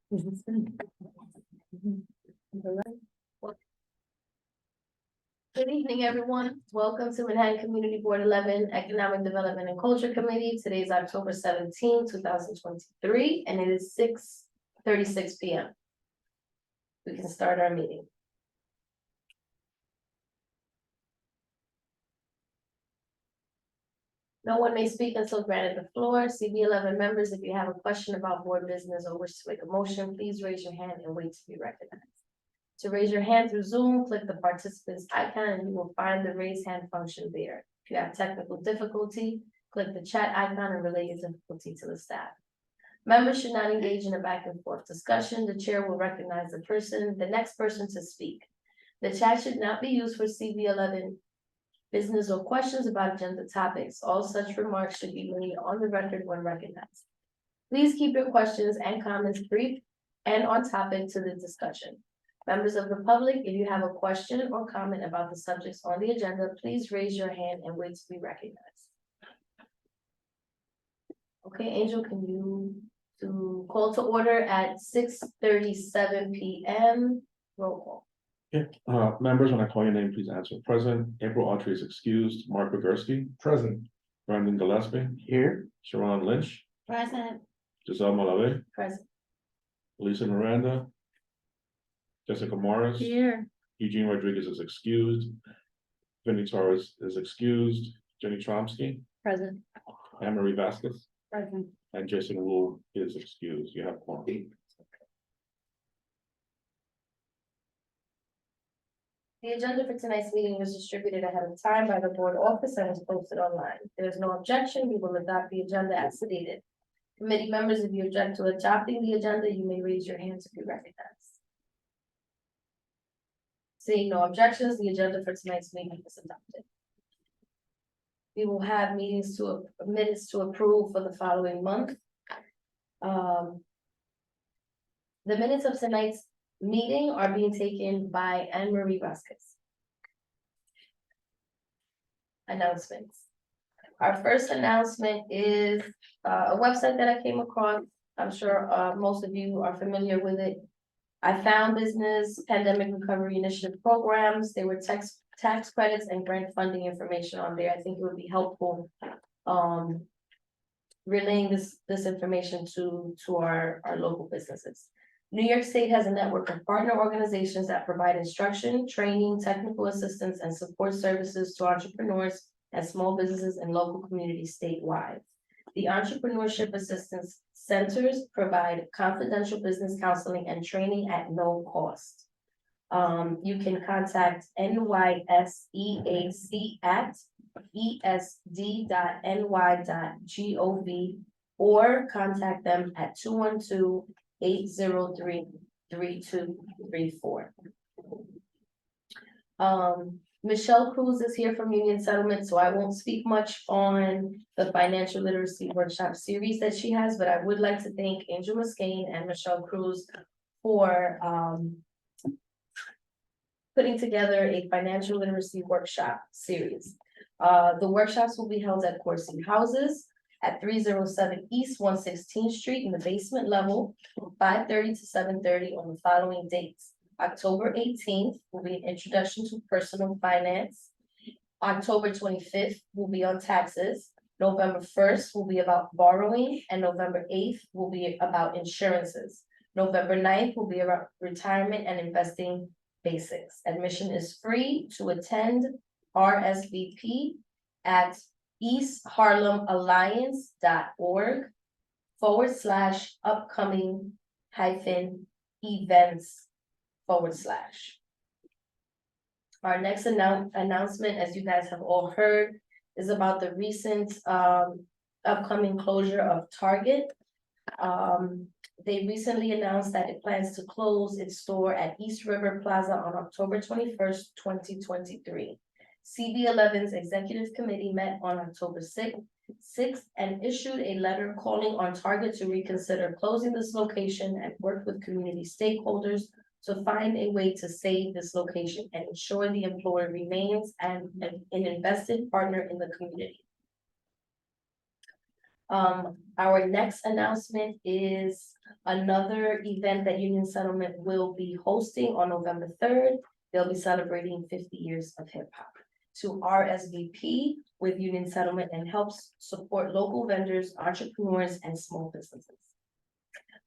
Good evening, everyone. Welcome to Manhattan Community Board 11 Economic Development and Culture Committee. Today is October 17, 2023, and it is 6:36 p.m. We can start our meeting. No one may speak until granted the floor. CB11 members, if you have a question about board business or wish to make a motion, please raise your hand and wait to be recognized. To raise your hand through Zoom, click the participants icon and you will find the raise hand function there. If you have technical difficulty, click the chat icon and relay your difficulty to the staff. Members should not engage in a back and forth discussion. The chair will recognize the next person to speak. The chat should not be used for CB11 business or questions about agenda topics. All such remarks should be made on the record when recognized. Please keep your questions and comments brief and on topic to the discussion. Members of the public, if you have a question or comment about the subjects on the agenda, please raise your hand and wait to be recognized. Okay, Angel, can you call to order at 6:37 p.m. Roll call. Okay, members, when I call your name, please answer. Present. April Autry is excused. Mark Bogursky. Present. Brandon Gillespie. Here. Sharon Lynch. Present. Giselle Malave. Present. Lisa Miranda. Jessica Morris. Here. Eugene Rodriguez is excused. Vinnie Torres is excused. Jenny Chomsky. Present. Anne Marie Vasquez. Present. And Jason Wu is excused. You have quorum. The agenda for tonight's meeting was distributed ahead of time by the board office and is posted online. If there is no objection, we will adopt the agenda as stated. Committee members, if you object to adopting the agenda, you may raise your hand to be recognized. Seeing no objections, the agenda for tonight's meeting is adopted. We will have minutes to approve for the following month. The minutes of tonight's meeting are being taken by Anne Marie Vasquez. Announcements. Our first announcement is a website that I came across. I'm sure most of you are familiar with it. I found business pandemic recovery initiative programs. They were tax credits and grant funding information on there. I think it would be helpful relaying this information to our local businesses. New York State has a network of partner organizations that provide instruction, training, technical assistance, and support services to entrepreneurs and small businesses and local communities statewide. The Entrepreneurship Assistance Centers provide confidential business counseling and training at no cost. You can contact NYSEAC at esd.ny.gov or contact them at 212-803-3234. Michelle Cruz is here from Union Settlement, so I won't speak much on the financial literacy workshop series that she has, but I would like to thank Angel Muscane and Michelle Cruz for putting together a financial literacy workshop series. The workshops will be held at Corsi Houses at 307 East 116th Street in the basement level from 5:30 to 7:30 on the following dates. October 18th will be an introduction to personal finance. October 25th will be on taxes. November 1st will be about borrowing, and November 8th will be about insurances. November 9th will be about retirement and investing basics. Admission is free. To attend, RSVP at eastharlem-upcoming-events/. Our next announcement, as you guys have all heard, is about the recent upcoming closure of Target. They recently announced that it plans to close its store at East River Plaza on October 21st, 2023. CB11's executive committee met on October 6th and issued a letter calling on Target to reconsider closing this location and work with community stakeholders to find a way to save this location and ensure the employer remains an invested partner in the community. Our next announcement is another event that Union Settlement will be hosting on November 3rd. They'll be celebrating 50 years of hip hop to RSVP with Union Settlement and helps support local vendors, entrepreneurs, and small businesses.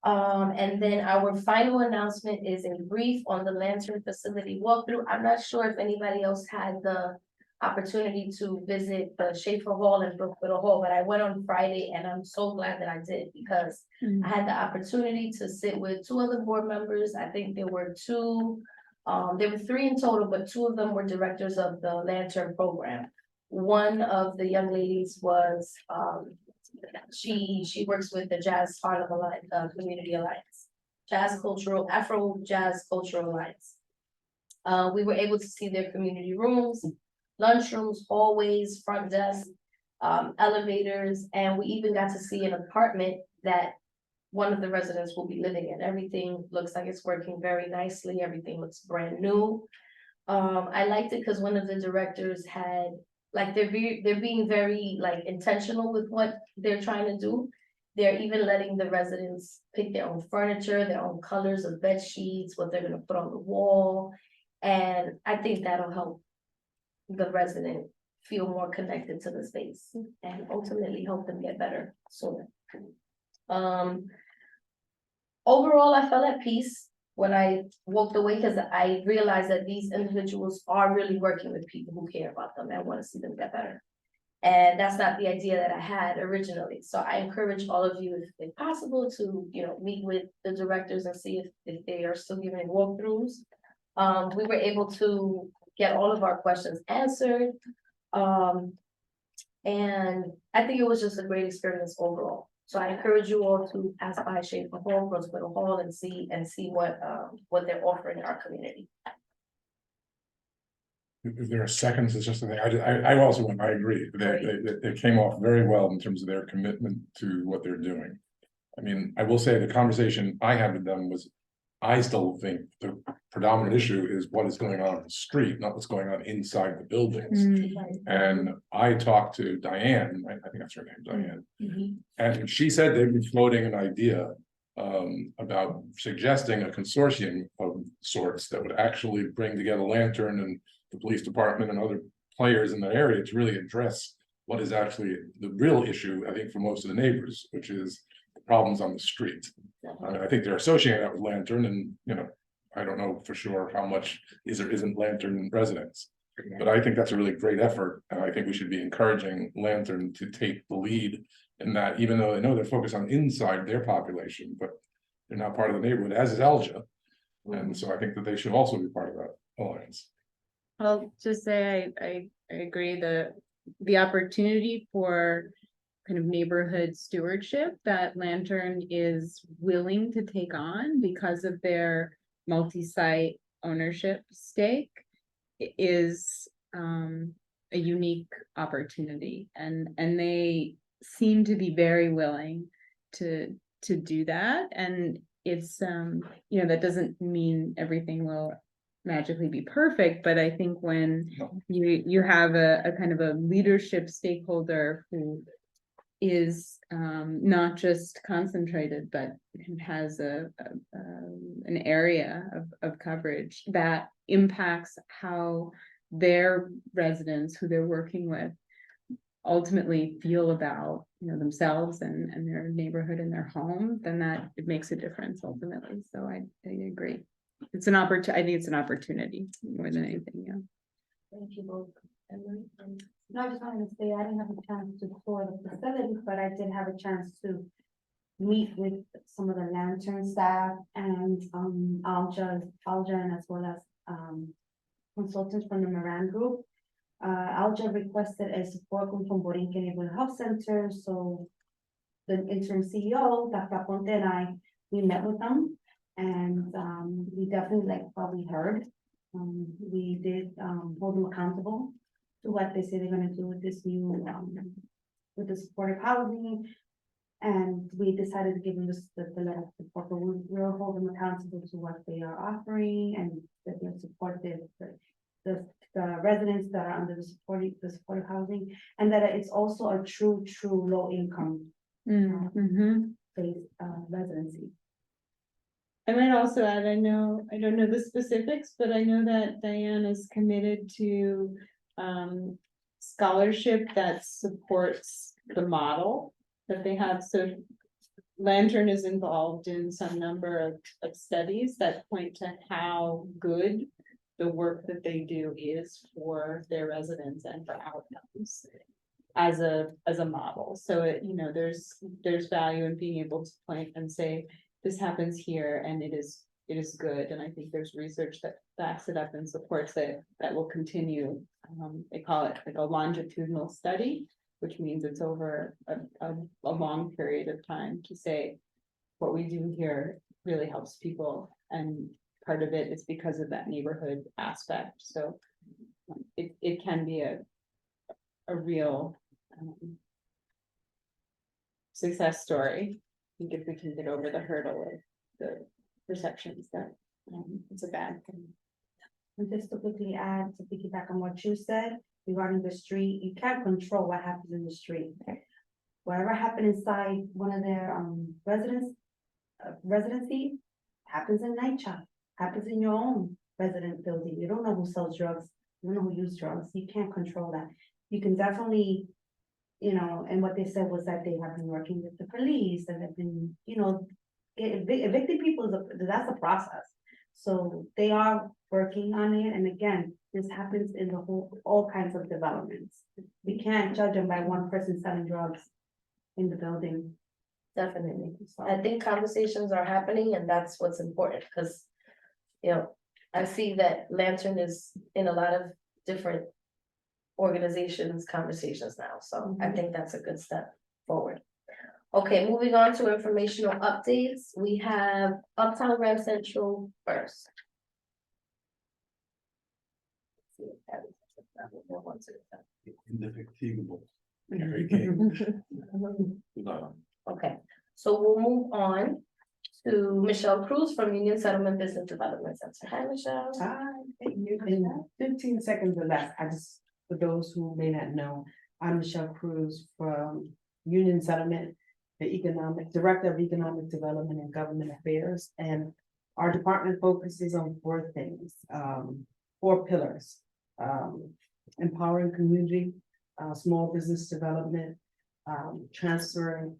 And then our final announcement is a brief on the Lantern facility walkthrough. I'm not sure if anybody else had the opportunity to visit the Schaefer Hall and Brookfield Hall, but I went on Friday and I'm so glad that I did because I had the opportunity to sit with two other board members. I think there were there were three in total, but two of them were directors of the Lantern program. One of the young ladies was, she works with the Jazz Harlem Alliance, Community Alliance, Afro Jazz Cultural Alliance. We were able to see their community rooms, lunchrooms, hallways, front desk, elevators, and we even got to see an apartment that one of the residents will be living in. Everything looks like it's working very nicely. Everything looks brand new. I liked it because one of the directors had, like, they're being very like intentional with what they're trying to do. They're even letting the residents pick their own furniture, their own colors of bed sheets, what they're gonna put on the wall. And I think that'll help the resident feel more connected to the space and ultimately help them get better sooner. Overall, I felt at peace when I walked away because I realized that these individuals are really working with people who care about them and want to see them get better. And that's not the idea that I had originally. So I encourage all of you, if possible, to, you know, meet with the directors and see if they are still giving walkthroughs. We were able to get all of our questions answered. And I think it was just a great experience overall. So I encourage you all to pass by Schaefer Hall, Roosevelt Hall, and see what they're offering in our community. If there are seconds, it's just a thing. I also went, I agree. They came off very well in terms of their commitment to what they're doing. I mean, I will say the conversation I had with them was, I still think the predominant issue is what is going on in the street, not what's going on inside the buildings. And I talked to Diane, I think that's her name, Diane. And she said they'd been floating an idea about suggesting a consortium of sorts that would actually bring together Lantern and the police department and other players in that area to really address what is actually the real issue, I think, for most of the neighbors, which is the problems on the street. I mean, I think they're associating that with Lantern, and, you know, I don't know for sure how much is or isn't Lantern residents. But I think that's a really great effort, and I think we should be encouraging Lantern to take the lead in that, even though they know they're focused on inside their population, but they're not part of the neighborhood, as is Alja. And so I think that they should also be part of that alliance. I'll just say I agree that the opportunity for kind of neighborhood stewardship that Lantern is willing to take on because of their multi-site ownership stake is a unique opportunity, and they seem to be very willing to do that. And it's you know, that doesn't mean everything will magically be perfect, but I think when you have a kind of a leadership stakeholder who is not just concentrated, but has an area of coverage that impacts how their residents, who they're working with, ultimately feel about, you know, themselves and their neighborhood and their home, then that it makes a difference ultimately. So I agree. It's an opportunity. I think it's an opportunity more than anything. Yeah. Thank you both. No, I just wanted to say I didn't have a chance to tour the facility, but I did have a chance to meet with some of the Lantern staff and Alja, and as well as consultants from the Moran Group. Alja requested a support group from Borinquen Neighborhood Health Center, so the interim CEO, Dr. Ponte, and we met with them, and we definitely like what we heard. We did hold them accountable to what they say they're gonna do with this new with the supportive housing, and we decided to give them the letter of support. But we'll hold them accountable to what they are offering, and that they're supportive the residents that are under the supportive housing, and that it's also a true low income Mhm. based, residency. I might also add, I don't know the specifics, but I know that Diane is committed to scholarship that supports the model that they have, so Lantern is involved in some number of studies that point to how good the work that they do is for their residents and for outcomes as a model. So there's value in being able to point and say, this happens here and it is good. And I think there's research that backs it up and supports it, that will continue. They call it like a longitudinal study, which means it's over a long period of time to say what we do here really helps people. And part of it is because of that neighborhood aspect. So it can be a real success story. I think if we can get over the hurdle of the perceptions that it's a bad thing. And just to quickly add, to piggyback on what you said regarding the street, you can't control what happens in the street. Whatever happened inside one of their residency happens in night shop, happens in your own resident building. You don't know who sells drugs, you don't know who uses drugs, you can't control that. You can definitely, and what they said was that they have been working with the police and have been, evicting people, that's a process. So they are working on it, and again, this happens in all kinds of developments. We can't judge them by one person selling drugs in the building. Definitely. I think conversations are happening and that's what's important, because, I see that Lantern is in a lot of different organizations, conversations now, so I think that's a good step forward. Okay, moving on to informational updates, we have Uptown Grand Central first. Indefatigable. No. Okay, so we'll move on to Michelle Cruz from Union Settlement Business Development Center. Hi, Michelle. Hi, you in 15 seconds or less. For those who may not know, I'm Michelle Cruz from Union Settlement, the Director of Economic Development and Government Affairs. And our department focuses on four things, 4 pillars. Empowering community, small business development, transfer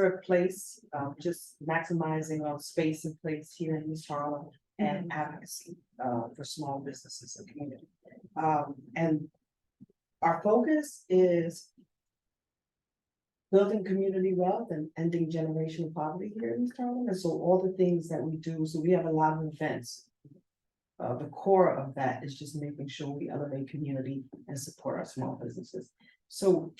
of place, just maximizing our space and place here in East Harlem, and advocacy for small businesses and community. And our focus is building community wealth and ending generational poverty here in East Harlem. And so all the things that we do, so we have a lot of events. The core of that is just making sure we elevate community and support our small businesses. So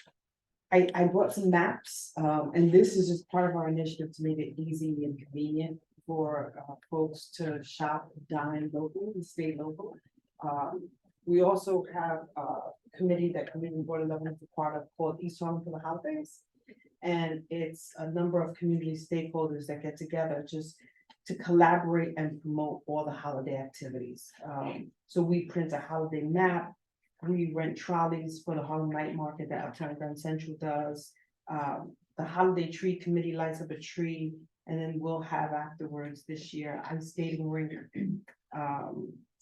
I brought some maps, and this is just part of our initiative to make it easy and convenient for folks to shop, dine local and stay local. We also have a committee that Community Board 11 is a part of called East Harlem for the Holidays. And it's a number of community stakeholders that get together just to collaborate and promote all the holiday activities. So we print a holiday map. We rent trolleys for the Harlem Night Market that Uptown Grand Central does. The Holiday Tree Committee lights up a tree, and then we'll have afterwards this year ice skating rink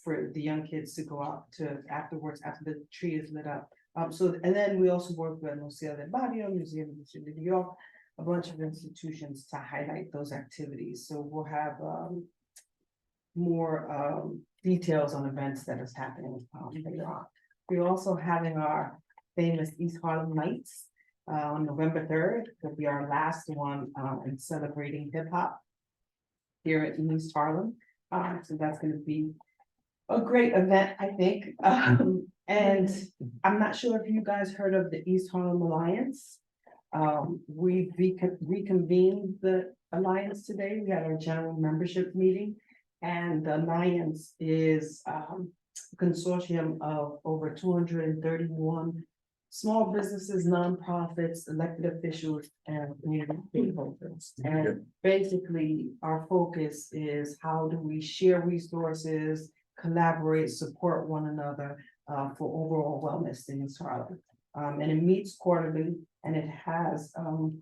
for the young kids to go out to afterwards after the tree is lit up. And then we also work with Museo del Barrio, Museum of the City of New York, a bunch of institutions to highlight those activities. So we'll have more details on events that is happening later on. We're also having our famous East Harlem Nights on November 3rd. It'll be our last one in celebrating hip hop here in East Harlem. So that's going to be a great event, I think. And I'm not sure if you guys heard of the East Harlem Alliance. We reconvened the Alliance today. We had our general membership meeting, and the Alliance is consortium of over 231 small businesses, nonprofits, elected officials, and community stakeholders. And basically, our focus is how do we share resources, collaborate, support one another for overall wellness in East Harlem. And it meets quarterly, and it has,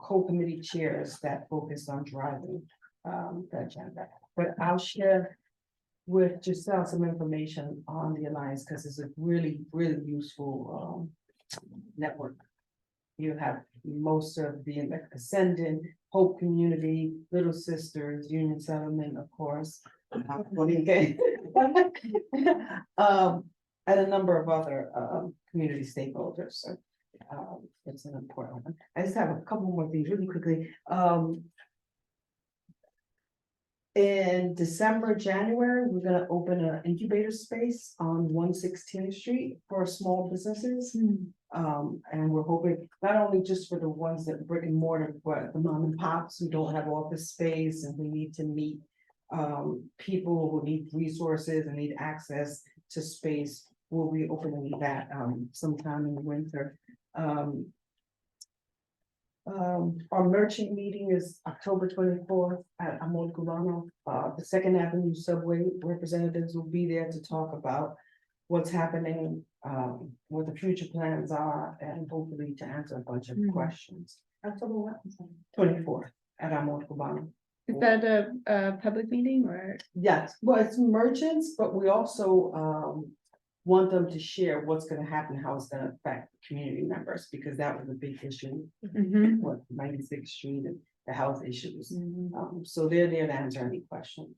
co-committee chairs that focus on driving, the agenda. But I'll share with Giselle some information on the Alliance, because it's a really, really useful, network. You have most of the Ascendant, Hope Community, Little Sisters, Union Settlement, of course. Okay. And a number of other community stakeholders. So it's an important one. I just have a couple more things really quickly. In December, January, we're gonna open an incubator space on 116th Street for small businesses. And we're hoping not only just for the ones that brick and mortar, but the mom and pops who don't have office space and who need to meet people who need resources and need access to space. We'll be opening that sometime in the winter. Our merchant meeting is October 24th at Amor Cubano. The Second Avenue Subway representatives will be there to talk about what's happening, what the future plans are, and hopefully to answer a bunch of questions. October what? 24th at Amor Cubano. Is that a public meeting or? Yes, well, it's merchants, but we also want them to share what's gonna happen, how it's gonna affect community members, because that was a big issue with 96th Street and the health issues. So they're there to answer any questions.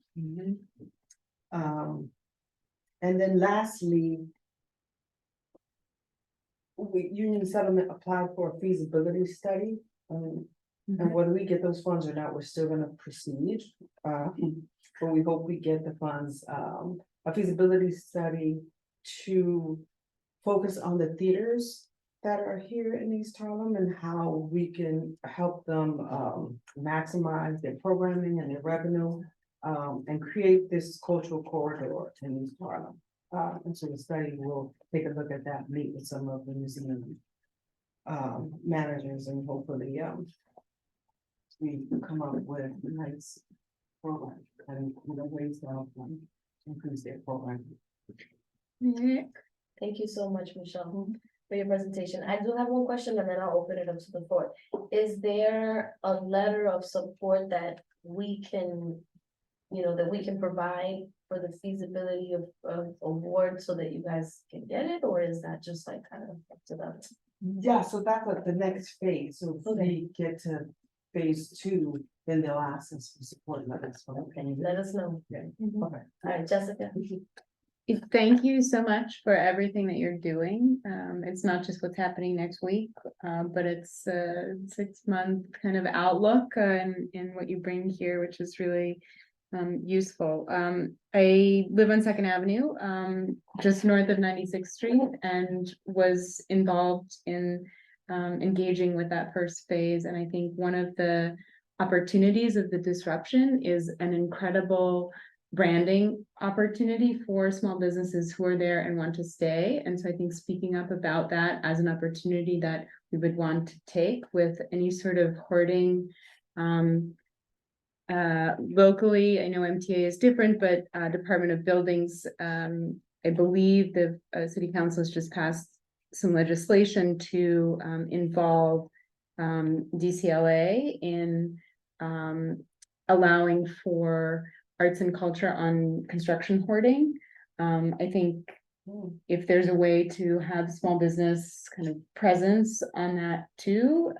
And then lastly, Union Settlement applied for a feasibility study. And whether we get those funds or not, we're still gonna proceed. But we hope we get the funds, a feasibility study to focus on the theaters that are here in East Harlem and how we can help them maximize their programming and their revenue, and create this cultural corridor in East Harlem. And so the study will take a look at that, meet with some of the museum managers, and hopefully we come up with a nice program and ways to help them increase their program. Thank you so much, Michelle, for your presentation. I do have one question and then I'll open it up to the floor. Is there a letter of support that we can, that we can provide for the feasibility of award so that you guys can get it, or is that just like kind of up to them? Yeah, so that's like the next phase. So if we get to phase 2, then they'll ask us for support letters. Okay, let us know. Okay. All right, Jessica. Thank you so much for everything that you're doing. It's not just what's happening next week, but it's a 6-month kind of outlook in what you bring here, which is really useful. I live on 2nd Avenue, just north of 96th Street, and was involved in engaging with that first phase. And I think one of the opportunities of the disruption is an incredible branding opportunity for small businesses who are there and want to stay. And so I think speaking up about that as an opportunity that we would want to take with any sort of hoarding locally. I know MTA is different, but Department of Buildings, I believe the city council has just passed some legislation to involve DCLA in allowing for arts and culture on construction hoarding. I think if there's a way to have small business kind of presence on that too,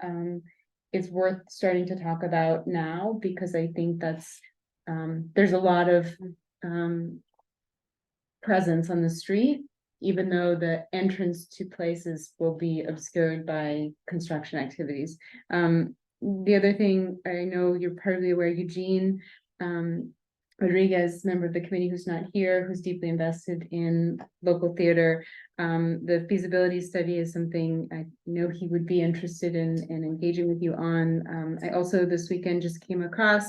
it's worth starting to talk about now, because I think that's there's a lot of presence on the street, even though the entrance to places will be obscured by construction activities. The other thing, I know you're partly aware, Eugene Rodriguez, member of the committee who's not here, who's deeply invested in local theater. The feasibility study is something I know he would be interested in engaging with you on. I also this weekend just came across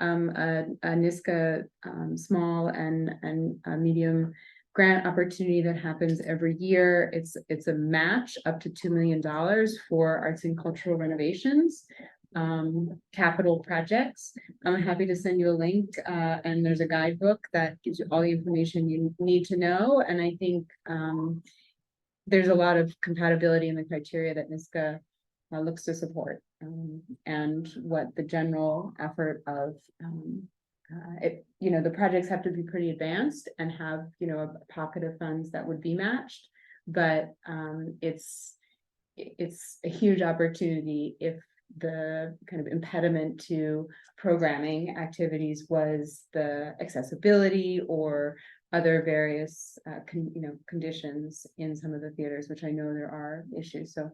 a NISCA small and medium grant opportunity that happens every year. It's a match up to $2 million for arts and cultural renovations, capital projects. I'm happy to send you a link, and there's a guidebook that gives you all the information you need to know. And I think there's a lot of compatibility in the criteria that NISCA looks to support. And what the general effort of, the projects have to be pretty advanced and have, a pocket of funds that would be matched. But it's a huge opportunity if the kind of impediment to programming activities was the accessibility or other various conditions in some of the theaters, which I know there are issues. So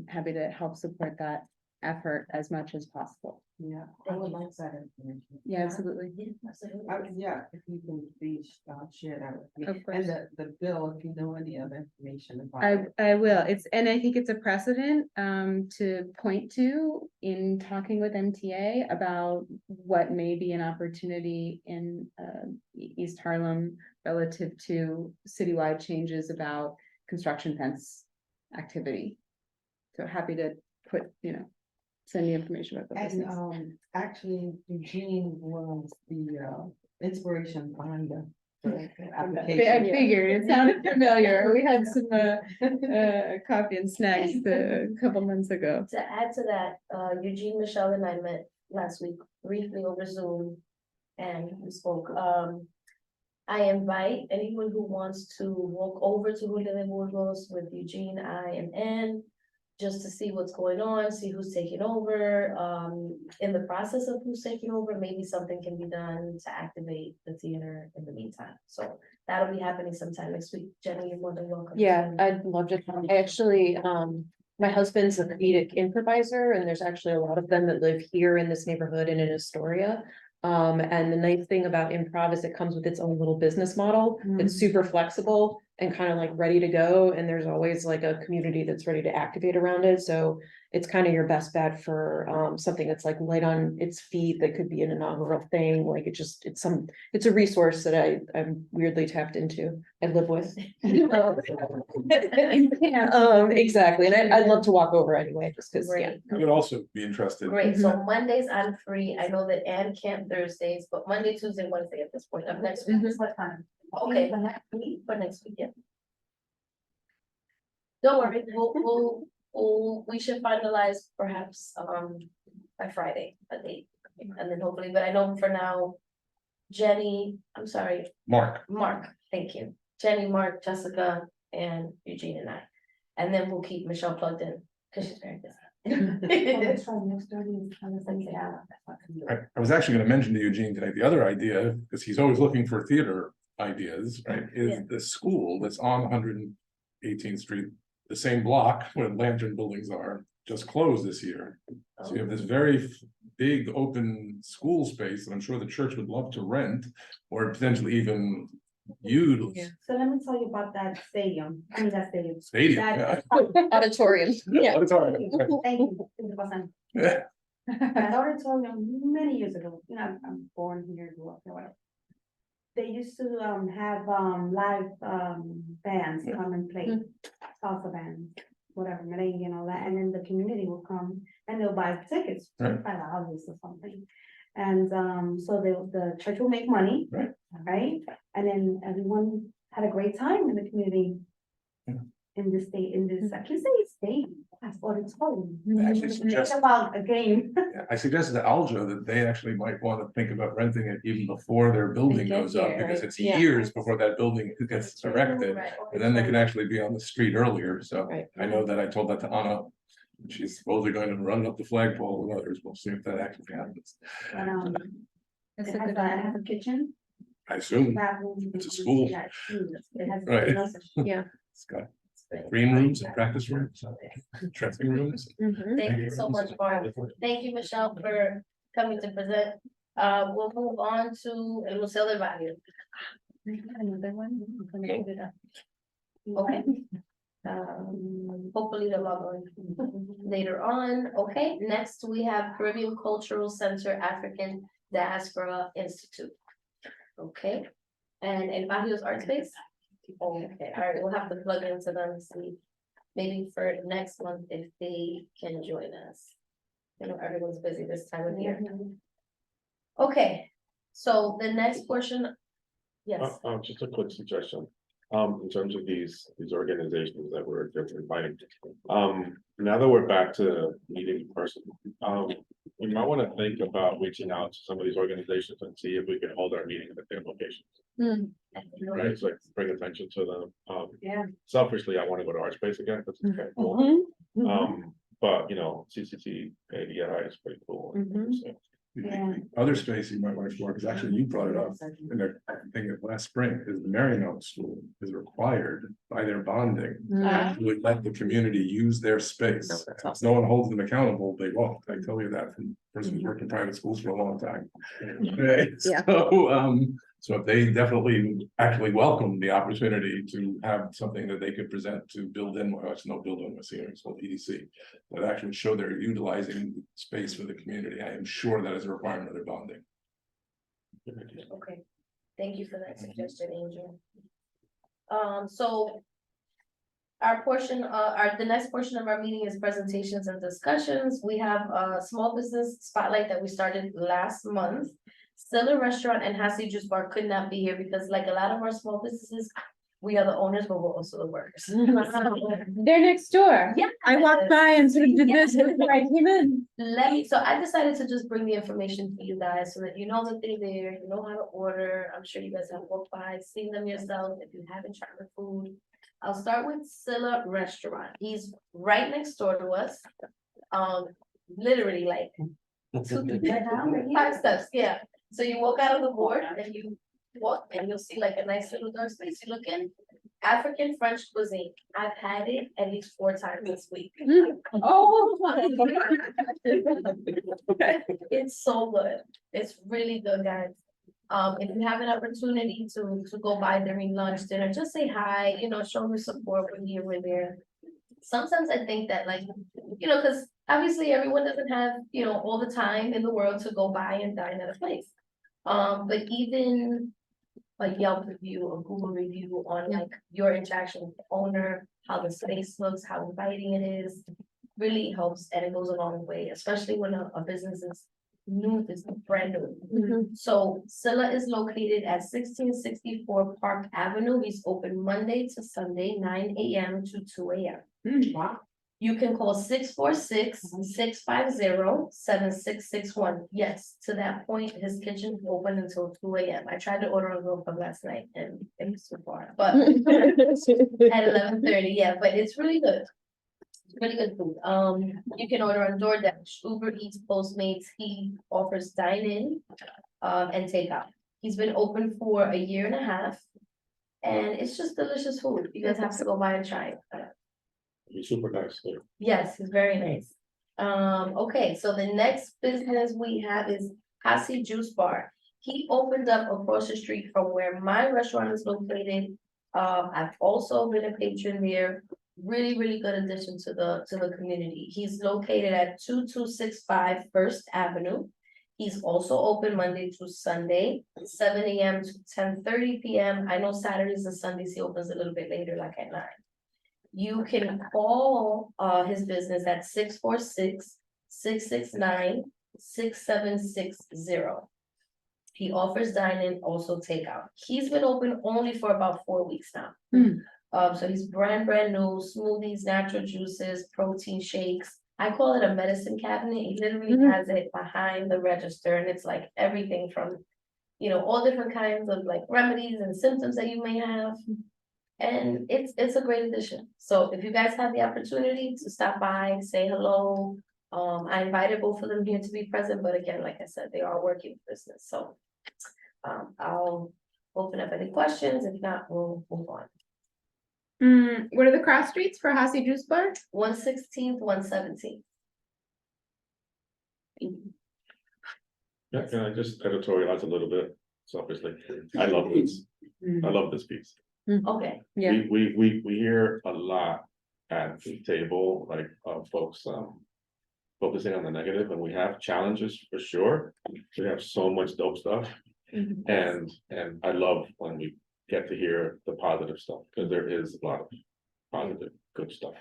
happy to help support that effort as much as possible. Yeah, I would like that information. Yeah, absolutely. Yeah, if you can please share that with me. Of course. And the bill, if you know any other information about it. I will. And I think it's a precedent to point to in talking with MTA about what may be an opportunity in East Harlem relative to citywide changes about construction fence activity. So happy to send you information about the business. And actually Eugene was the inspiration behind the I application. figured it sounded familiar. We had some coffee and snacks a couple months ago. To add to that, Eugene, Michelle and I met last week briefly over Zoom and we spoke. I invite anyone who wants to walk over to Julia Burgos with Eugene, I and Ann, just to see what's going on, see who's taking over. In the process of who's taking over, maybe something can be done to activate the theater in the meantime. So that'll be happening sometime next week. Jenny, you're more than welcome. Yeah, I'd love to come. I actually, my husband's a comedic improviser and there's actually a lot of them that live here in this neighborhood and in Astoria. And the nice thing about improv is it comes with its own little business model. It's super flexible and kind of like ready to go. And there's always like a community that's ready to activate around it. So it's kind of your best bet for something that's like light on its feet that could be an inaugural thing. Like it's a resource that I'm weirdly tapped into. I live with. Exactly. And I'd love to walk over anyway, just because, yeah. Great. I would also be interested. Great, so Mondays I'm free. I know that Ann can't Thursdays, but Monday, Tuesday, Wednesday at this point of next week. What time? Okay, For next week? for next week, yeah. Don't worry, we should finalize perhaps by Friday, a date, and then hopefully, but I know for now. Jenny, I'm sorry, Mark, thank you. Jenny, Mark, Jessica, and Eugene and I. And then we'll keep Michelle plugged in, because she's very busy. Let's try next Thursday, let's take it out. I was actually gonna mention to Eugene tonight, the other idea, because he's always looking for theater ideas, right? Yeah. Is the school that's on 118th Street, the same block where Lantern buildings are, just closed this year. So you have this very big open school space that I'm sure the church would love to rent or potentially even use. Yeah. So let me tell you about that stadium, Stadium. That- Yeah. Auditorium. Yeah. Auditorium. Thank you, 100%. Yeah. That auditorium many years ago, I'm born here, grew up here, whatever. They used to have live bands come and play, salsa bands, whatever, merengue and all that, and then the community will come and they'll buy tickets, Right. $5 or something. And so the church will make money, Right. right? And then everyone had a great time in the community. Yeah. In this state, I can say state, that's what it's called. Actually It's suggest- about a game. Yeah, I suggested to Aljo that they actually might want to think about renting it even before their building get goes up, here, because right? it's Yeah. years before that building gets erected. Right. And then they can actually be on the street earlier, so Right. I know that I told that to Anna. She's supposedly going to run up the flagpole with others, we'll see if that actually happens. And, That's it a has good it idea. has a kitchen, I assume bathroom. It's a school. Yeah, it has. Right. Yeah. it's got green rooms and practice rooms, dressing rooms. Mhm. Thank you so much, Barb. Thank you, Michelle, for coming to present. We'll move on to El Museo del Barrio. Another one. Okay. Hopefully they'll log on later on. Okay, next we have Caribbean Cultural Center African Diaspora Institute. Okay, and El Barrio's Art Space. Okay, all right, we'll have to plug into them and see. Maybe for next month if they can join us. I know everyone's busy this time of year. Okay, so the next portion. Yes, Just a quick suggestion. in terms of these organizations that we're inviting. Now that we're back to meeting in person, we might want to think about reaching out to some of these organizations and see if we can hold our meetings at their locations. Right, so like bring attention to them. Yeah. Selfishly, I want to go to Art Space again, that's okay, cool. But you know, CCT, ADI is pretty cool. So, Yeah. Other space you might want to explore, because actually you brought it up in the thing of last spring, is the Marymount School is required by their bonding. To let the community use their space. No, that's If awesome. no one holds them accountable, they won't. I tell you that from a person who's worked in private schools for a long time. Okay, Yeah. so if they definitely actually welcome the opportunity to have something that they could present to build in, well, it's no build in, it's called EDC. That actually show they're utilizing space for the community. I am sure that is a requirement of their bonding. Okay, thank you for that suggestion, Angel. So. The next portion of our meeting is presentations and discussions. We have a small business spotlight that we started last month. Still a restaurant and Hassie Juice Bar could not be here because like a lot of our small businesses, we are the owners, but we're also the workers. They're next door. Yeah. I walked by and sort of did this before I came in. So I decided to just bring the information for you guys so that you know that they're there, you know how to order. I'm sure you guys have walked by, seen them yourself if you haven't tried the food. I'll start with Scylla Restaurant. He's right next door to us. Literally like 5 steps, yeah. So you walk out of the board and you walk and you'll see like a nice little dark space. You look in. African French cuisine. I've had it at least 4 times this week. Oh. It's so good. It's really good, guys. If you have an opportunity to go by during lunch, dinner, just say hi, you know, show your support when you were there. Sometimes I think that like, you know, because obviously everyone doesn't have, you know, all the time in the world to go by and dine at a place. But even like Yelp review or Google review on like your interaction with the owner, how the space looks, how inviting it is, really helps and it goes a long way, especially when a business is new, it's brand new. So Scylla is located at 1664 Park Avenue. He's open Monday to Sunday, 9 a.m. to 2 a.m. Wow. You can call 646-650-7661. Yes, to that point, his kitchen is open until 2 a.m. I tried to order a grill from last night and it was too far, but at 11:30, yeah, but it's really good. Really good food. You can order on DoorDash, Uber Eats, Postmates. He offers dine-in and takeout. He's been open for 1.5 years. And it's just delicious food. You guys have to go by and try it. He's super nice, yeah. Yes, he's very nice. Okay, so the next business we have is Hassie Juice Bar. He opened up across the street from where my restaurant is located. I've also been a patron there. Really, really good addition to the community. He's located at 2265 First Avenue. He's also open Monday to Sunday, 7 a.m. to 10:30 p.m. I know Saturdays and Sundays he opens a little bit later, like at 9. You can call his business at 646-669-6760. He offers dine-in, also takeout. He's been open only for about 4 weeks now. So he's brand new, smoothies, natural juices, protein shakes. I call it a medicine cabinet. He literally has it behind the register and it's like everything from, you know, all different kinds of like remedies and symptoms that you may have. And it's a great addition. So if you guys have the opportunity to stop by, say hello. I invited both of them here to be present, but again, like I said, they are working business. So I'll open up any questions. If not, we'll move on. What are the cross streets for Hassie Juice Bar? 116th, 117th. Yeah, can I just editorialize a little bit selfishly? I love this. I love this piece. Okay, Yeah. We hear a lot at the table, like folks focusing on the negative, and we have challenges for sure. We have so much dope stuff. And I love when we get to hear the positive stuff, because there is a lot of positive, good stuff.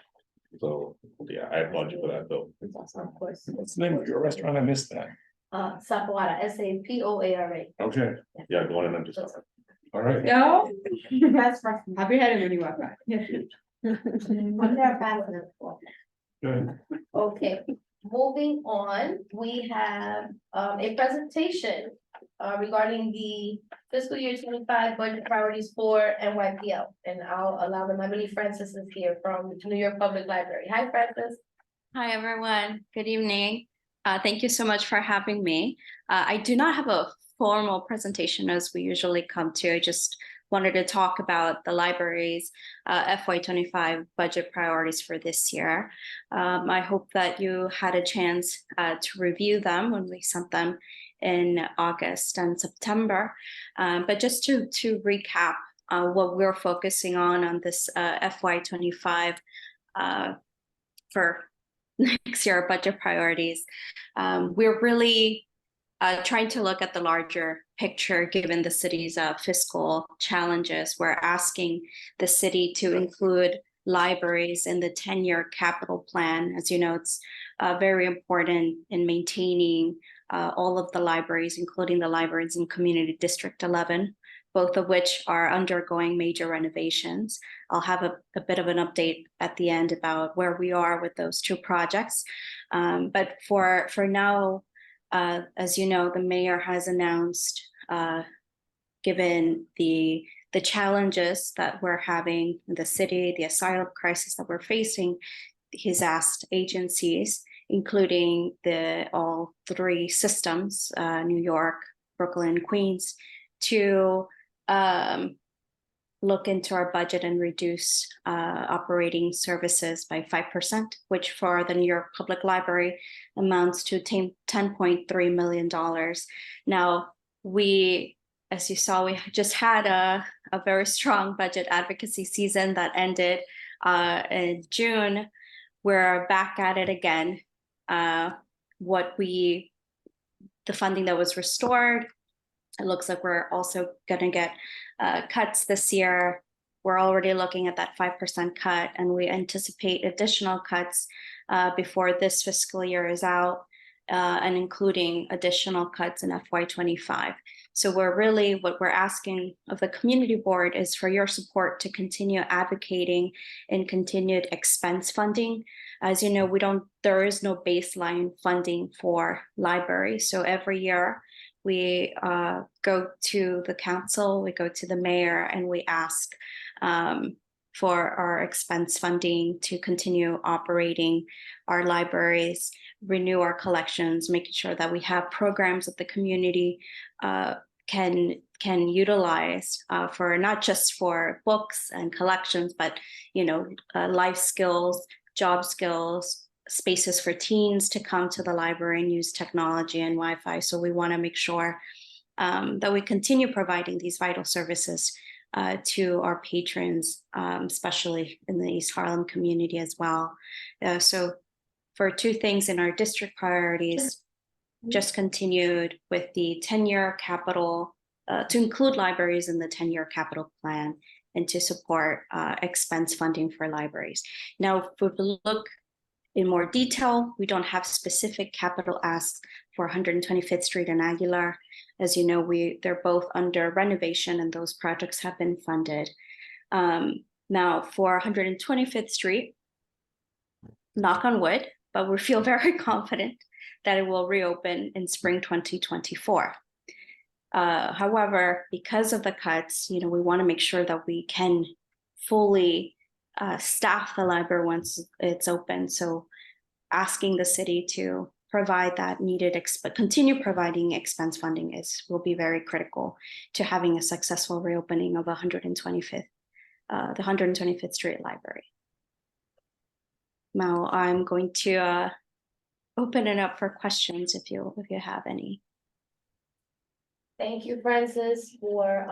So, yeah, I applaud you for that, Bill. of course. What's the name of your restaurant? I missed that. Sapoara, Sapoara. Okay, Yeah, going in and just. All right. No. That's right. Happy headed when you walk by. When they're passive. Good. Okay, moving on, we have a presentation regarding the fiscal year 25 budget priorities for NYPL. And I'll allow them, I believe Francis is here from the New York Public Library. Hi, Francis. Hi, everyone. Good evening. Thank you so much for having me. I do not have a formal presentation as we usually come to. I just wanted to talk about the library's FY25 budget priorities for this year. I hope that you had a chance to review them when we sent them in August and September. But just to recap what we're focusing on this FY25 for next year budget priorities. We're really trying to look at the larger picture given the city's fiscal challenges. We're asking the city to include libraries in the 10-year capital plan. As you know, it's very important in maintaining all of the libraries, including the libraries in Community District 11, both of which are undergoing major renovations. I'll have a bit of an update at the end about where we are with those two projects. But for now, as you know, the mayor has announced, given the challenges that we're having in the city, the asylum crisis that we're facing, he's asked agencies, including all three systems, New York, Brooklyn, Queens, to look into our budget and reduce operating services by 5%, which for the New York Public Library amounts to $10.3 million. Now, as you saw, we just had a very strong budget advocacy season that ended in June. We're back at it again. The funding that was restored, it looks like we're also going to get cuts this year. We're already looking at that 5% cut, and we anticipate additional cuts before this fiscal year is out, and including additional cuts in FY25. So what we're asking of the community board is for your support to continue advocating in continued expense funding. As you know, there is no baseline funding for libraries. So every year we go to the council, we go to the mayor, and we ask for our expense funding to continue operating our libraries, renew our collections, making sure that we have programs that the community can utilize for not just for books and collections, but life skills, job skills, spaces for teens to come to the library and use technology and Wi-Fi. So we want to make sure that we continue providing these vital services to our patrons, especially in the East Harlem community as well. So for two things in our district priorities, just continued with the 10-year capital, to include libraries in the 10-year capital plan and to support expense funding for libraries. Now, if we look in more detail, we don't have specific capital asks for 125th Street and Aguilar. As you know, they're both under renovation and those projects have been funded. Now for 125th Street, knock on wood, but we feel very confident that it will reopen in spring 2024. However, because of the cuts, we want to make sure that we can fully staff the library once it's open. So asking the city to provide that needed, continue providing expense funding will be very critical to having a successful reopening of the 125th Street Library. Now I'm going to open it up for questions if you have any. Thank you, Francis, for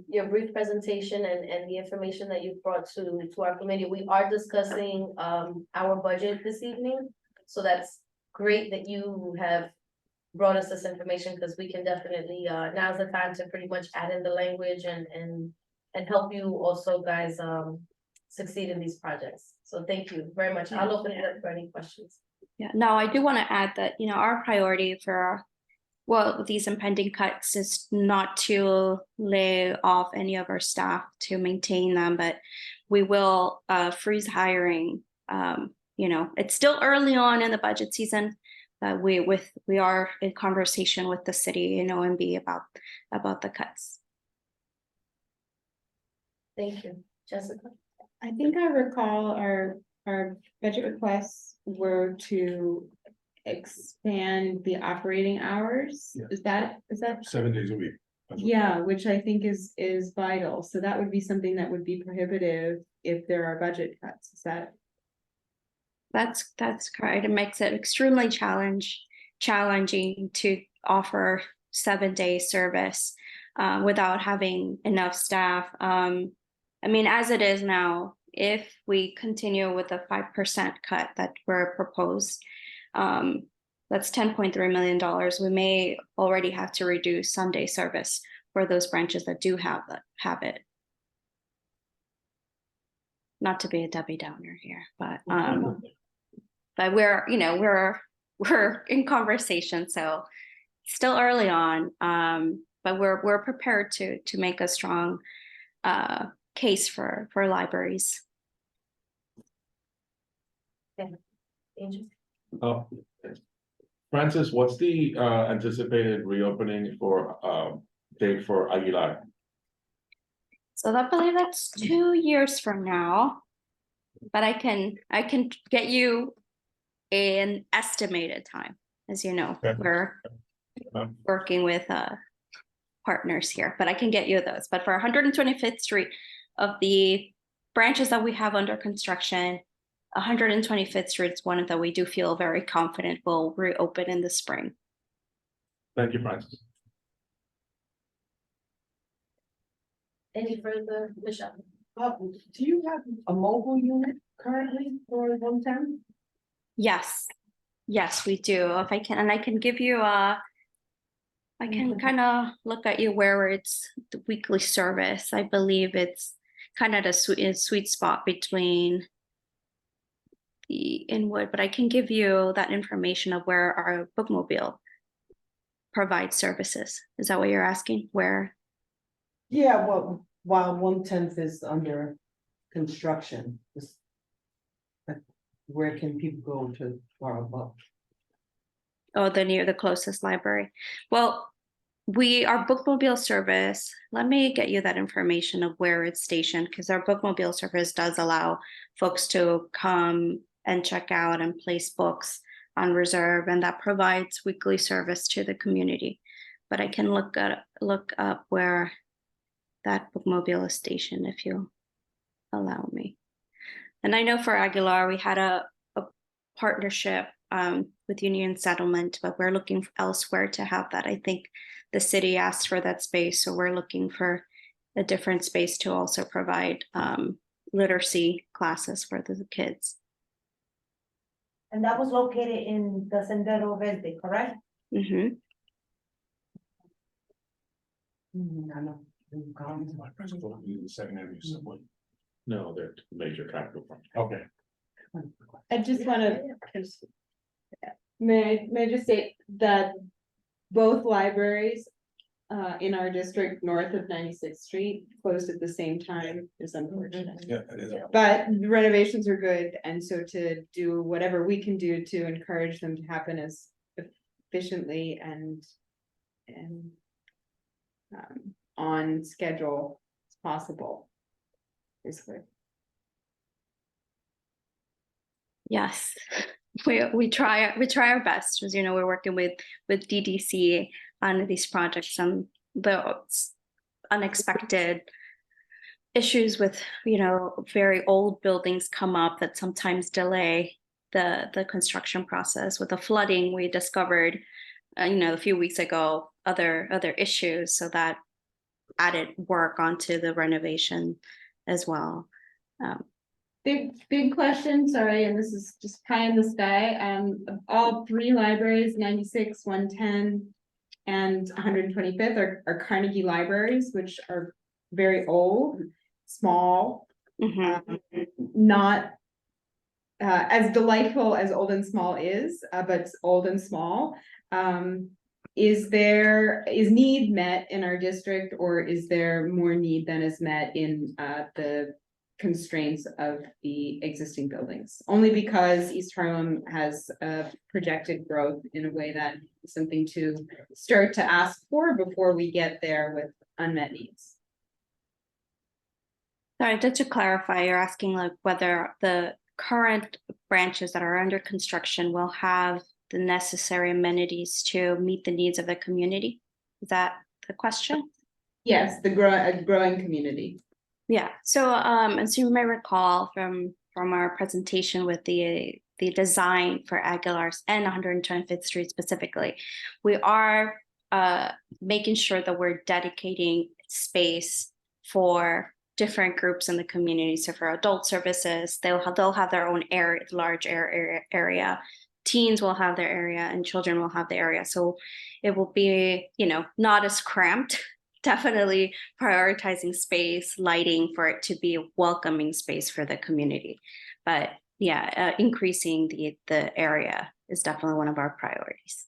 your brief presentation and the information that you brought to our committee. We are discussing our budget this evening. So that's great that you have brought us this information, because we can definitely, now's the time to pretty much add in the language and help you also guys succeed in these projects. So thank you very much. I'll open it up for any questions. Yeah, now I do want to add that, our priority well, these impending cuts is not to lay off any of our staff to maintain them, but we will freeze hiring. It's still early on in the budget season. We are in conversation with the city and OMB about the cuts. Thank you. Jessica? I think I recall our budget requests were to expand the operating hours. Yeah. Is that? 7 days a week. That's what- Yeah, which I think is vital. So that would be something that would be prohibitive if there are budget cuts. Is that? That's correct. It makes it extremely challenging to offer 7-day service without having enough staff. I mean, as it is now, if we continue with the 5% cut that were proposed, that's $10.3 million. We may already have to reduce Sunday service for those branches that do have it. Not to be a Debbie Downer here, but we're in conversation, so still early on. But we're prepared to make a strong case for libraries. Angel? Oh, Francis, what's the anticipated reopening for date for Aguilar? So I believe that's 2 years from now, but I can get you an estimated time. As you know, Okay. we're working with partners here, but I can get you those. But for 125th Street, of the branches that we have under construction, 125th Street is one that we do feel very confident will reopen in the spring. Thank you, Francis. Any further, Michelle? Do you have a mobile unit currently for 110? Yes, we do. If I can, and I can give you I can kind of look at you where it's the weekly service. I believe it's kind of a sweet spot between the Inwood, but I can give you that information of where our bookmobile provides services. Is that what you're asking? Where? Yeah, well, while 110th is under construction, where can people go to borrow a book? Oh, the closest library. Well, our bookmobile service, let me get you that information of where it's stationed, because our bookmobile service does allow folks to come and check out and place books on reserve, and that provides weekly service to the community. But I can look up where that bookmobile is stationed if you allow me. And I know for Aguilar, we had a partnership with Union Settlement, but we're looking elsewhere to have that. I think the city asked for that space, so we're looking for a different space to also provide literacy classes for the kids. And that was located in the Sendero Verde, correct? Mm-hmm. I know. The Second Avenue subway. No, they're major capital projects. Okay. I just want to, may I just say that both libraries in our district north of 96th Street closed at the same time is unfortunate. Yeah, it is. But the renovations are good, and so to do whatever we can do to encourage them to happen as efficiently and on schedule as possible is good. Yes, we try our best. As you know, we're working with DDC on these projects, and the unexpected issues with very old buildings come up that sometimes delay the construction process. With the flooding, we discovered a few weeks ago other issues, so that added work onto the renovation as well. Big question, sorry, and this is just pie in the sky. All three libraries, 96, 110, and 125th are Carnegie libraries, which are very old, small, not as delightful as old and small is, but it's old and small. is need met in our district, or is there more need than is met in the constraints of the existing buildings? Only because East Harlem has projected growth in a way that is something to start to ask for before we get there with unmet needs. Sorry, just to clarify, you're asking like whether the current branches that are under construction will have the necessary amenities to meet the needs of the community? Is that the question? Yes, a growing community. Yeah, so as you may recall from our presentation with the design for Aguilar's and 125th Street specifically, we are making sure that we're dedicating space for different groups in the community. So for adult services, they'll have their own area, large area. Teens will have their area, and children will have the area. So it will be, not as cramped. Definitely prioritizing space, lighting for it to be a welcoming space for the community. But yeah, increasing the area is definitely one of our priorities.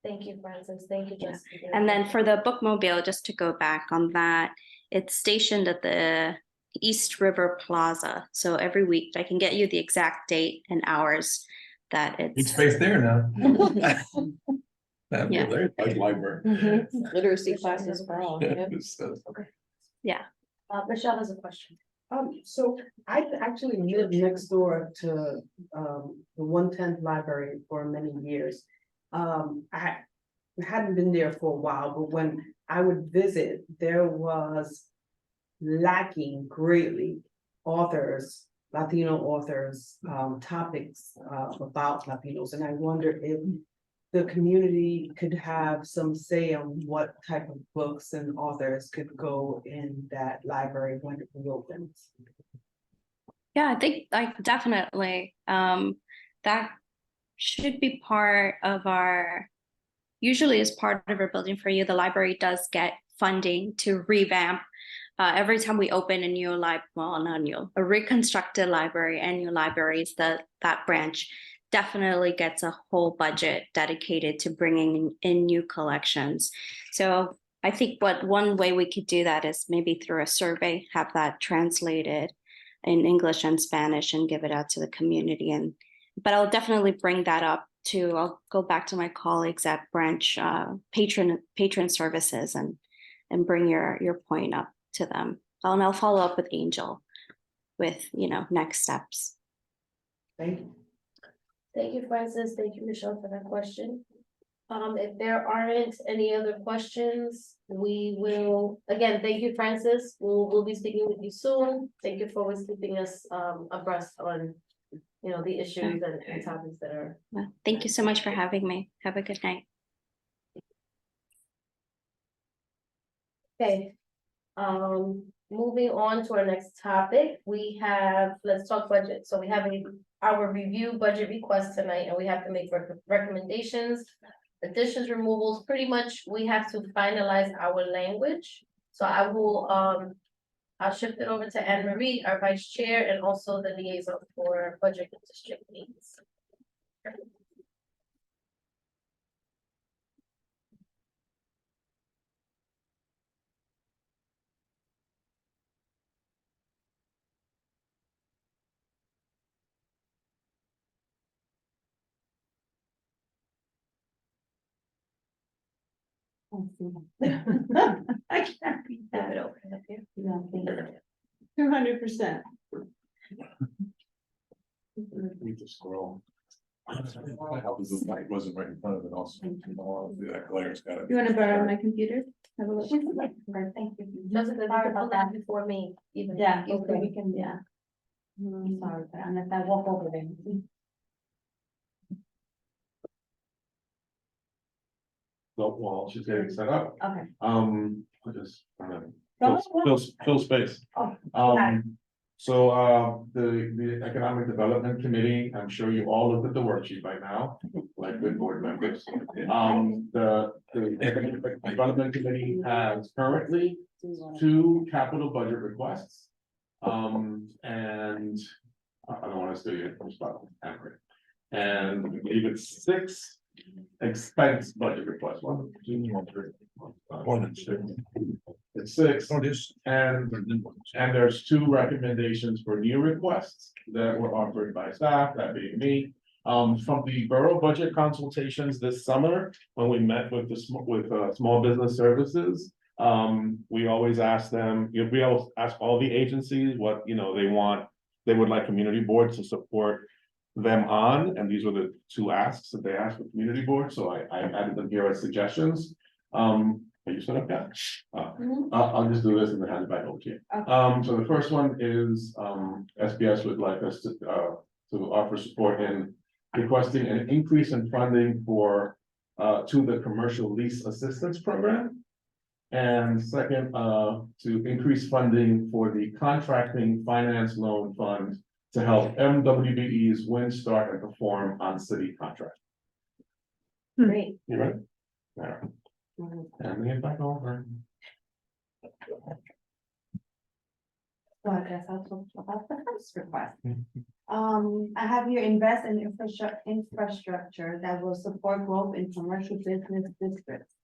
Thank you, Francis. Thank you, Jessica. And then for the bookmobile, just to go back on that, it's stationed at the East River Plaza. So every week I can get you the exact date and hours that Need it's. space there now. That'd be Yeah. a very large library. Literacy classes for all. Yep. Yeah. Michelle has a question. So I actually lived next door to, the 110th library for many years. I hadn't been there for a while, but when I would visit, there was lacking greatly authors, Latino authors, topics, about Latinos. And I wonder if the community could have some say on what type of books and authors could go in that library when it reopens. Yeah, I think like definitely that should be part of usually as part of our Building for You, the library does get funding to revamp. Every time we open a new a reconstructed library and new libraries, that branch definitely gets a whole budget dedicated to bringing in new collections. So I think one way we could do that is maybe through a survey, have that translated in English and Spanish and give it out to the community. But I'll definitely bring that up too. I'll go back to my colleagues at branch patron services and bring your point up to them. And I'll follow up with Angel with next steps. Thank you. Thank you, Francis. Thank you, Michelle, for that question. If there aren't any other questions, we will, again, thank you, Francis. We'll be speaking with you soon. Thank you for always keeping us abreast on, the issues and topics that are. Well, thank you so much for having me. Have a good night. Okay. Moving on to our next topic, we have, let's talk budget. So we have our review budget request tonight, and we have to make recommendations, additions, removals. Pretty much, we have to finalize our language. So I will, I'll shift it over to Anne Marie, our vice chair, and also the liaison for budget and district needs. I can't read that. 200%. Need to scroll. My help is the light wasn't right in front of it also. That glare's got it. You want to borrow my computer? Have a look. Thank you. Doesn't sorry about that before me, even. Yeah, even- okay, we can, yeah. I'm sorry, but unless I walk over there. No, well, she's getting set up. Okay. I just, fill space. Oh, okay. So, the Economic Development Committee, I'm sure you all looked at the worksheet by now, like good board members. The Economic Development Committee has currently 2 capital budget requests. And I don't want to steal your spot, Amber. And I believe it's 6 expense budget request, 1, 2, 3, 4, 5, 6. It's 6, and there's 2 recommendations for new requests that were offered by staff, that being me. From the borough budget consultations this summer, when we met with small business services. We always ask them, we always ask all the agencies what, they would like community boards to support them on, and these were the 2 asks that they asked for community board, so I added them here as suggestions. Are you set up yet? I'll just do this and then hand it back over to you. So the first one is, SBS would like us to offer support in requesting an increase in funding for, to the commercial lease assistance program. And second, to increase funding for the contracting finance loan fund to help MWBEs win, start, and perform on city contracts. Great. You ready? All right. And it back over. So I guess I'll talk about the first request. I have here invest in infrastructure that will support growth in commercial business districts.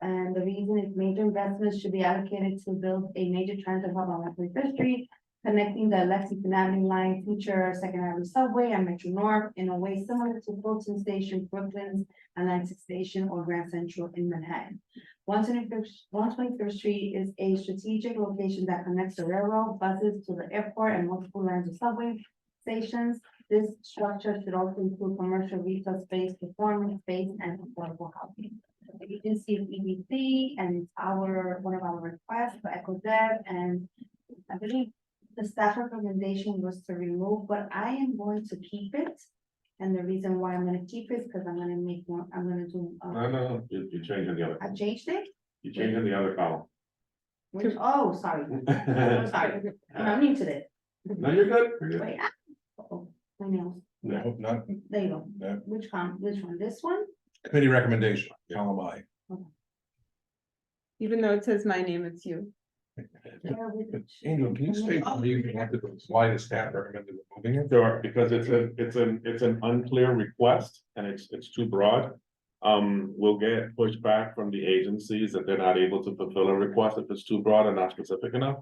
And the reason is major investments should be allocated to build a major transit hub on 125th Street, connecting the Lexington Avenue line, future Second Avenue subway and Metro North in a way similar to Fulton Station, Brooklyn's Atlantic Station, or Grand Central in Manhattan. 125th Street is a strategic location that connects the railroad, buses to the airport, and multiple lines of subway stations. This structure should also include commercial retail space, performance space, and affordable housing. The agency is EBC, and it's one of our requests for EcoDev, and I believe the staff recommendation was to remove, but I am going to keep it. And the reason why I'm gonna keep it is because I'm gonna make more, I'm gonna do. No, you're changing the other. I changed it? You're changing the other column. Oh, sorry. I'm sorry. I'm new to this. No, you're good. You're good. Wait. Uh-oh, my nails. I hope not. There you go. Yeah. Which one? This one? Committee recommendation, column I. Even though it says my name, it's you. Angel, can you state for me why the staff recommended removing it? Sure, because it's an unclear request and it's too broad. We'll get pushback from the agencies that they're not able to fulfill a request if it's too broad and not specific enough.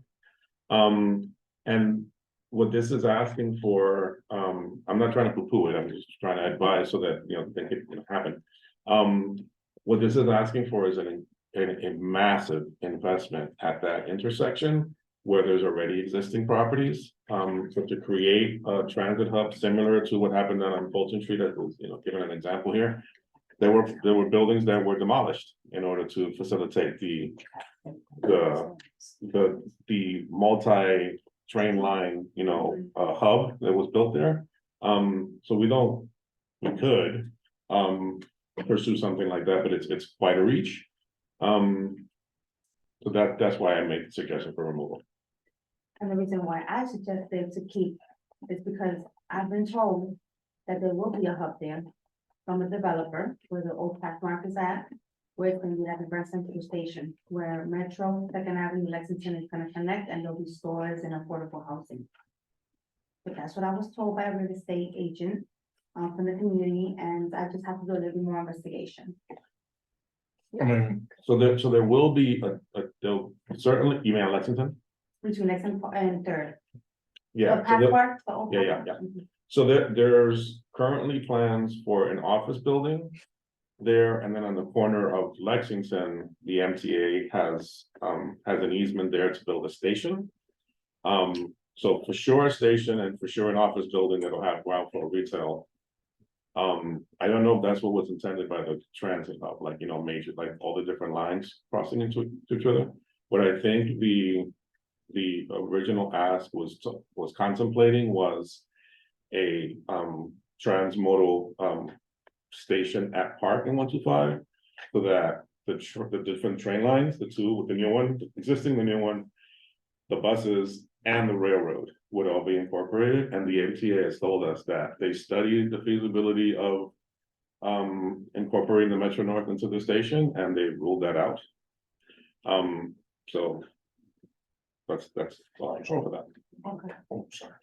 And what this is asking for, I'm not trying to poo-poo it, I'm just trying to advise so that, think it can happen. What this is asking for is a massive investment at that intersection where there's already existing properties. So to create a transit hub similar to what happened on Fulton Street, that was, given an example here. There were buildings that were demolished in order to facilitate the multi-train line, hub that was built there. So we could pursue something like that, but it's quite a reach. So that's why I made the suggestion for removal. And the reason why I suggested to keep is because I've been told that there will be a hub there from a developer where the old path mark is at, where it's gonna be at the Grand Central Station, where Metro, Second Avenue, Lexington is gonna connect, and there'll be stores and affordable housing. But that's what I was told by a real estate agent from the community, and I just have to do a little more investigation. I mean, So there will be there'll certainly, you mean on Lexington? Between Lexington and Third. Yeah. The so path there- mark, the old Yeah, path yeah, mark. Mhm. So there's currently plans for an office building there, and then on the corner of Lexington, the MTA has an easement there to build a station. So for sure a station and for sure an office building that'll have ground floor retail. I don't know if that's what was intended by the transit hub, like, major, like all the different lines crossing into each other. What I think the original ask was contemplating was a transmodal station at Park in 125, so that the different train lines, the two, with the new one, the existing, the new one, the buses and the railroad would all be incorporated, and the MTA has told us that they studied the feasibility of incorporating the Metro North into the station, and they ruled that out. So that's all I for that. Okay. oh, sorry.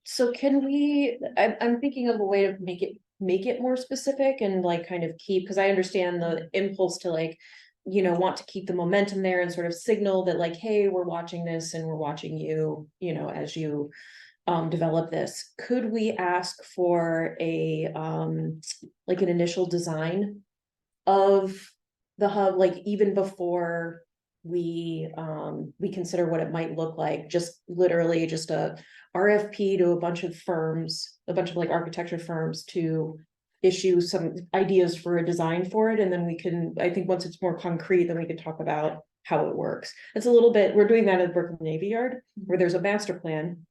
So can we, I'm thinking of a way to make it make it more specific and like kind of keep, because I understand the impulse to like, you know, want to keep the momentum there and sort of signal that like, hey, we're watching this and we're watching you, you know, as you develop this. Could we ask for a like an initial design of the hub, like even before we consider what it might look like, just literally just a RFP to a bunch of firms, a bunch of like architecture firms to issue some ideas for a design for it, and then we can, I think once it's more concrete, then we can talk about how it works. It's a little bit, we're doing that at Brooklyn Navy Yard, where there's a master plan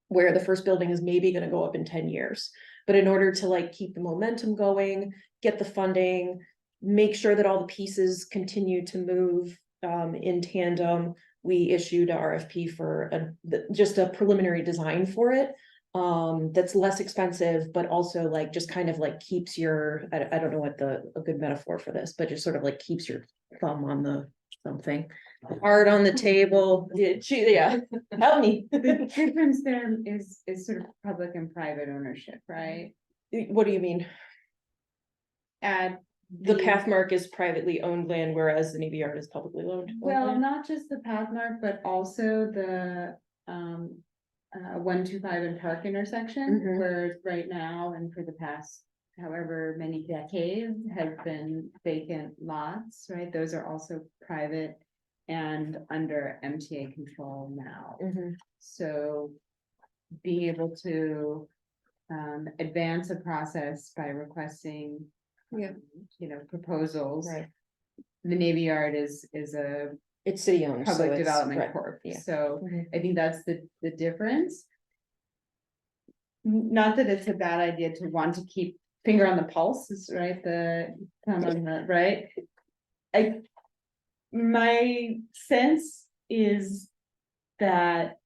where the first building is maybe going to go up in 10 years. But in order to like keep the momentum going, get the funding, make sure that all the pieces continue to move in tandem, we issued a RFP for just a preliminary design for it. That's less expensive, but also like just kind of like keeps your, I don't know what a good metaphor for this, but just sort of like keeps your thumb on the something. Hard on the table, yeah, help me. The difference there is sort of public and private ownership, right? What do you mean? At The Pathmark is privately owned land, whereas the Navy Yard is publicly owned. Well, not just the Pathmark, but also the 125 and Park intersection, Mhm. where right now and for the past however many decades have been vacant lots, right? Those are also private and under MTA control now. Mhm. So being able to advance a process by requesting, Yeah. you know, proposals. Right. The Navy Yard is a It's city owned. so public it's- development right, corp, yeah. so Mhm. I think that's the difference. Not that it's a bad idea to want to keep finger on the pulse, is right, thumb on the, right? My sense is that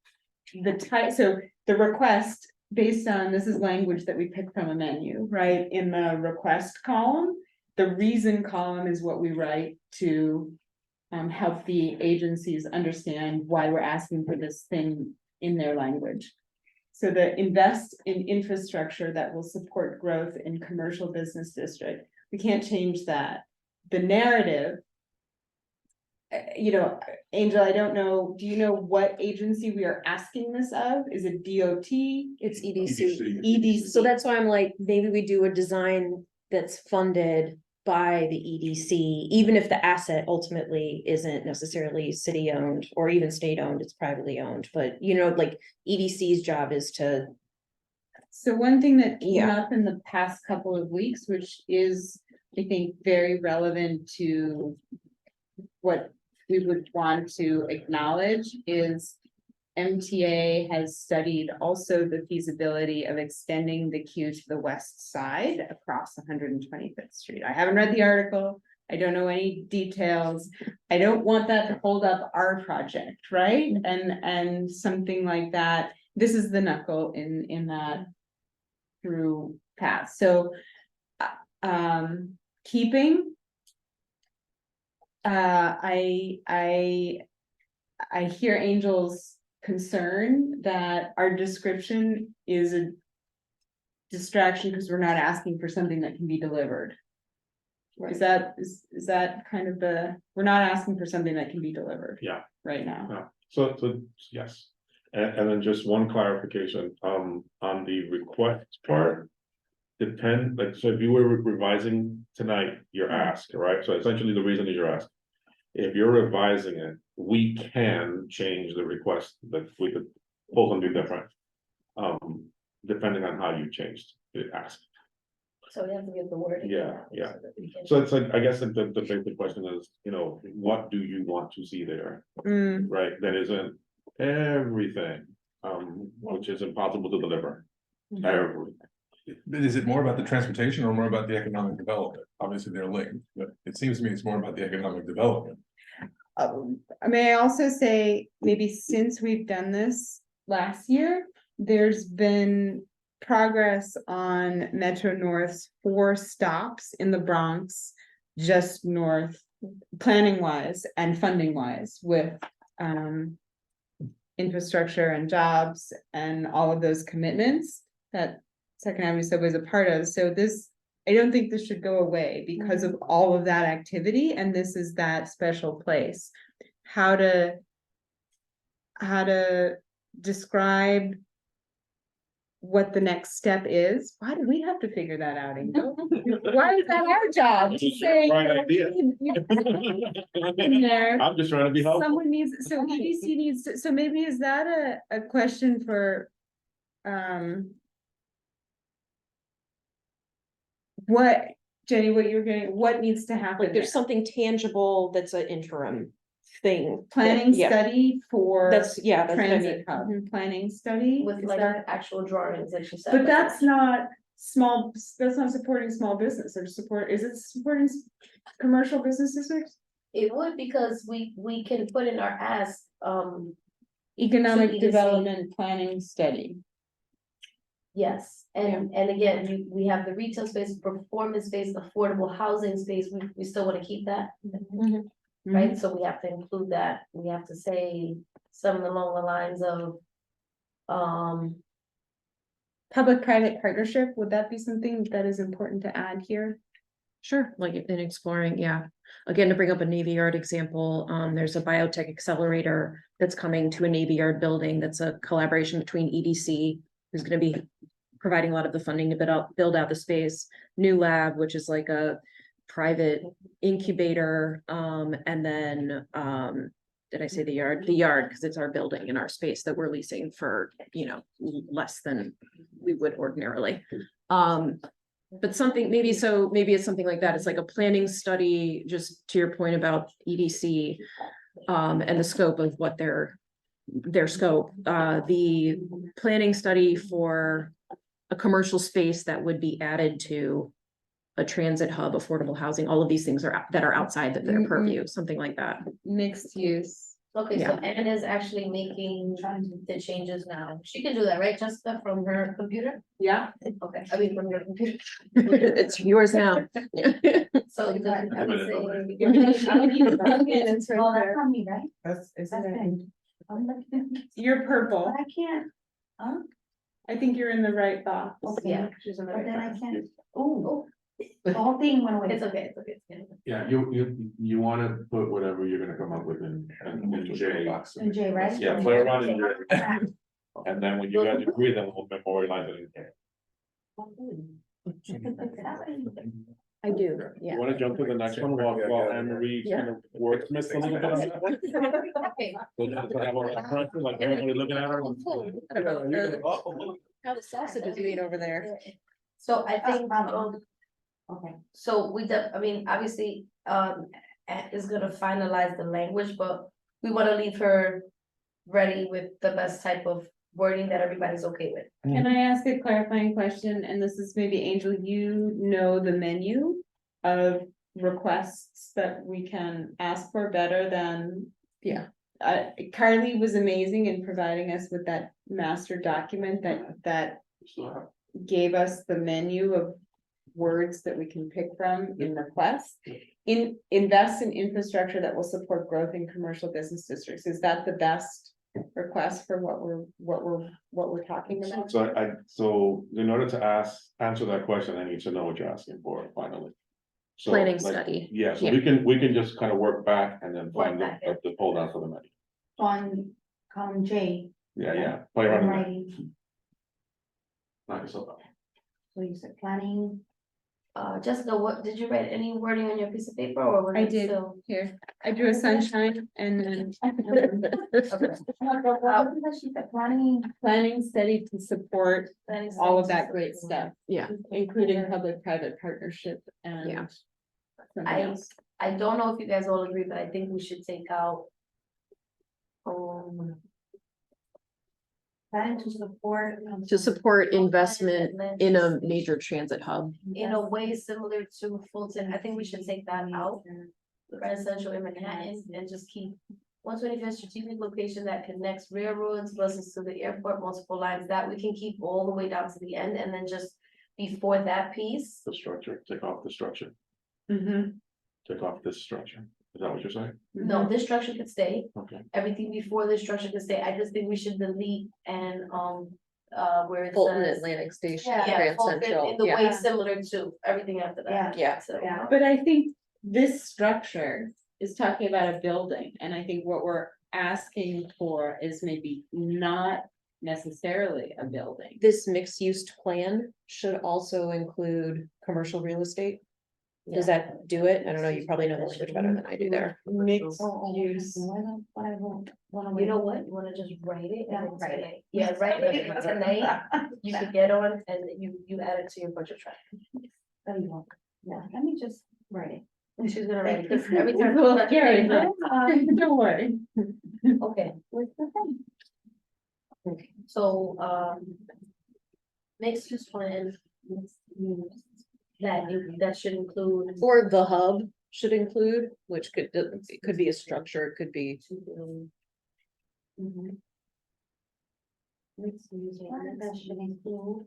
so the request, based on, this is language that we picked from a menu, right, in the request column. The reason column is what we write to help the agencies understand why we're asking for this thing in their language. So the invest in infrastructure that will support growth in commercial business district, we can't change that. The narrative, you know, Angel, I don't know, do you know what agency we are asking this of? Is it DOT? It's EDC. EDC. So that's why I'm like, maybe we do a design that's funded by the EDC, even if the asset ultimately isn't necessarily city owned or even state owned, it's privately owned. But you know, like EDC's job is to. So one thing that came Yeah. up in the past couple of weeks, which is, I think, very relevant to what we would want to acknowledge, is MTA has studied also the feasibility of extending the queue to the west side across 125th Street. I haven't read the article. I don't know any details. I don't want that to hold up our project, right? And something like that. This is the knuckle in that through path. So keeping I hear Angel's concern that our description is a distraction because we're not asking for something that can be delivered. Is that kind of we're not asking for something that can be delivered? Yeah. Right now. So yes, and then just one clarification, on the request part. So if you were revising tonight, your ask, right? So essentially the reason is your ask. If you're revising it, we can change the request, that we could pull something different. Depending on how you changed the ask. So we have to give the word. Yeah. So it's like, I guess the basic question is, you know, what do you want to see there? Right, that isn't everything, which is impossible to deliver. Everything. But is it more about the transportation or more about the economic development? Obviously, they're linked, but it seems to me it's more about the economic development. May I also say, maybe since we've done this last year, there's been progress on Metro North's 4 stops in the Bronx, just north, planning wise and funding wise, with infrastructure and jobs and all of those commitments. That's Second Avenue subway is a part of, so this, I don't think this should go away because of all of that activity, and this is that special place. How to describe what the next step is. Why do we have to figure that out, Angel? Why is that our job to say? Right idea. In there. I'm just trying to be helpful. Someone needs, so EDC needs, so maybe is that a question for, what, Jenny, what you're getting, what needs to happen Like there's there? something tangible that's an interim thing. Planning Yeah, study for that's, yeah, that's what I mean. transit hub, planning study? With Is like that- actual drawings that she said. But that's not small, that's not supporting small business or support, is it supporting commercial business districts? It would, because we can put in our ask, Economic EDC. development planning study. yes, and again, we have the retail space, performance space, affordable housing space, we still wanna keep that. Right, so we have to include that, we have to say something along the lines of. Public-private partnership, would that be something that is important to add here? Sure, like in exploring, yeah. Again, to bring up a Navy Yard example, there's a biotech accelerator that's coming to a Navy Yard building. That's a collaboration between EDC, who's gonna be providing a lot of the funding to build out the space. New Lab, which is like a private incubator, and then, did I say the yard? The yard, because it's our building and our space that we're leasing for, less than we would ordinarily. But something, maybe it's something like that. It's like a planning study, just to your point about EDC, and the scope of what their scope, the planning study for a commercial space that would be added to a transit hub, affordable housing, all of these things that are outside of their purview, something like that. Mixed use. Okay, so Yeah. Anne is actually making the changes now, she can do that, right, Jessica, from her computer? Yeah. Okay, I mean, from your computer. It's yours now. So then I would say. Oh, that's not me, right? That's, That's isn't it? fine. I'm looking, You're purple. but I can't, huh? I think you're in the right box. Okay. Yeah, she's in the But then I right. can't, oh, the whole thing went away. It's okay, it's okay. It's okay. Yeah, you wanna put whatever you're gonna come up with in J. And Jay, right? Yeah, play around in J. And then when you guys agree, then we'll memorialize it in K. I do, yeah. You wanna jump to the next one while Anne Marie kind of wordsmiths a little bit on that one? Okay. So just to have all that pressure, like everybody looking at her. I don't know how the sausage is made over there. So I think, Okay. so I mean, obviously, Anne is gonna finalize the language, but we wanna leave her ready with the best type of wording that everybody's okay with. Can I ask a clarifying question? And this is maybe Angel, you know the menu of requests that we can ask for better than. Yeah. Carly was amazing in providing us with that master document that gave us the menu of words that we can pick from in requests. Invest in infrastructure that will support growth in commercial business districts. Is that the best request for what we're talking about? So in order to answer that question, I need to know what you're asking for finally. So, Planning like, study. Yeah, so Yeah. we can just kind of work back and then Work find back, the pull down for the menu. On column J, Yeah, play around. I'm in there. writing, Knock yourself out. so you said planning, Jessica, what, did you write any wording on your piece of paper or? was I it did. still- Here, I drew a sunshine and then she said planning, planning study to support Planning all of study. that great stuff, Yeah, including public-private partnership Yeah. and. something else. I don't know if you guys all agree, but I think we should take out. planning to support. to support investment in a major transit hub. In a way similar to Fulton, I think we should take that out, the residential in Manhattan, and just keep. 125th strategic location that connects railroads, buses to the airport, multiple lines, that we can keep all the way down to the end, and then just before that piece. The structure, take off the structure, Mhm. take off this structure. Is that what you're saying? No, this structure could stay, Okay. everything before this structure could stay, I just think we should delete and, where it Fulton says. Atlantic Station, Yeah, Grand Fulton, Central, in the yeah. way similar to everything after that. Yeah. So, Yeah. But I think this structure is talking about a building, and I think what we're asking for is maybe not necessarily a building. This mixed-use plan should also include commercial real estate. Does that do it? I don't know, you probably know the language better than I do there. Mixed Use. use. You know what, you wanna just write it? Yeah, and then write it. tonight- Yeah, write it, and tonight, you could get on and you add it to your budget track. There you go. Yeah, let me just write it. And she's gonna write it, Thank 'cause you. every time. Well, Like, Karen, hey, Don't worry. Okay. So, mixed use plan. That should include. Or the hub should include, which could, it could be a structure, it could be. Mhm. Mixed use, that should include.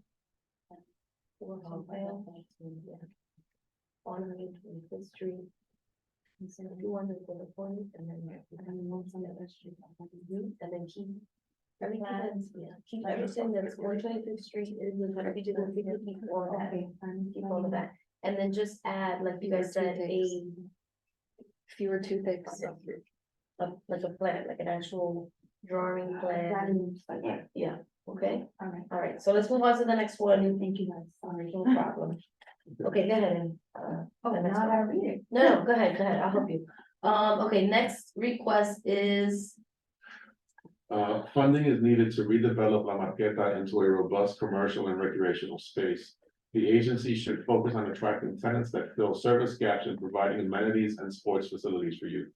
On 25th Street. And so you want to go to point and then one on the other street. And then keep. Everything that's, yeah, keep everything that's 125th Street is gonna be doing, keep all that, keep all of that. And then just add, like you guys said, a. Fewer toothaches. Like a plan, like an actual drawing plan. Yeah, okay, Alright, alright, so let's move on to the next one. thank you guys, sorry. No problem. Okay, go ahead and, Oh, the next now one. I read it. No, go ahead, I'll help you. Okay, next request is, Funding is needed to redevelop La Marqueta into a robust commercial and recreational space. The agency should focus on attracting tenants that fill service gaps and providing amenities and sports facilities for youth.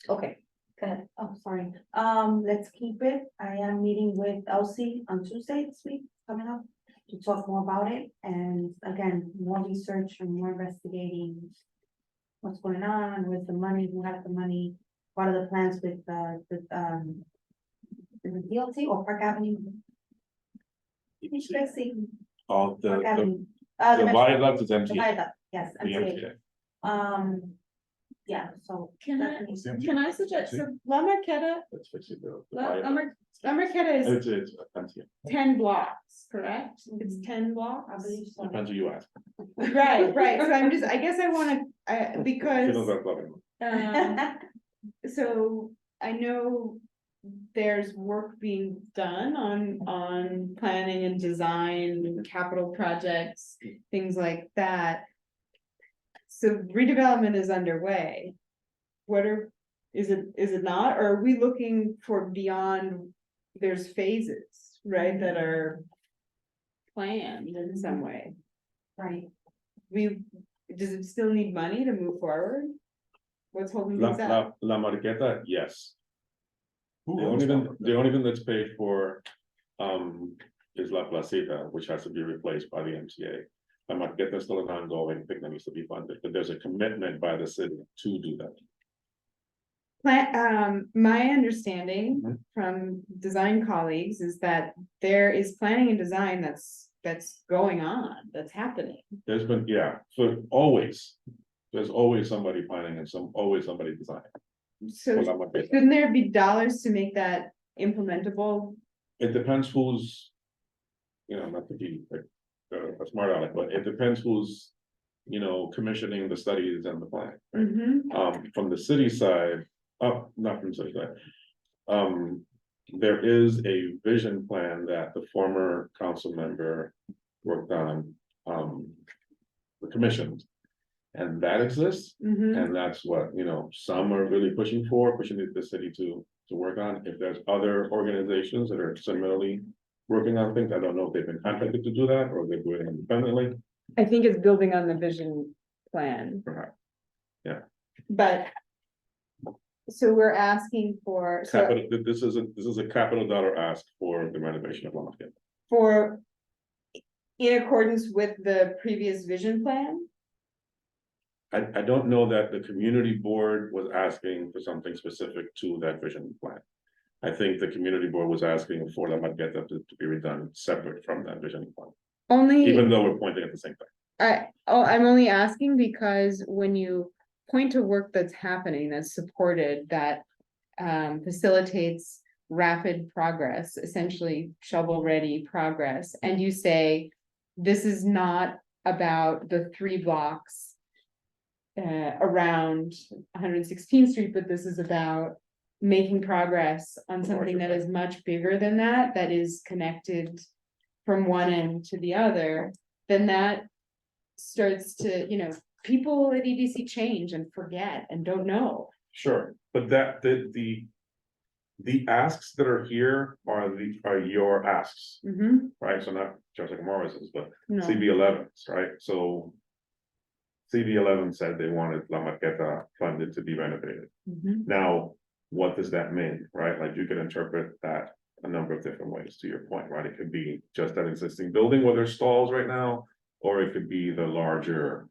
okay, go ahead. Oh, sorry. Let's keep it. I am meeting with Elsie on Tuesday this week, coming up, to talk more about it. And again, more research and more investigating what's going on, with the money, who has the money, what are the plans with the DLT or Park Avenue? You should see All Park the Avenue. viaduct is The empty. viaduct, yes, The MTA. MTA. Yeah, so. Can I, definitely. can I suggest, so La Marqueta, That's fixing the La viaduct. Marqueta is It's empty. 10 blocks, correct? It's 10 blocks? I believe so. Depends who you ask. Right, right, so I'm just, I guess I wanna, She because, knows that club. so I know there's work being done on planning and design, capital projects, things like that. So redevelopment is underway. Is it not, or are we looking for beyond, there's phases, right, that are planned in some way? Right. Does it still need money to move forward? What's holding La, things up? La Marqueta, yes. Who The owns only that? thing, the only thing that's paid for, is La Placita, which has to be replaced by the MTA. La Marqueta is still an ongoing thing that needs to be funded, but there's a commitment by the city to do that. My understanding Mhm. from design colleagues is that there is planning and design that's going on, that's happening. There's been, yeah, so always, there's always somebody planning and always somebody designing. So for La Marqueta. shouldn't there be dollars to make that implementable? It depends who's, not to be like a smart aleck, but it depends who's, commissioning the studies and the plan. From the city side, not from the city side. There is a vision plan that the former council member worked on, the commission. And that exists, and that's what, some are really pushing the city to work on. If there's other organizations that are similarly working on things, I don't know if they've been contracted to do that, or they're doing it independently, I think it's building on the vision plan, perhaps. but. So we're asking for, so Capital, this is a capital dollar ask for the renovation of La Marqueta. for. In accordance with the previous vision plan? I don't know that the community board was asking for something specific to that vision plan. I think the community board was asking for La Marqueta to be redone separate from that vision plan, Only. even though we're pointing at the same thing. I'm only asking because when you point to work that's happening, that's supported, that facilitates rapid progress, essentially shovel-ready progress, and you say, this is not about the 3 blocks around 116th Street, but this is about making progress on something that is much bigger than that, that is connected from one end to the other, then that starts to, people at EDC change and forget and don't know. Sure, but that, the asks that are here are your asks, right? So not Jessica Morris's, but No. CB11's, right? So CB11 said they wanted La Maqueta funded to be renovated. Mhm. Now, what does that mean, right? Like, you can interpret that a number of different ways, to your point, right? It could be just that existing building where there's stalls right now, or it could be the larger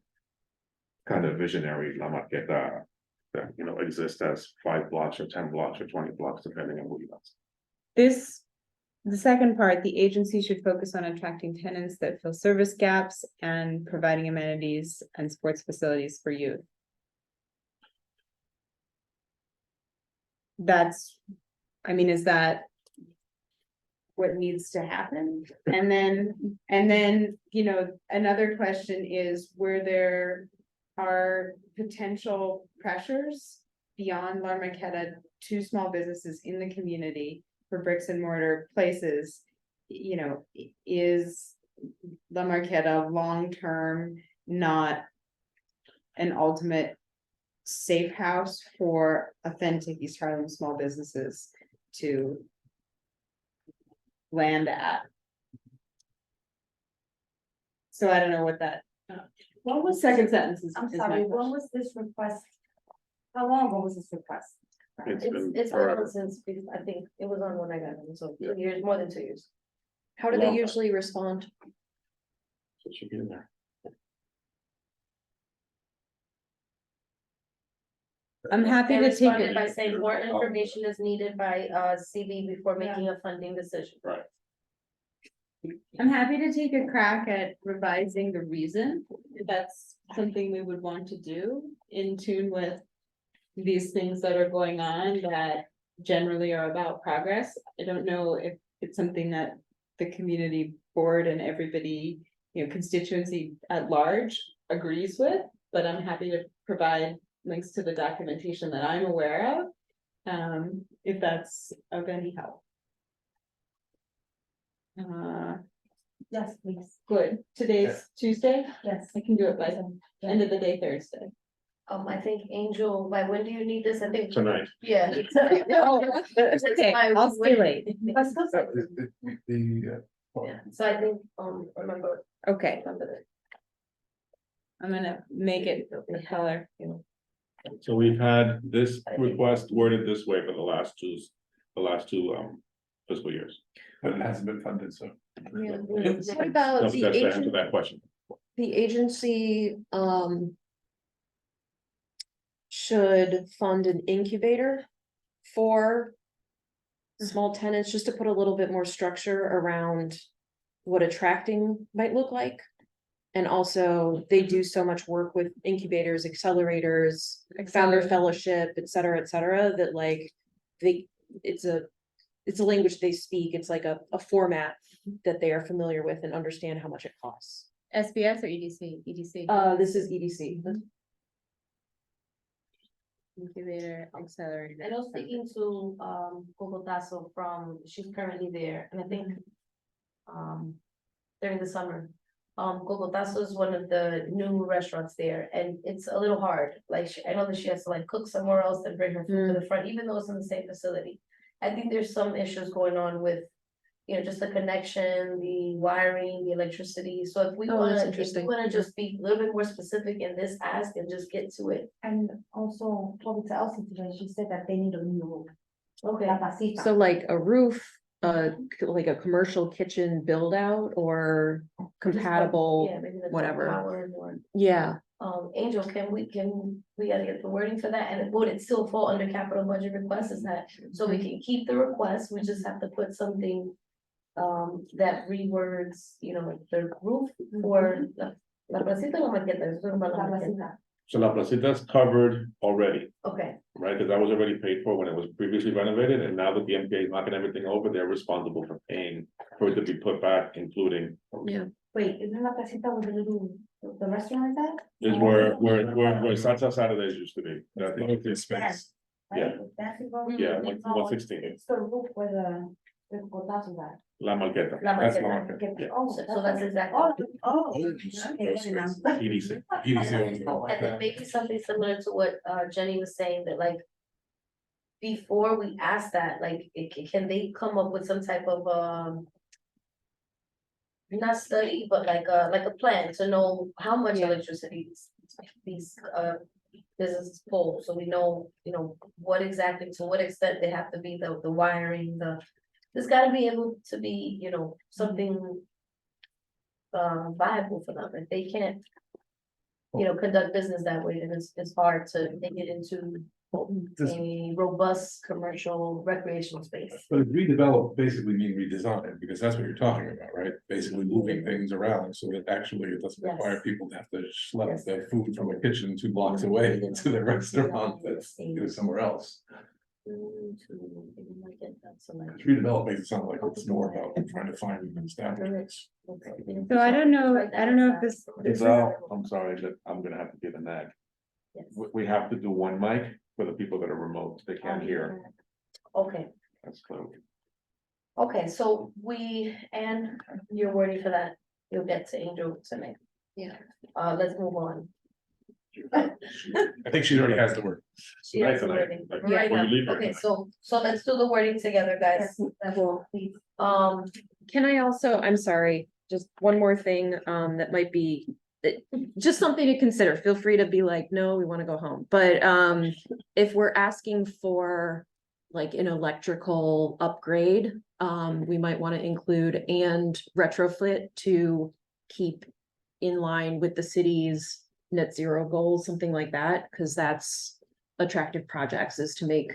kind of visionary La Maqueta that, exists as 5 blocks or 10 blocks or 20 blocks, depending on who you ask. The second part, the agency should focus on attracting tenants that fill service gaps and providing amenities and sports facilities for youth. Is that what needs to happen? And then, another question is where there are potential pressures beyond La Marqueta to small businesses in the community for bricks and mortar places, is La Marqueta long-term not an ultimate safe house for authentic East Harlem small businesses to land at? So I don't know what that. What was Second sentence is. I'm is my sorry, when question. was this request? How long ago was this request? It's been It's forever. been since, I think it was on when I got in, so 2 years, more than 2 years. How do Long they time. usually respond? It should be in there. I'm happy They to take responded it. by saying more information is needed by CB before making a funding decision. Right. I'm happy to take a crack at revising the reason, if that's something we would want to do in tune with these things that are going on that generally are about progress. I don't know if it's something that the community board and everybody, constituency at large agrees with, but I'm happy to provide links to the documentation that I'm aware of, if that's of any help. Yes, please. Good, today's Tuesday, Yes. I can do it by end of the day Thursday. I think Angel, by when do you need this? I think. Tonight. Yeah. Okay, I'll stay late. Let's go. The, Yeah, so I think, remember. Okay, remember that. I'm gonna make it the color. So we've had this request worded this way for the last two fiscal years. but it hasn't been funded, so. What about That's the the answer to agent, that question. the agency, should fund an incubator for small tenants, just to put a little bit more structure around what attracting might look like. And also, they do so much work with incubators, accelerators, founder fellowship, et cetera, that like, it's a language they speak, it's like a format that they are familiar with and understand how much it costs. SBS or EDC? This is EDC. Incubator, accelerator. I know speaking to Coco Tasso she's currently there, and I think during the summer. Coco Tasso is one of the new restaurants there, and it's a little hard, like, I know that she has to like cook somewhere else and bring her food to the front, even though it's in the same facility. I think there's some issues going on with, just the connection, the wiring, the electricity, so if we Oh, that's wanna, if we interesting. wanna just be a little bit more specific in this ask and just get to it. And also, talking to Elsie today, she said that they need a new roof. Okay. La Pasita. So like a roof, like a commercial kitchen build out or compatible, Yeah, maybe the whatever. power or. Yeah, Angel, we gotta get the wording for that, and would it still fall under capital budget request, is that, so we can keep the request, we just have to put something. That rewords, the roof for La Placita, La Maqueta, it's talking about La La Maqueta. Pasita. So La Placita's covered already, Okay, right? Because that was already paid for when it was previously renovated, and now that the MPA is knocking everything over, they're responsible for paying for it to be put back, including. Yeah. Wait, isn't La Placita where the restaurant is at? Is where Salsa Saturdays used to be. I think. Open space. Yeah. Right? That's the road. Yeah, No, 116. It's the roof where the Cortazos at. La Marqueta. La That's Marqueta. Yeah. Oh, so that's exactly. EDC. EDC owns And then maybe something similar to what Jenny was saying, that like. Before we ask that, like, can they come up with some type of not study, but like a plan to know how much Yeah. electricity these businesses pull, so we know, what exactly, to what extent they have to be, the wiring, there's gotta be able to be, something viable for them. If they can't, conduct business that way, then it's hard to make it into a robust commercial recreational space. But redevelop basically mean redesign, because that's what you're talking about, right? Basically moving things around so that actually it doesn't Yes. require people to have to schlep Yes. their food from a kitchen 2 blocks away into their restaurant that's somewhere else. Redevelop makes it sound like it's more about trying to find an establishment. So I don't know if this, So, I'm sorry, but I'm gonna have to give a nag. Yes. We have to do one mic for the people that are remote, they can't hear, Okay, that's clear. okay, so and you're wording for that, you'll get to Angel tonight. Yeah. Let's move on. I think she already has the word. She has the Tonight, wording. like, Right when now. you leave here Okay, tonight. so let's do the wording together, guys. Cool. Um, Can I also, I'm sorry, just one more thing, that might be, just something to consider. Feel free to be like, no, we want to go home. But, if we're asking for like an electrical upgrade, we might want to include and retrofit to keep in line with the city's net zero goals, something like that, because that's attractive projects, is to make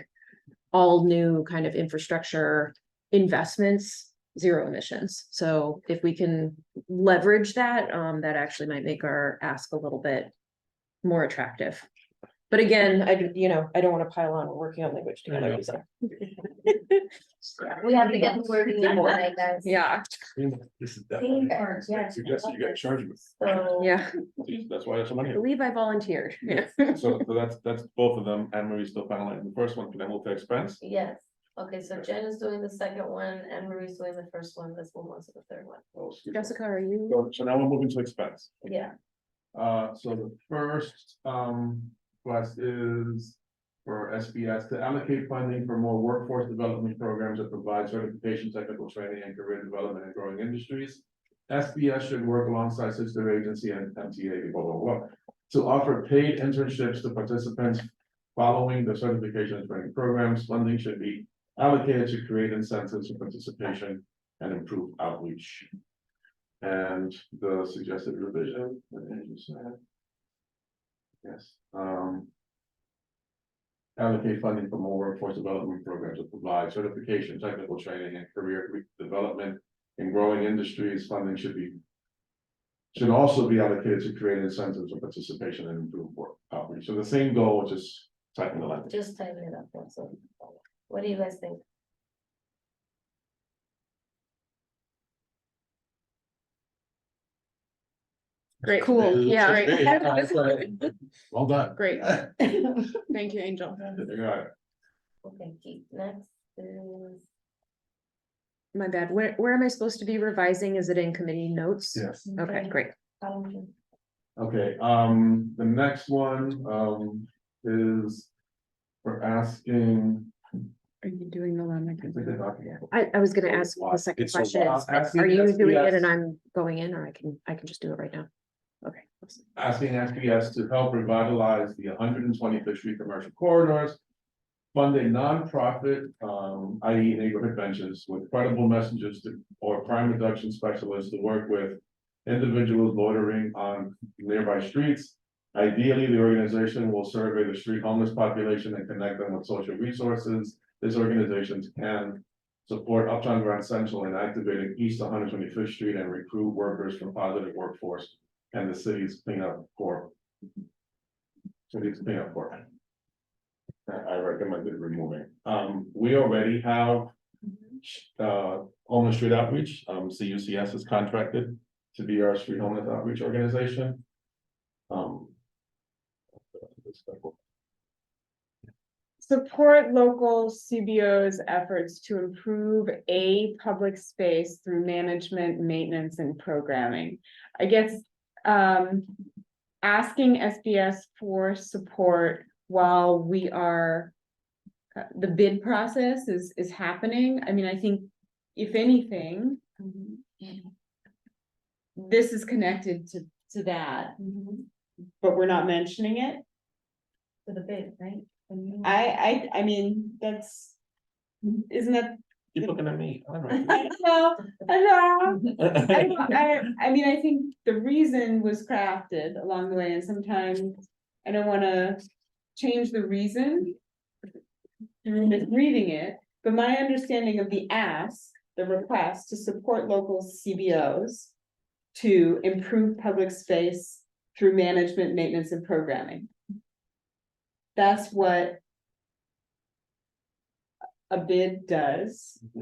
all new kind of infrastructure investments zero emissions. So if we can leverage that, that actually might make our ask a little bit more attractive. But again, I don't want to pile on, we're working on language together, so. we have to get the wording in tonight, guys. Yeah, This is definitely. Yes. Suggest you gotta charge me. So. yeah, That's why there's so I many. believe I volunteered. Yeah. So that's both of them, Anne Marie's still finalizing the first one, can I move to expense? Yes, okay, so Jen is doing the second one, and Marie's doing the first one, let's move on to the third one. Oh, excuse me. Jessica, are you? So now we're moving to expense. Yeah, So the first, request is for SBS to allocate funding for more workforce development programs that provide certification, technical training, and career development in growing industries. SBS should work alongside sister agency and MTA, blah, blah, blah, to offer paid internships to participants following the certification and training programs. Funding should be allocated to create incentives for participation and improve outreach. And the suggested revision, what did you say? Yes, allocate funding for more workforce development programs that provide certification, technical training, and career development in growing industries. Funding should also be allocated to create incentives for participation and improve work outreach. So the same goal, just typing the language. just typing it up, so, what do you guys think? great, Cool, yeah. Well done. great. Thank you, Angel. You got it. Okay, Keith, next is, My bad, where am I supposed to be revising? Is it in committee notes? Yes. Okay, great. Okay, the next one, is for asking. Are you doing the one? I was gonna ask the second It's a question, lot. is, Asking are you doing it SBS. and I'm going in, or I can just do it right now? Okay. Asking SBS to help revitalize the 125th Street commercial corridors. Fund a nonprofit, i.e. neighborhood benches with credible messengers or crime reduction specialists to work with individuals loitering on nearby streets. Ideally, the organization will survey the street homeless population and connect them with social resources. This organization can support Uptown Grand Central in activating East 125th Street and recruit workers from Positive Workforce and the city's cleanup corps. For these cleanup work. I recommended removing. We already have. Homeless street outreach, CUCS is contracted to be our street homeless outreach organization. Um. Support local CBO's efforts to improve a public space through management, maintenance, and programming. I guess, asking SBS for support while we are, the bid process is happening. I mean, I think if anything, this is connected to that, but we're not mentioning it. For the bid, right? I mean, that's, isn't that? Keep looking at me. I don't I know. I mean, I think the reason was crafted along the way, and sometimes I don't wanna change the reason. Through misreading it, but my understanding of the ask, the request to support local CBOs. To improve public space through management, maintenance, and programming. That's what. A bid does. So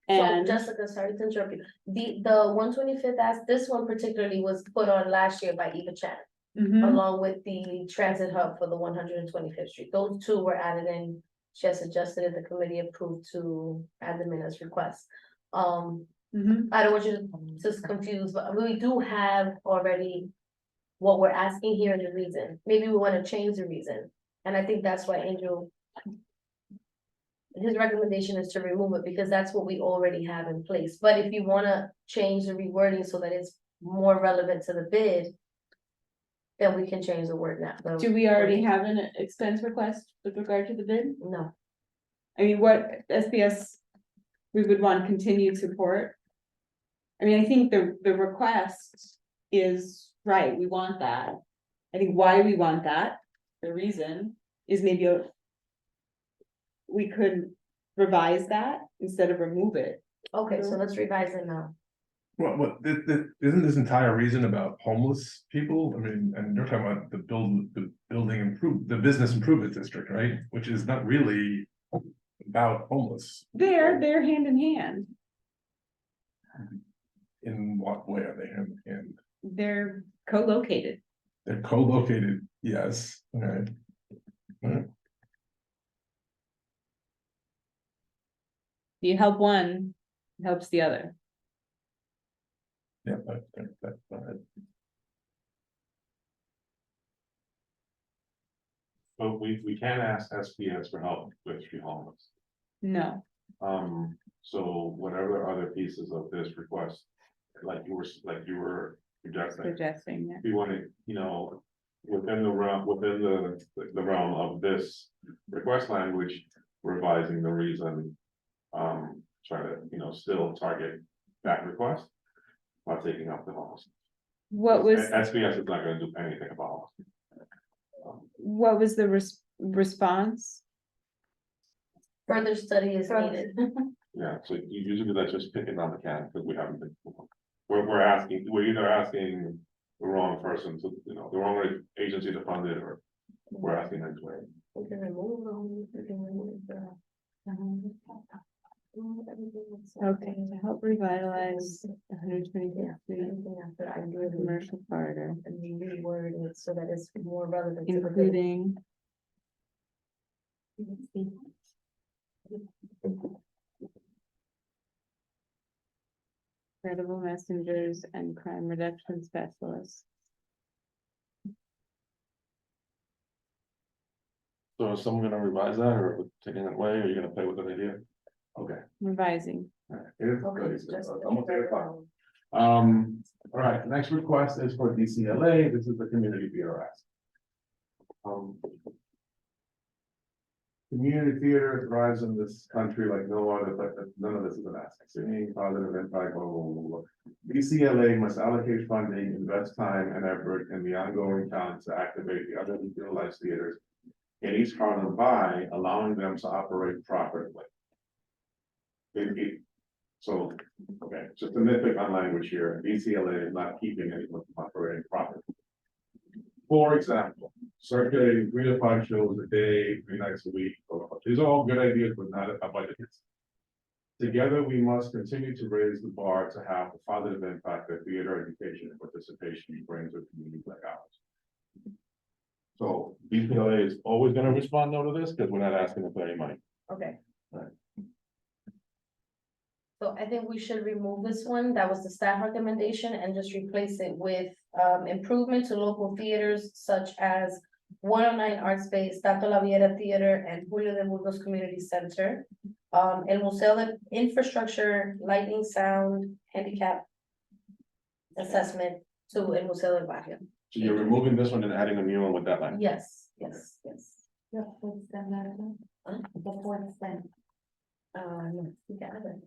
And Jessica, sorry to interrupt you. The 125th ask, this one particularly was put on last year by Eva Chan, Mhm. along with the transit hub for the 125th Street. Those two were added in. She has suggested it, the committee approved to add them in as requests. Mhm. I don't want you to just confuse, but we do have already what we're asking here and the reason. Maybe we want to change the reason. And I think that's why Angel, his recommendation is to remove it because that's what we already have in place. But if you want to change the rewording so that it's more relevant to the bid, then we can change the word now. Do we already have an expense request with regard to the bid? No, I mean, what SBS we would want continued support? I mean, I think the request is right, we want that. I think why we want that, the reason is maybe we could revise that instead of remove it. okay, so let's revise it now. Isn't this entire reason about homeless people? I mean, and you're talking about the business improvement district, right? Which is not really about homeless. They're hand in hand, In what way are they hand in hand? they're co-located. They're co-located, yes, okay. You help one, it helps the other. Yeah, that's right. But we can ask SPS for help with street homeless. No, So whatever other pieces of this request, like you were suggesting, suggesting that. we want to, within the realm of this request language, revising the reason. Try to, still target that request while taking up the homeless. What was, SBS is not gonna do anything about homeless. what was the response? Further study is needed. Yeah, so usually that's just picking on the can, because we haven't been. We're either asking the wrong person to, the wrong agency to fund it, or we're asking them to. We can remove them, we can remove the. Okay, to help revitalize 125th Street Anything after I do it, commercial corridor, and we reword it so that it's more relevant to the bid. including credible messengers and crime reduction specialists. So is someone gonna revise that, or taking it away, or are you gonna play with the idea? Okay. Revising. All right, it is Okay, good. it's just. I'm gonna take it back. All right, next request is for DCLA, this is the community BRS. Community theater thrives in this country like no other, but none of this is an asset. Singing, positive impact, blah, blah, blah, blah. DCLA must allocate funding, invest time and effort in the ongoing talent to activate the other utilized theaters in East Harlem by allowing them to operate profitably. So, okay, just a nitpick on language here, DCLA is not keeping anyone from operating properly. For example, circulating 3 to 5 shows a day, 3 nights a week. These are all good ideas, but not a budget. Together, we must continue to raise the bar to have the positive impact that theater education and participation brings to communities like ours. So BPLA is always gonna respond no to this, because we're not asking them for any money. Okay. Right. So I think we should remove this one, that was the staff recommendation, and just replace it with improvement to local theaters such as 109 Art Space, Tato La Viera Theater, and Julio de Burgos Community Center. El Museo de Infrastructure, Lighting, Sound, Handicap Assessment to El Museo del Barrio. So you're removing this one and adding a new one with that line. Yes, yes, yes. The fourth then, the fourth then. No, you got it.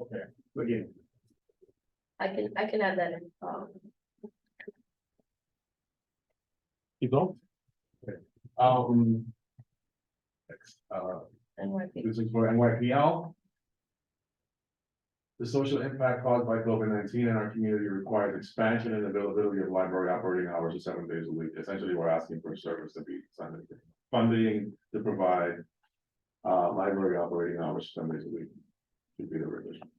Okay, again. I can add that in. Keep going. Okay. Next, NYP. this is for NYPL. The social impact caused by COVID-19 in our community requires expansion and availability of library operating hours of 7 days a week. Essentially, we're asking for a service to be funding to provide library operating hours 7 days a week. Should be the revision.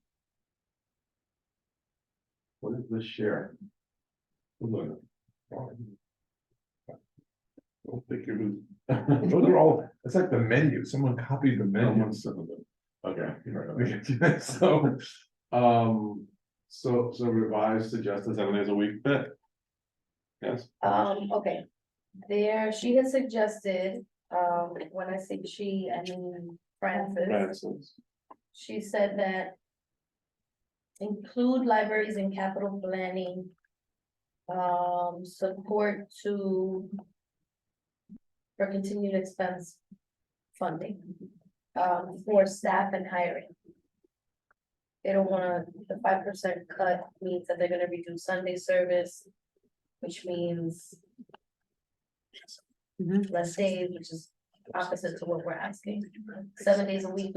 What is this share? Hold on. I don't think it was, those are all, it's like the menu, someone copied the menu. Someone said it. Okay, right. So revised suggested 7 days a week fit. Yes. Okay. There, she had suggested, when I say she, I mean Francis, Francis. she said that include libraries in capital planning, support to for continued expense funding, for staff and hiring. They don't wanna, the 5% cut means that they're gonna reduce Sunday service, which means less days, which is opposite to what we're asking. 7 days a week,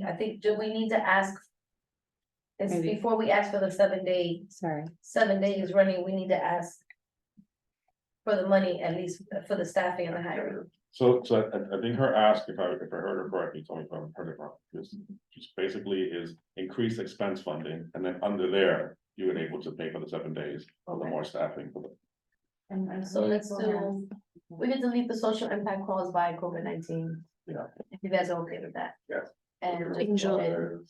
I think, do we need to ask? It's Maybe. before we ask for the 7 Sorry. 7 days running, we need to ask for the money, at least for the staffing and the hiring. So I think her ask, if I heard her correctly, tell me if I heard it wrong, just basically is increased expense funding, and then under there, you would able to pay for the 7 days, or the more staffing for the. And So let's do, we could delete the social impact caused by COVID-19. Yeah. If you guys are okay with that. Yes. And Angel.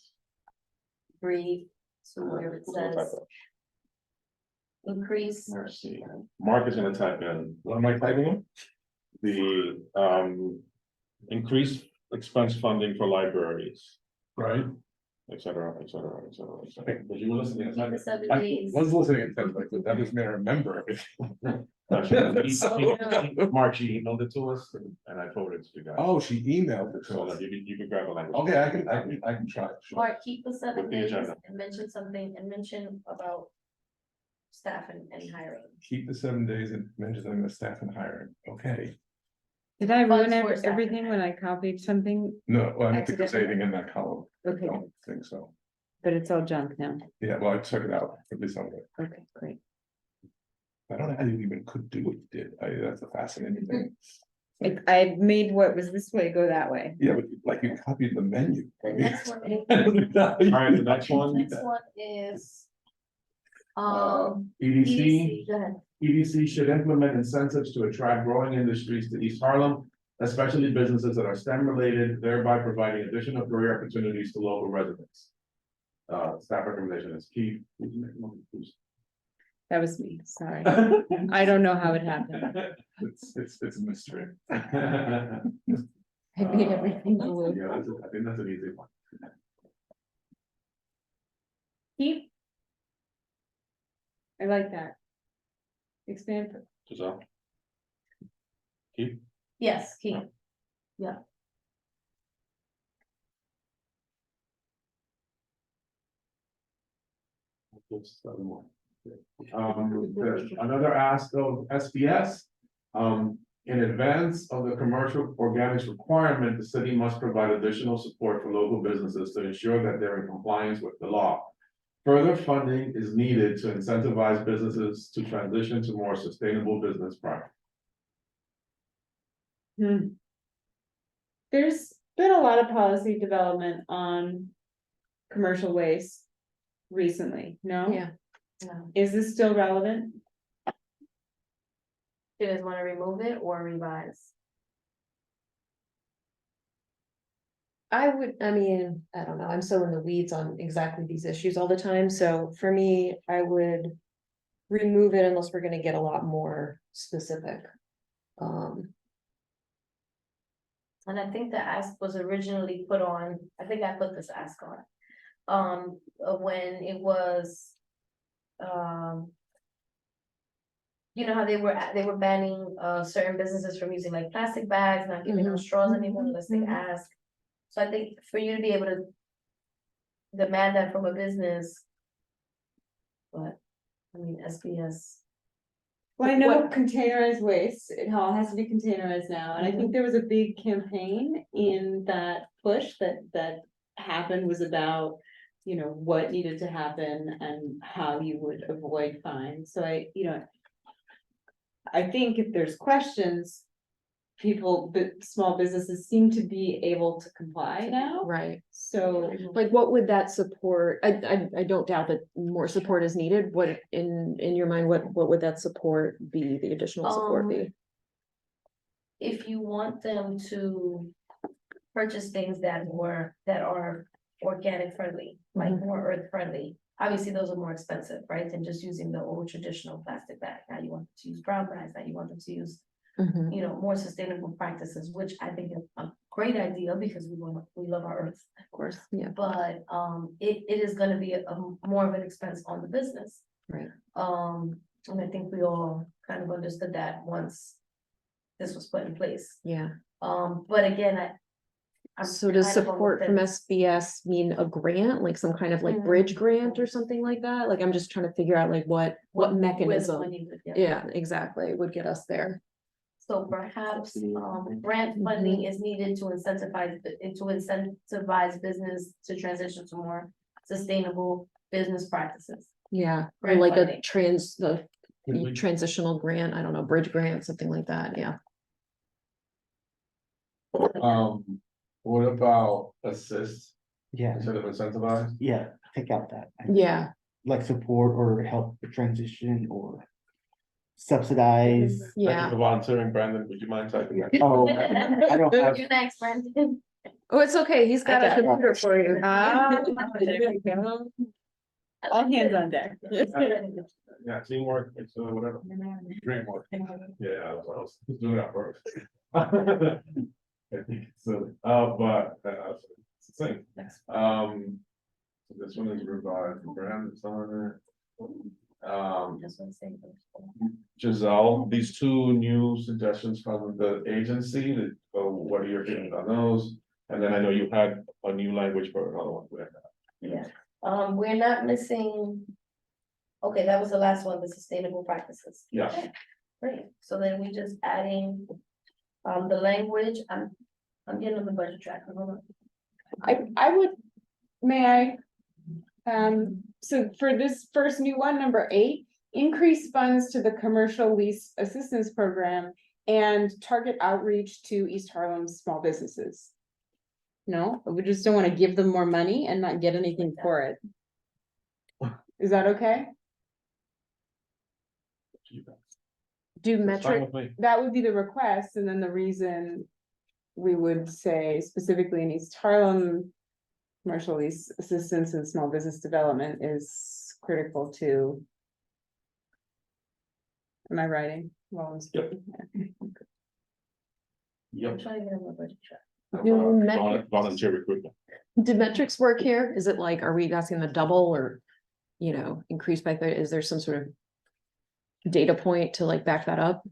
breathe to where it says increase. Let's see, Mark is gonna type in, What am I typing in? the increased expense funding for libraries, Right. et cetera, et cetera, et cetera, et cetera. But you were listening. Keep the 7 I days. was listening intently, but that doesn't mean I remember everything. Mark, she emailed it to us, and I forwarded it to you guys. Oh, she emailed it So to us. that you can grab a language. Okay, I can try. Sure. Or keep the 7 With the days agenda. and mention something and mention about staff and hiring. Keep the 7 days and mention something about staff and hiring. Okay. Did I ruin Funds for staff. everything when I copied something? No, well, I don't think there's anything in that column. I Okay, don't think so. but it's all junk now. Yeah, well, I took it out, at least some of it. Okay, great. I don't know how you even could do what you did. That's a fascinating thing. I made what was this way go that way. Yeah, but like you copied the menu. The next one is. All right, the next one, Next one is. EDC. Go ahead. EDC should implement incentives to attract growing industries to East Harlem, especially businesses that are STEM related, thereby providing additional career opportunities to local residents. Staff recommendation is key. That was me, sorry. I don't know how it happened. It's a mystery. I made everything blue. Yeah, I think that's an easy one. Keep. I like that. Expand. Giselle? Keep, Yes, keep. there's another ask of SPS. In advance of the commercial organics requirement, the city must provide additional support for local businesses to ensure that they're in compliance with the law. Further funding is needed to incentivize businesses to transition to more sustainable business practices. There's been a lot of policy development on commercial waste recently, no? Yeah. No. Is this still relevant? Do you guys wanna remove it or revise? I would, I mean, I don't know, I'm so in the weeds on exactly these issues all the time, so for me, I would. Remove it unless we're gonna get a lot more specific. And I think the ask was originally put on, I think I put this ask on. When it was. You know how they were banning certain businesses from using like plastic bags, not giving out straws anymore unless they ask. So I think for you to be able to. Demand that from a business. But, I mean, SBS. Well, I know containerized waste, it all has to be containerized now, and I think there was a big campaign in that push that happened was about. You know, what needed to happen and how you would avoid fines, so I think if there's questions. Small businesses seem to be able to comply now, Right, so. like what would that support, I don't doubt that more support is needed, what in your mind, what would that support be, the additional support be? If you want them to purchase things that are organic friendly, like more earth friendly. Obviously, those are more expensive, right, than just using the old traditional plastic bag. Now you want them to use brown bags, now you want them to use, Mhm. you know, more sustainable practices, which I think is a great idea because we love our earth. Of course, yeah, But it is gonna be a more of an expense on the business. right, And I think we all kind of understood that once this was put in place. yeah. But again, I'm So does kind of on the support from fence. SBS mean a grant, like some kind of like Mhm. bridge grant or something like that? Like, I'm just trying to figure out like what Where the mechanism, money would get. yeah, exactly, would get us there. So perhaps, grant funding is needed to incentivize business to transition to more sustainable business practices. Yeah, or Grant like funding. We- transitional grant, I don't know, bridge grant, something like that, yeah. What about assist Yeah, instead of incentivize? yeah, take out that. Yeah, Like support or help the transition or subsidize. Thank you yeah. for volunteering, Brandon, would you mind typing that? Oh, I don't have, You're next, Brandon. Oh, it's okay, he's got a got it. computer for you. There we go. All hands on deck. Yeah, teamwork, it's whatever, dreamwork. Yeah, I was doing that first. I think it's silly, but, it's the same. So this one is revised, Brandon, it's on it. That's what I'm saying. Giselle, these two new suggestions from the agency, what are your feelings on those? And then I know you had a new language for another one. Yeah, we're not missing. Okay, that was the last one, the sustainable practices. Yeah. Great, so then we just adding, the language, I'm getting on the budget track, hold on. I would, may I? So for this first new one, number 8, increase funds to the commercial lease assistance program and target outreach to East Harlem small businesses. No, we just don't want to give them more money and not get anything for it. Is that okay? Do It's fine metric, with me. That would be the request, and then the reason we would say specifically in East Harlem. Commercial lease assistance and small business development is critical to. Am I writing? Well, I'm speaking. I'm Yep. trying to get on the budget track. Volunteer recruitment. do metrics work here? Is it like, are we asking the double or, you know, increase by, is there some sort of data point to like back that up?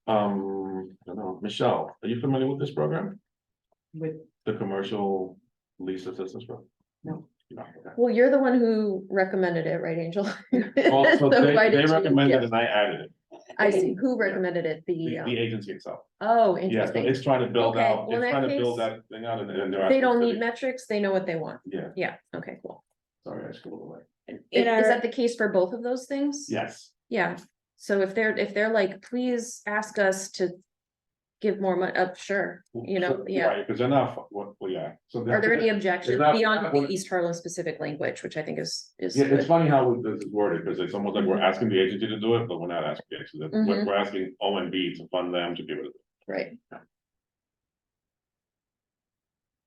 I don't know, Michelle, are you familiar with this program? With, The commercial lease assistance program? No. No, okay. Well, you're the one who recommended it, right, Angel? Well, so So they why did you- recommended yeah. and I added it, I see, who recommended it? the agency itself. Oh, Yeah, so interesting. it's trying to build Okay, out, well, in it's that trying to build case, that thing out and they're. They asking don't for need the- metrics, they know what they want. Yeah, Yeah, okay, cool. sorry, I scrolled away. In Is that our, the case for both of those things? Yes, Yeah, so if they're like, please ask us to give more money, sure, you know, So, yeah. right, because enough, well, yeah, so. Are there any that- objections not- beyond not the what- East Harlem specific language, which I think is Yeah, it's good. funny how this is worded, because it's almost like we're Mhm. asking the agency to do it, but we're not asking the agency, Mhm. we're asking OMB to fund them to be able to. Right,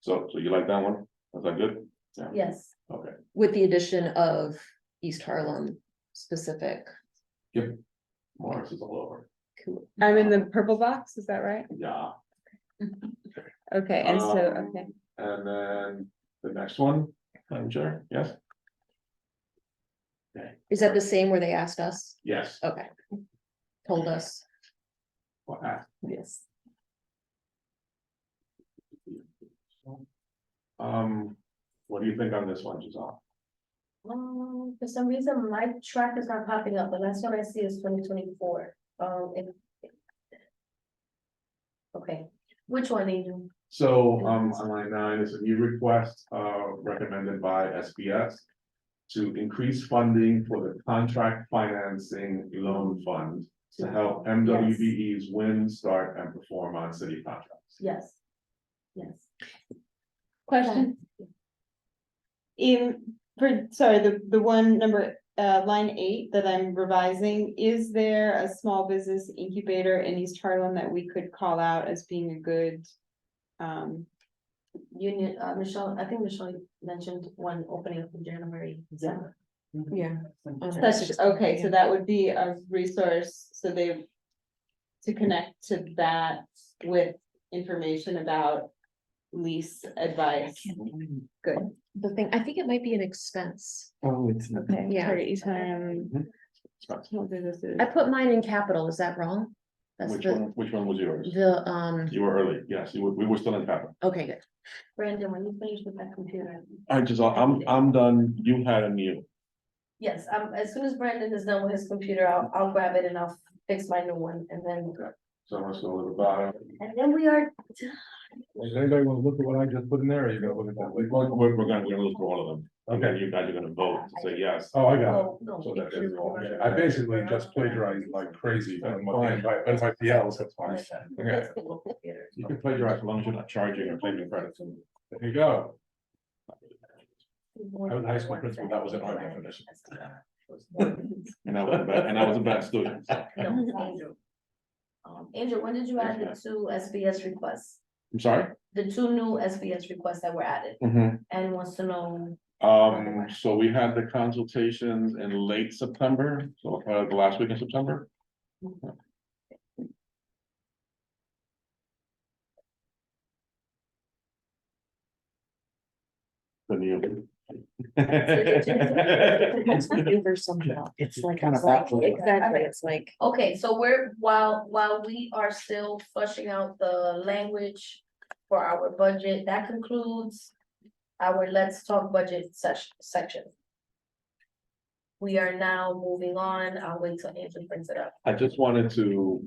So you like that one? Is that good? Yes, Okay, with the addition of East Harlem specific. Morris is all over, Cool. I'm in the purple box, is that right? yeah. Okay, and so, Um, okay, And then the next one, I'm sure, yes? Is that the same where they asked us? Yes. Okay. Told us, Well, ah, yes. What do you think on this one, Giselle? for some reason, my track is not popping up, the last one I see is 2024, okay, which one, Angel? So, on line 9 is a new request, recommended by SBS. To increase funding for the contract financing loan fund to help MWBEs win, start, and perform on city contracts. Yes. Yes. question. Sorry, the one number, line 8 that I'm revising, is there a small business incubator in East Harlem that we could call out as being a good? Union, Michelle, I think Michelle mentioned one opening up in January. Yeah. Okay, so that would be a resource, so they. To connect to that with information about lease advice. Good. The thing, I think it might be an expense. Oh, it's. Okay. Yeah. Target East Harlem. Expense. Small businesses. I put mine in capital, is that wrong? That's Which one was yours? the, You were early, yes, we were still in capital. okay, good. Brandon, when you finish with that computer. I just, I'm done, you had a new. Yes, as soon as Brandon is done with his computer, I'll grab it and I'll fix my new one, and then, So let's go to the bottom. we are. Does anybody want to look at what I just put in there, or you gonna look at that? We're gonna look through all of them. Okay. Okay, you guys are gonna vote to say yes. Oh, I got it. Oh, no. So that is all. I basically just plagiarized like crazy, but if I PLs, that's fine. Okay, You can plagiarize as long as you're not charging or claiming credits. there you go. I was a high school principal, that was in our definition. And I was a bad student. So. No, it's Angel. Angel, when did you add the 2 SBS requests? I'm sorry? The 2 new SBS requests that were added, Mhm. and wants to know, So we had the consultations in late September, so the last week in September. The new. It's maneuver somehow. It's like kind of. Exactly, it's like, okay, so while we are still flushing out the language for our budget, that concludes our let's talk budget section. We are now moving on, I'll wait till Angel brings it up. I just wanted to,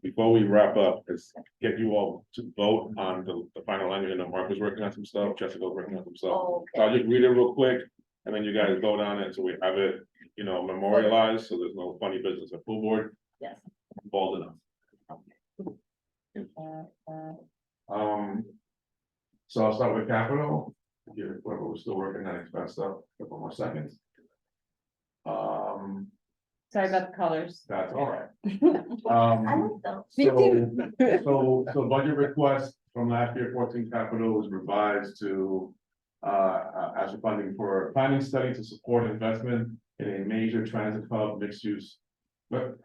before we wrap up, is get you all to vote on the final language. And Mark was working on some stuff, Jessica was working on some stuff. Oh, So I'll just read it real quick, and then you guys vote on it, so we have it, memorialized, so there's no funny business at full board. Yes. Bald enough. So I'll start with capital, we're still working on expense stuff, a couple more seconds. Sorry about the colors. That's all right. I like those. So budget request from last year, 14 capital was revised to. As for funding for a planning study to support investment in a major transit hub mixed use. What?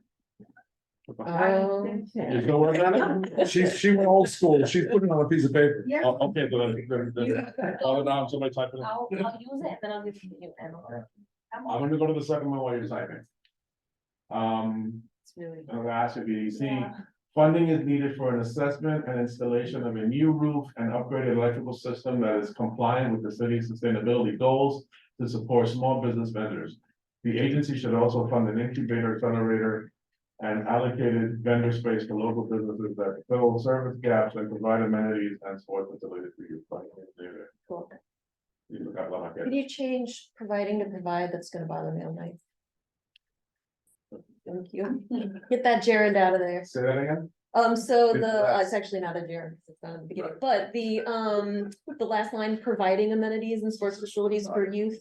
oh, You still working on it? She went old school, she's putting on a piece of paper. Yeah. Oh, okay, call it down, somebody type it in. I'll use it, and then I'll give it to you, and I'm gonna go to the second one while you're typing. it's really. I'll ask if you see, funding is needed for an assessment and installation of a new roof and upgraded electrical system that is compliant with the city's sustainability goals to support small business vendors. The agency should also fund an incubator accelerator and allocated vendor space for local businesses that fill service gaps and provide amenities and sports facilities for youth. Cool. You look at La Can Marqueta. you change providing to provide? That's gonna bother me all night. Thank you. Get that gerund out of there. Say that again? So It's the, last. it's actually not a gerund, it's not at the beginning, but the last line, providing amenities and sports facilities for youth.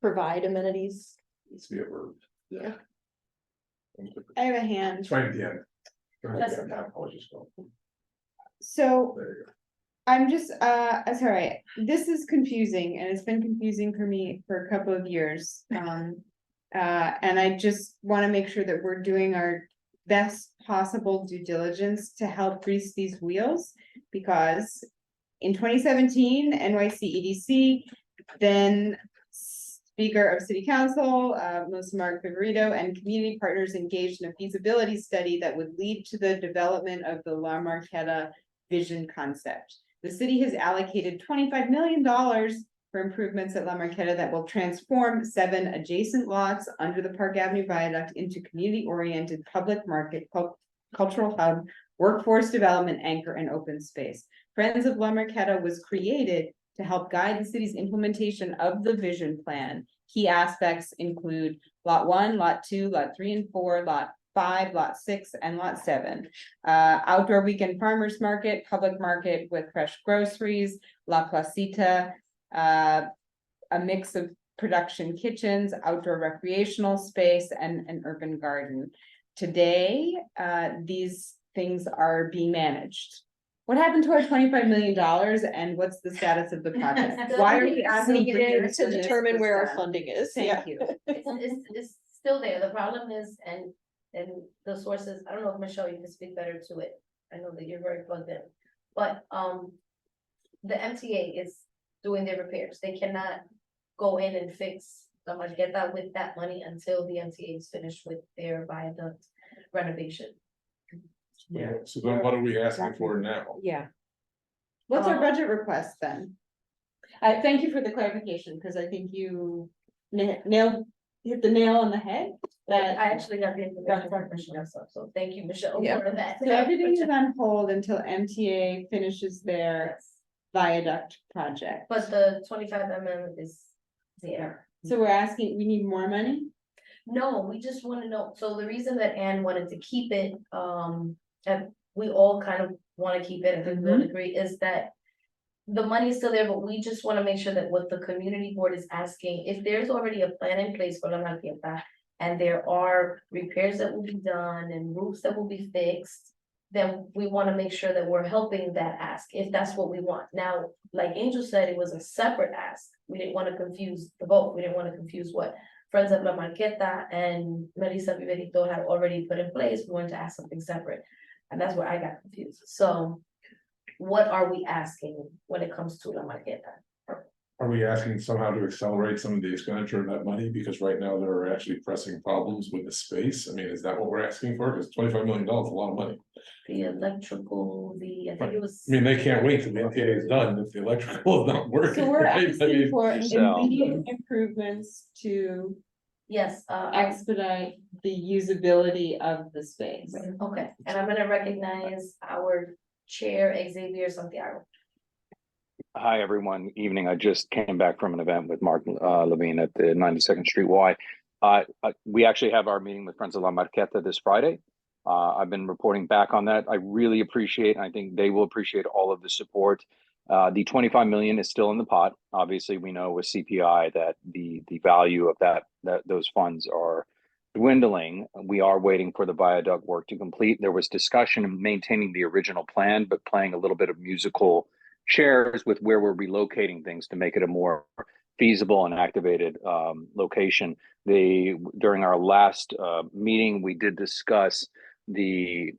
Provide amenities, Needs to be a verb. yeah. I have a hand. It's right at the end. That's Yeah, okay. I'll just go. So There you go. I'm just, that's all right. This is confusing and it's been confusing for me for a couple of years. And I just want to make sure that we're doing our best possible due diligence to help grease these wheels. Because in 2017, NYC EDC, then Speaker of City Council, Melissa Mark-Viverito, and community partners engaged in a feasibility study that would lead to the development of the La Marqueta vision concept. The city has allocated $25 million for improvements at La Marqueta that will transform 7 adjacent lots under the Park Avenue Viaduct into community-oriented public market, cultural hub, workforce development anchor, and open space. Friends of La Marqueta was created to help guide the city's implementation of the vision plan. Key aspects include Lot 1, Lot 2, Lot 3 and 4, Lot 5, Lot 6, and Lot 7. Outdoor weekend farmers market, public market with fresh groceries, La Placita, a mix of production kitchens, outdoor recreational space, and an urban garden. Today, these things are being managed. What happened to our $25 million and what's the status of the project? Why are we asking for Needed this to when this determine was where our done? funding is, yeah. Thank you. It's still there. The problem is, and the sources, I don't know if Michelle, you can speak better to it. I know that you're very plugged in, but, the MTA is doing their repairs. They cannot go in and fix the Marqueta with that money until the MTA is finished with their viaduct renovation. Yeah, so then what are we asking for now? Yeah, What's our budget request then? Thank you for the clarification, because I think you hit the nail on the head. That I actually got the information from Michelle, so thank you, Michelle, Yeah. for that. So everything is on hold until MTA finishes their Yes. viaduct project. But the 25 mm is there. So we're asking, we need more money? No, we just wanna know, so the reason that Anne wanted to keep it, and we all kind of wanna keep it, I think we all agree, is that. The money is still there, but we just wanna make sure that what the community board is asking, if there's already a plan in place for La Marqueta. And there are repairs that will be done and roofs that will be fixed. Then we wanna make sure that we're helping that ask, if that's what we want. Now, like Angel said, it was a separate ask. We didn't wanna confuse the both, we didn't wanna confuse what Friends of La Marqueta and Melissa Viverito had already put in place. We wanted to ask something separate. And that's where I got confused. So what are we asking when it comes to La Marqueta? Are we asking somehow to accelerate some of the expenditure of that money? Because right now there are actually pressing problems with the space. I mean, is that what we're asking for? Because $25 million is a lot of money. The electrical, I think it was. I mean, they can't wait till the MTA is done if the electrical is not working. So we're right? I asking mean, for So- immediate improvements to Yes, expedite the usability of the space. okay, and I'm gonna recognize our chair, Xavier Santiago. Hi, everyone. Evening. I just came back from an event with Mark Levine at the 92nd Street Y. We actually have our meeting with Friends of La Marqueta this Friday. I've been reporting back on that. I really appreciate, and I think they will appreciate all of the support. The 25 million is still in the pot. Obviously, we know with CPI that the value of those funds are dwindling. We are waiting for the viaduct work to complete. There was discussion of maintaining the original plan, but playing a little bit of musical chairs with where we're relocating things to make it a more feasible and activated location. During our last meeting, we did discuss the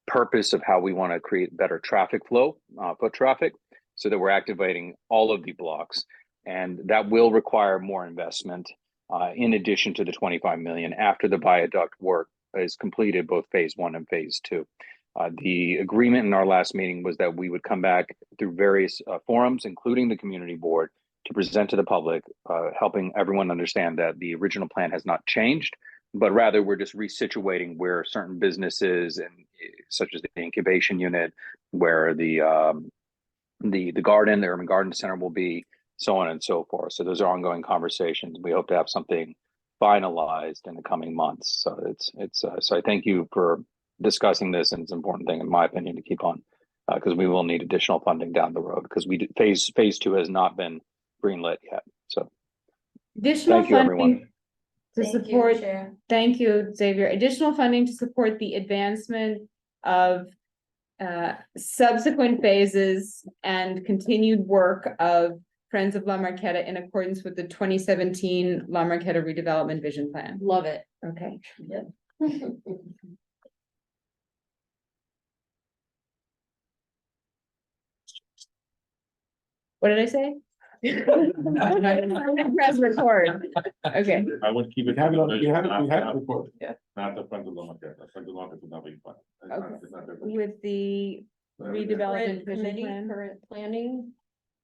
purpose of how we want to create better traffic flow, foot traffic, so that we're activating all of the blocks, and that will require more investment in addition to the 25 million after the viaduct work is completed, both phase 1 and phase 2. The agreement in our last meeting was that we would come back through various forums, including the community board, to present to the public, helping everyone understand that the original plan has not changed, but rather we're just resituating where certain businesses and such as the incubation unit, where the garden, the urban garden center will be, so on and so forth. So those are ongoing conversations. We hope to have something finalized in the coming months. So so I thank you for discussing this, and it's an important thing, in my opinion, to keep on, because we will need additional funding down the road, because phase two has not been greenlit yet. So Additional thank you, everyone. funding to Thank you, support, Chair. thank you, Xavier. Additional funding to support the advancement of subsequent phases and continued work of Friends of La Marqueta in accordance with the 2017 La Marqueta redevelopment vision plan. Love it. Okay. What did I say? Press record. Okay. I would keep We it. have it on, to we the have it, vision, we have it recorded. Not the front of the market, the front of the market would not be fun. With the redevelopment vision Committee, plan current planning.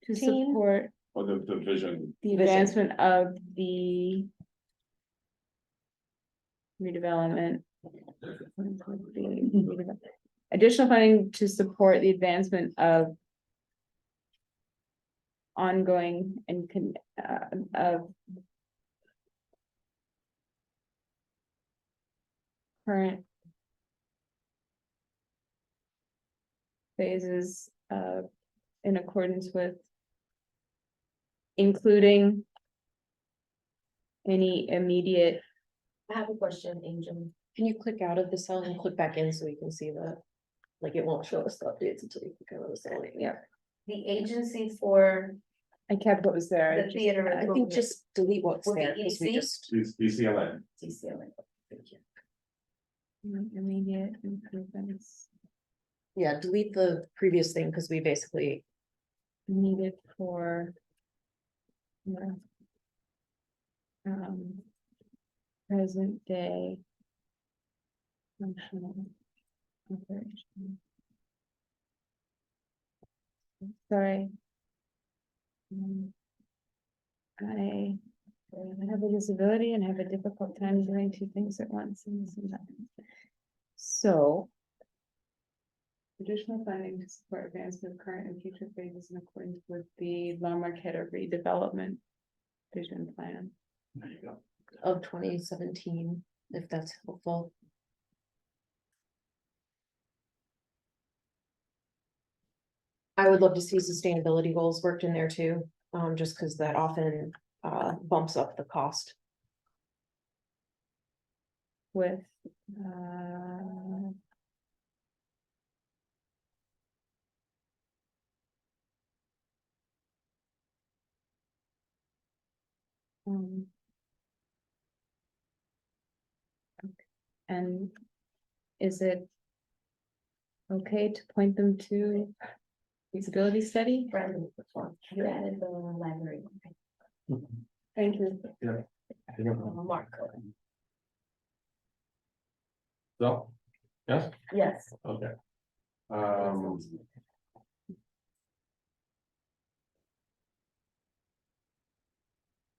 to team. support Or the vision, the advancement of the redevelopment. Additional funding to support the advancement of ongoing and of current phases in accordance with including any immediate. I have a question, Angel. Can you click out of the cell and click back in so we can see that? Like, it won't show us the updates until you click out of the cell. Yeah, The agency for I kept what was there. I the just- theater. I think just delete what's With the there, because we EC? just. DCLN. DCLA. Thank you. Immediate improvements Yeah, delete the previous thing, because we basically, needed for. Yeah. Present day. Functional operation. Sorry. I have a disability and have a difficult time doing two things at once. And this and that. So. Additional funding to support advancement of current and future phases in accordance with the La Marqueta redevelopment vision plan. There you go. of 2017, if that's helpful. I would love to see sustainability goals worked in there too, just because that often bumps up the cost. With um, and is it okay to point them to feasibility study? Brandon, you added the library. Thank you. Mark. So, yes, Yes. okay.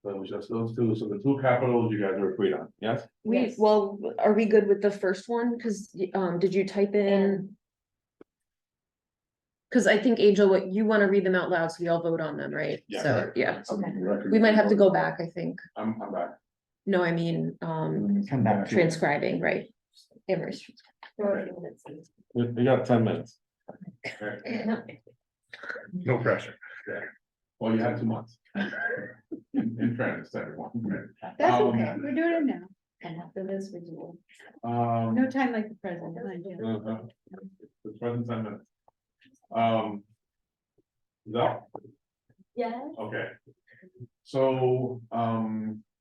So we just those two, so the two capitals you guys are agreed on, yes? Yes. Well, are we good with the first one? Because did you type in? Because I think Angel, what you want to read them out loud, so we all vote on them, right? Yeah. So, yeah, Okay. we might have to go back, I think. I'm back. No, I mean, Come back to. transcribing, right? Amherst. We got 10 minutes. Okay. No pressure. Well, you had 2 months. In fairness to everyone. That's Um, okay, we're doing it now. And after this, we do. No time like the present. The present 10 minutes. No, Yeah. okay. So,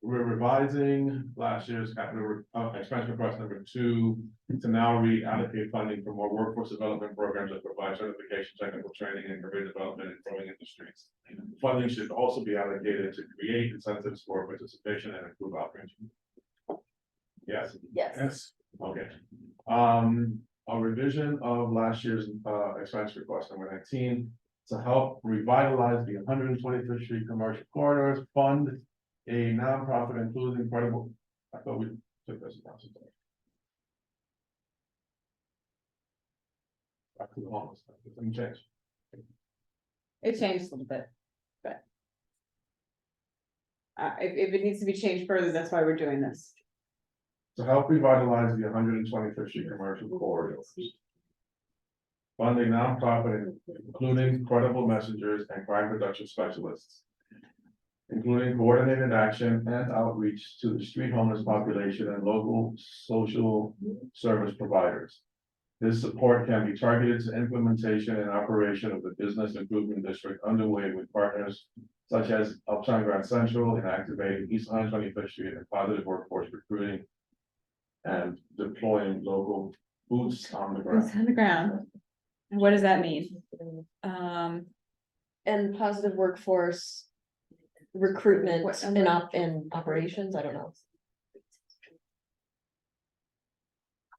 we're revising last year's capital expense request number 2 to now reallocate funding for more workforce development programs that provide certification, technical training, and career development in growing industries. Funding should also be allocated to create incentives for participation and improve outreach. Yes. Yes. Yes. Okay. A revision of last year's expense request number 19 to help revitalize the 125th Street commercial corridors, fund a nonprofit including credible. I thought we took this. Back to the homeless. It didn't change. It changed a little bit. if it needs to be changed further, that's why we're doing this. To help revitalize the 125th Street commercial corridors. Funding nonprofit, including credible messengers and crime reduction specialists. Including coordinated action and outreach to the street homeless population and local social service providers. This support can be targeted to implementation and operation of the business improvement district underway with partners such as Uptown Grand Central in activating East 125th Street and positive workforce recruiting and deploying local boots on the Boots ground. on the ground. And what does that mean? Um, And positive workforce. Recruitment What and operations, I don't know.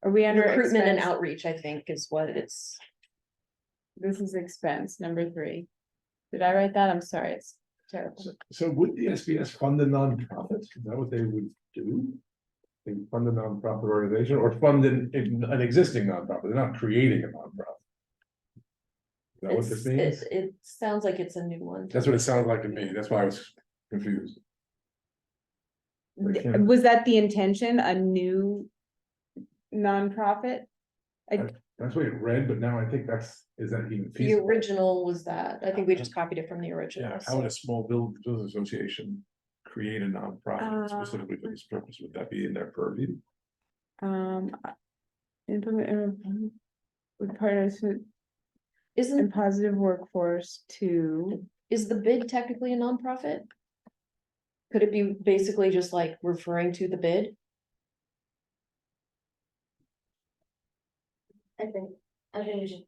are we under Recruitment and expense? outreach, I think, is what it's. This is expense, number 3. Did I write that? I'm sorry, it's terrible. So would the SBS fund a nonprofit? Is that what they would do? They would fund a nonprofit organization or fund an existing nonprofit? They're not creating a nonprofit. Is that what this means? It sounds like it's a new one. That's what it sounds like to me. That's why I was confused. They can't- Was that the intention, a new nonprofit? That's what it read, but now I think is that even The feasible? original was that. I think we just copied it from the original. Yeah, how would a small business association create a Uh, nonprofit specifically for this purpose? Would that be in their purview? Implement, with partners and Isn't, positive workforce to, is the bid technically a nonprofit? Could it be basically just like referring to the bid? I think we should.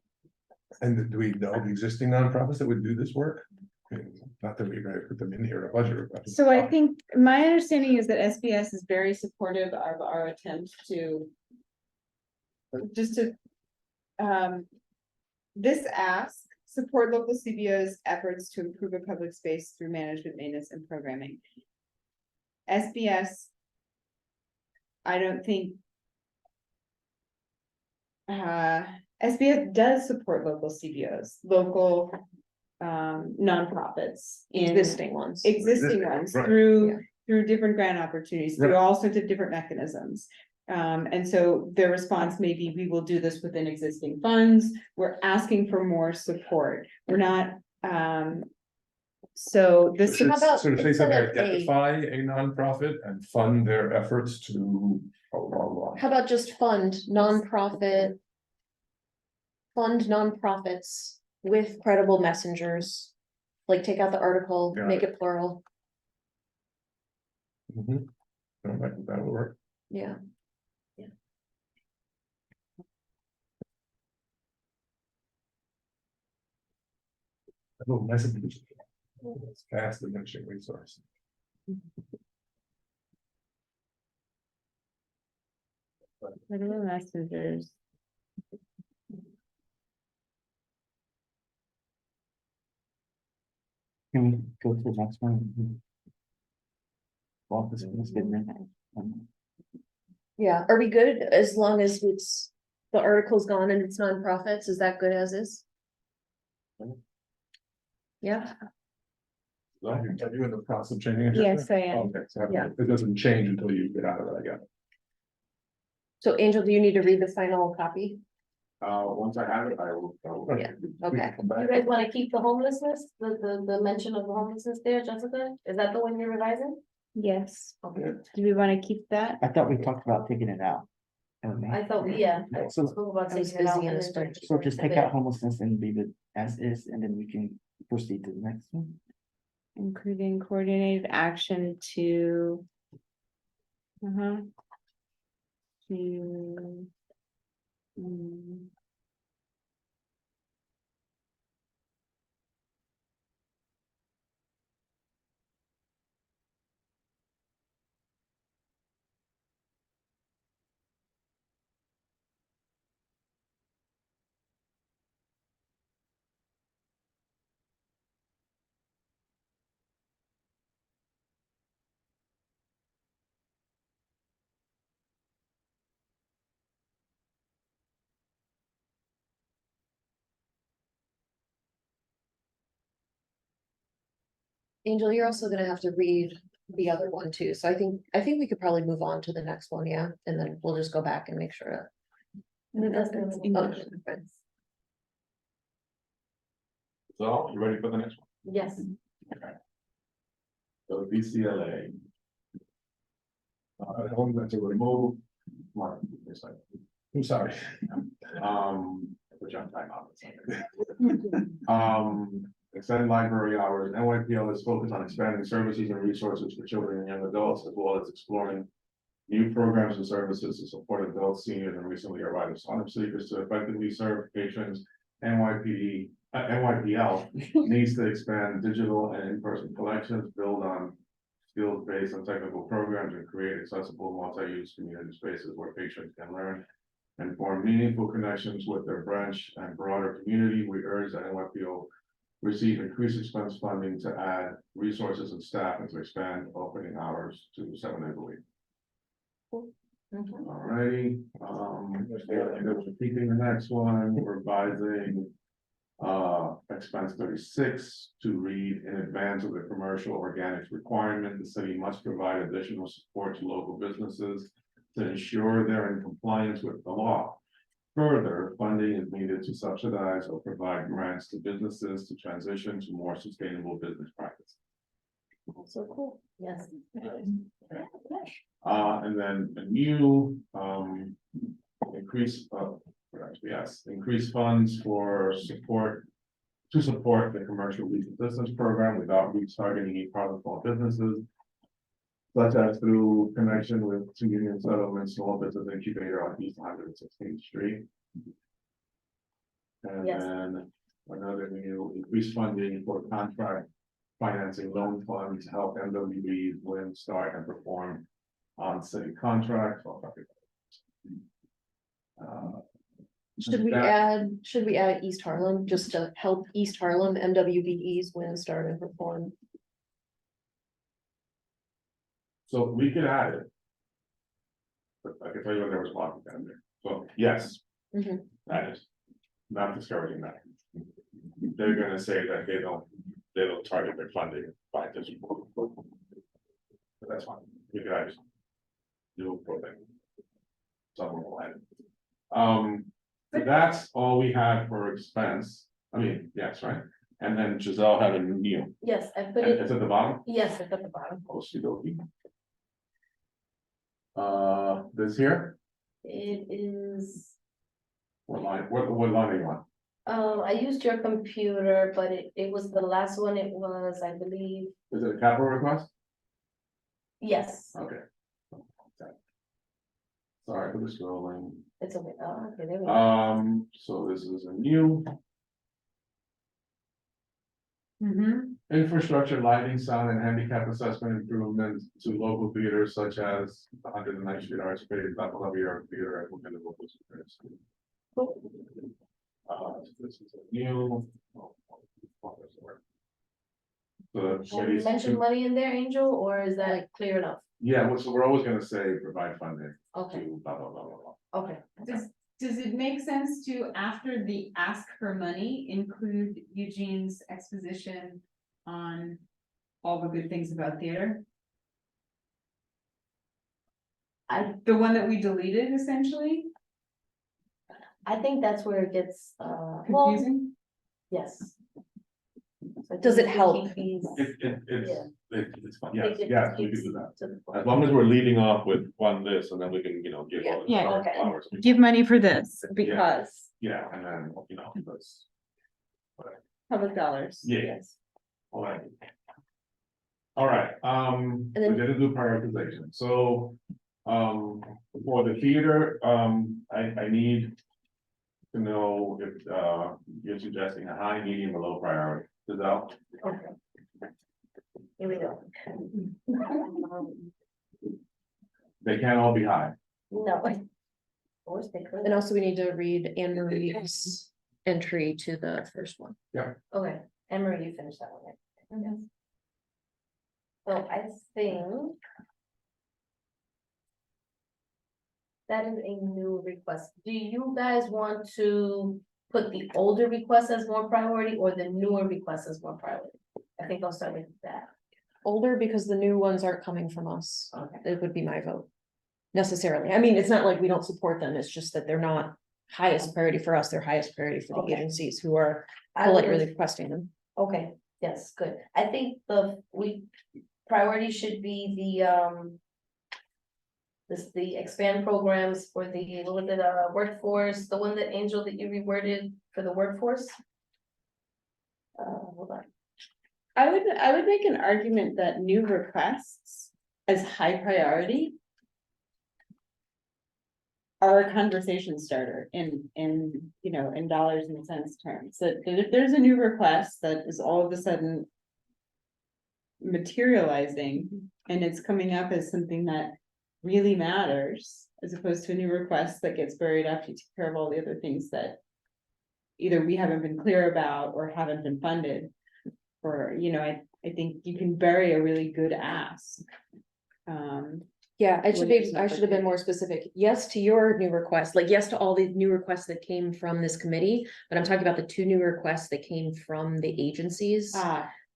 And do we know the existing nonprofits that would do this work? Not that we're gonna put them in here in a budget. but- so I think, my understanding is that SBS is very supportive of our attempt to. Just to. This ask, support local CBO's efforts to improve a public space through management, maintenance and programming. SBS. I don't think. SBS does support local CBOs, local. Nonprofits in Existing ones. existing ones right, yeah. through different grant opportunities, Right. through all sorts of different mechanisms. And so their response may be, we will do this within existing funds. We're asking for more support. We're not, so this. So how about to say instead something, of a- identify a nonprofit and fund their efforts to. blah, blah, blah. How about just fund nonprofit? Fund nonprofits with credible messengers. Like take out the article, Got make it plural, Mhm. No, that would work. yeah. A little message. It's fast diminishing resource. Credible messengers. Can we go to the next one? Well, this is good, right? Yeah, are we good as long as it's, the article's gone and it's nonprofits, is that good as is? Yeah, Are you in the process of changing it? Yes, I am. Okay, so Yeah. it doesn't change until you get out of it, I got it. so Angel, do you need to read the final copy? Once I have it, I will. Yeah, okay. Come back. You guys wanna keep the homelessness, the mention of the homelessness there, Jessica? Is that the one you're revising? Yes. Okay. Do we want to keep that? I thought we talked about taking it out. haven't we? I thought, yeah. I So- spoke about I was taking it out busy in and the then spring. So just take out homelessness and leave it as is, and then we can proceed to the next one. Including coordinated action to. Uh-huh. To. Angel, you're also gonna have to read the other one too, so I think we could probably move on to the next one, yeah, and then we'll just go back and make sure. So, you ready for the next one? Yes, So BCLA. I'm going to remove. Mark, it's like, I'm sorry. which I'm time on. Extend library hours. NYPL is focused on expanding services and resources for children and young adults, as well as exploring new programs and services to support adults, seniors, and recently arrived asylum seekers to effectively serve patrons. NYPL needs to expand digital and in-person collections, build on skills-based and technical programs, and create accessible multi-use community spaces where patrons can learn and form meaningful connections with their branch and broader community. We urge that NYPL receive increased expense funding to add resources and staff and to expand opening hours to 7 days a week. Alrighty, keeping the next one, revising expense 36 to read in advance of the commercial organics requirement. The city must provide additional support to local businesses to ensure they're in compliance with the law. Further, funding is needed to subsidize or provide grants to businesses to transition to more sustainable business practices. so cool, yes. And then a new, increase, increase funds for support. To support the commercial lease assistance program without targeting any private small businesses. Such as through connection with two union settlements, small business incubator on East 116th Street. And Yes. then another new increased funding for contract financing loan funds to help MWBs win, start, and perform on city contracts. Should we add East Harlem, just to help East Harlem MWBEs win, start, and perform? So we could add it. But I can tell you what there was walking down there. So, yes. Mhm. That is not discouraging that. They're gonna say that they don't target their funding by this. But that's fine. You guys. Do a thing. Someone will add it. So that's all we had for expense. I mean, yes, right? And then Giselle had a new. Yes, I put And it, it's at the bottom. yes, it's at the bottom. Oh, she this here, It is, what line are you on? I used your computer, but it was the last one, it was, I believe, Is it a capital request? yes, Okay. Sorry for the scrolling. it's okay, oh, okay, there we go. So this is a new infrastructure, lighting, sound, and handicap assessment improvements to local theaters such as the 109th Street Arts Space, Bapalove Theater, and within the local theaters. This is a new. Should we mention money in there, Angel, or is that clear enough? Yeah, well, so we're always gonna say provide funding Okay, to blah, blah, blah, blah, blah. okay. Does it make sense to, after the ask for money, include Eugene's exposition on all the good things about theater? The one that we deleted essentially, I think that's where it gets, well, confusing? yes. So Does it we help? keep these It's fun, I yes, think it yes, we speaks can do that. to the point. As long as we're leading off with one this, and then we can, give all the. Yeah. Okay. flowers. Give money for this because Yeah, and then, that's. public dollars. Yeah. Yes. All right. All right, And we then- didn't do prioritization, so, for the theater, I need. To know if, you're suggesting a high, medium, or low priority, is that? Okay. Here we go. They can't all be high. No. Of course they could. And also we need to read Anne Marie's entry to the first one. Okay, Emery, you finished that one, right? So I think. That is a new request. Do you guys want to put the older request as more priority or the newer request as more priority? I think I'll start with that. older because the new ones aren't coming from us. Okay. It would be my vote. Necessarily. I mean, it's not like we don't support them. It's just that they're not highest priority for us. They're highest priority for the Okay. agencies who are I would- politely requesting them. Okay, yes, good. I think priority should be the expand programs for the, what was it, workforce, the one that Angel that you reworded for the workforce? Hold on. I would make an argument that new requests as high priority are a conversation starter in, you know, in dollars and cents terms. That if there's a new request that is all of a sudden materializing and it's coming up as something that really matters, as opposed to a new request that gets buried after you take care of all the other things that either we haven't been clear about or haven't been funded. Or, you know, I think you can bury a really good ask. Yeah, When there's an I should have been more specific. Yes to your new request, like yes to all the new requests that came from this committee, but I'm talking about the 2 new requests that came from the agencies.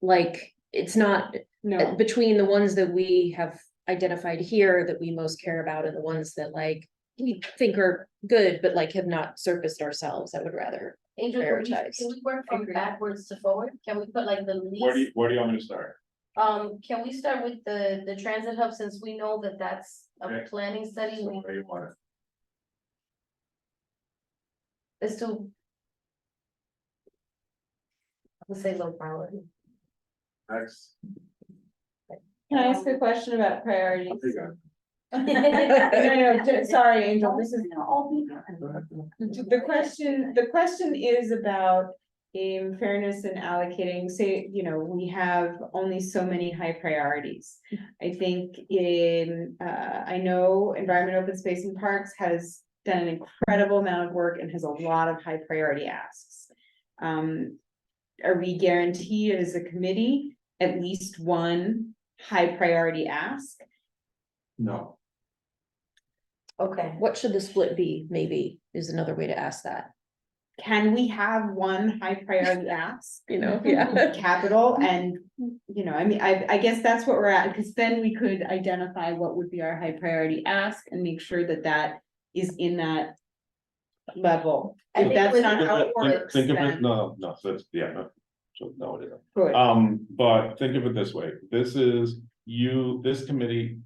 Like, it's not No, between the ones that we have identified here that we most care about and the ones that like we think are good, but like have not surfaced ourselves. I would rather. Angel, Prioritize. can we work from backwards to forward? Can we put like the Where least? do you want me to start? Can we start with the transit hub, since we know that that's a Okay. planning study? So where do you want it? Let's do. Let's say low priority. Next. can I ask a question about priorities? You got it. Sorry, Angel, this is. The question is about fairness in allocating, say, you know, we have only so many high priorities. I think I know Environment, Open Space and Parks has done an incredible amount of work and has a lot of high priority asks. Are we guaranteed as a committee at least one high priority ask? No, Okay, What should the split be? Maybe is another way to ask that, Can we have one high priority ask? you know? Yeah. Capital and, you know, I mean, I guess that's what we're at, because then we could identify what would be our high priority ask and make sure that that is in that level. I If think that's with- not how it works, think of it, then no, so it's, yeah, no, so no, it isn't. good. But think of it this way, this committee.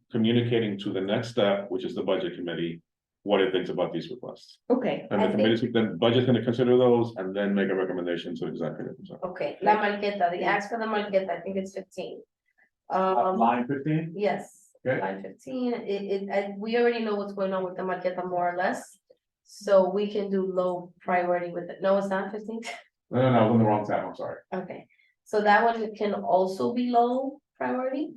Communicating to the next step, which is the budget committee, what it thinks about these requests. Okay, And I the committee, the budget's gonna consider those and then make a recommendation to executive. So, okay, La Marqueta, the ask for the Marqueta, I think it's 15. Line 15? Yes, Okay. line 15, we already know what's going on with the Marqueta more or less. So we can do low priority with it. No, it's not 15. No, I was on the wrong tab, I'm sorry. Okay, so that one can also be low priority.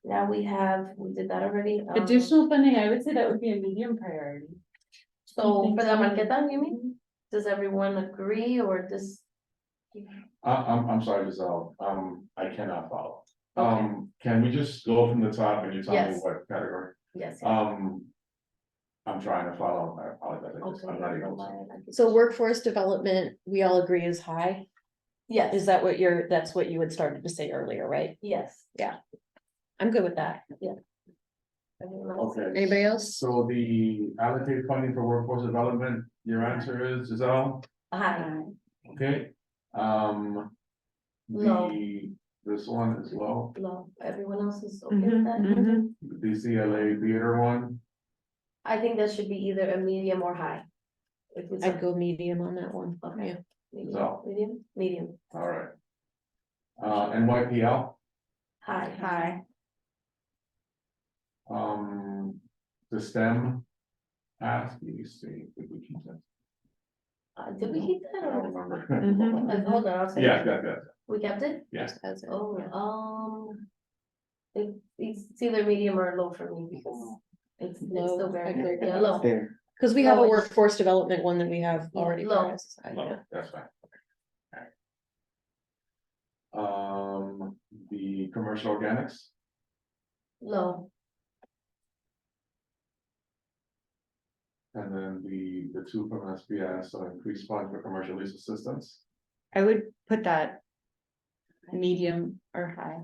Now we did that already. additional funding, I would say that would be a medium priority. So for the so. Marqueta, you mean? Does everyone agree or does? I'm sorry, Giselle, I cannot follow. Okay. Can we just go from the top and you tell me Yes. what category? Yes. I'm trying to follow, I apologize, I'm not able to. So workforce development, we all agree is high. Yes. Is that that's what you had started to say earlier, right? Yes. I'm good with that. Everyone else? Okay. Anybody else? So the allocated funding for workforce development, your answer is Giselle, Hi, okay? Low. This one is low, no, everyone else is okay with that? the DCLA theater one, I think that should be either a medium or high. If it's a- I'd go medium on that one. Okay. Yeah. medium, So. medium, all right. NYPL, high. Hi. the STEM ask, let me see, if we keep that. Did we keep that I don't or? remember. Hold on, I'll say. Yeah, We kept it? yes. As it- Oh, it's either medium or low for me because it's Low, still very I good, agree. yeah, low. There. Cause we have a Low is- workforce development one that we have Yeah, already. low. prioritized. No, that's fine. The commercial organics, Low, and then the 2 from SBS, so increased fund for commercial lease assistance. I would put that medium or high?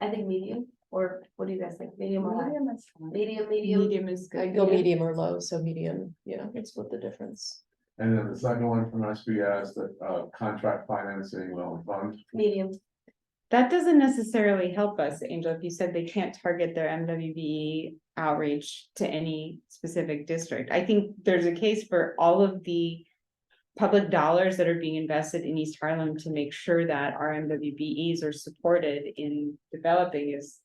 I think medium, or what do you guys think? Medium or high? Medium is fine. Medium. Medium is I good. go medium or low, so medium, yeah, it's split the difference. And then the second one from SBS, the contract financing loan fund. Medium. That doesn't necessarily help us, Angel, if you said they can't target their MWBE outreach to any specific district. I think there's a case for all of the public dollars that are being invested in East Harlem to make sure that our MWBEs are supported in developing is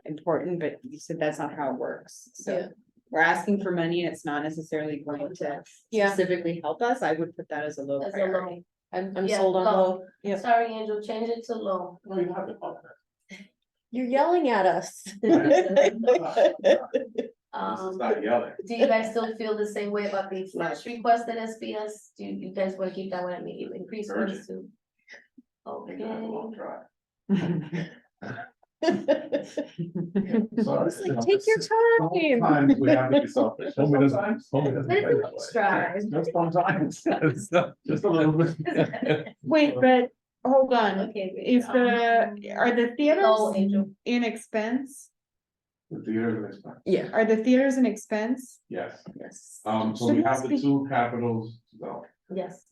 important, but you said that's not how it works. So Yeah. we're asking for money and it's not necessarily going to Yeah. specifically help us. I would put that as a low As a priority. low. I'm Yeah, sold on low. low, yeah. Sorry, Angel, change it to low. You're yelling at us. Not yelling. Do you guys still feel the same way about the first request at SBS? Do you guys want to keep that one at medium, increase ones to? Okay, Sorry. It's like, take your time. Sometimes we have to be selfish. Homie doesn't play that way. Strive. Just sometimes. Just a little bit. Wait, but hold on, Okay. is are the Low, theaters Angel. in expense? The theater is expensive. Yeah. Are the theaters an expense? Yes, Yes. so we Should have this the be- two capitals, so, Yes,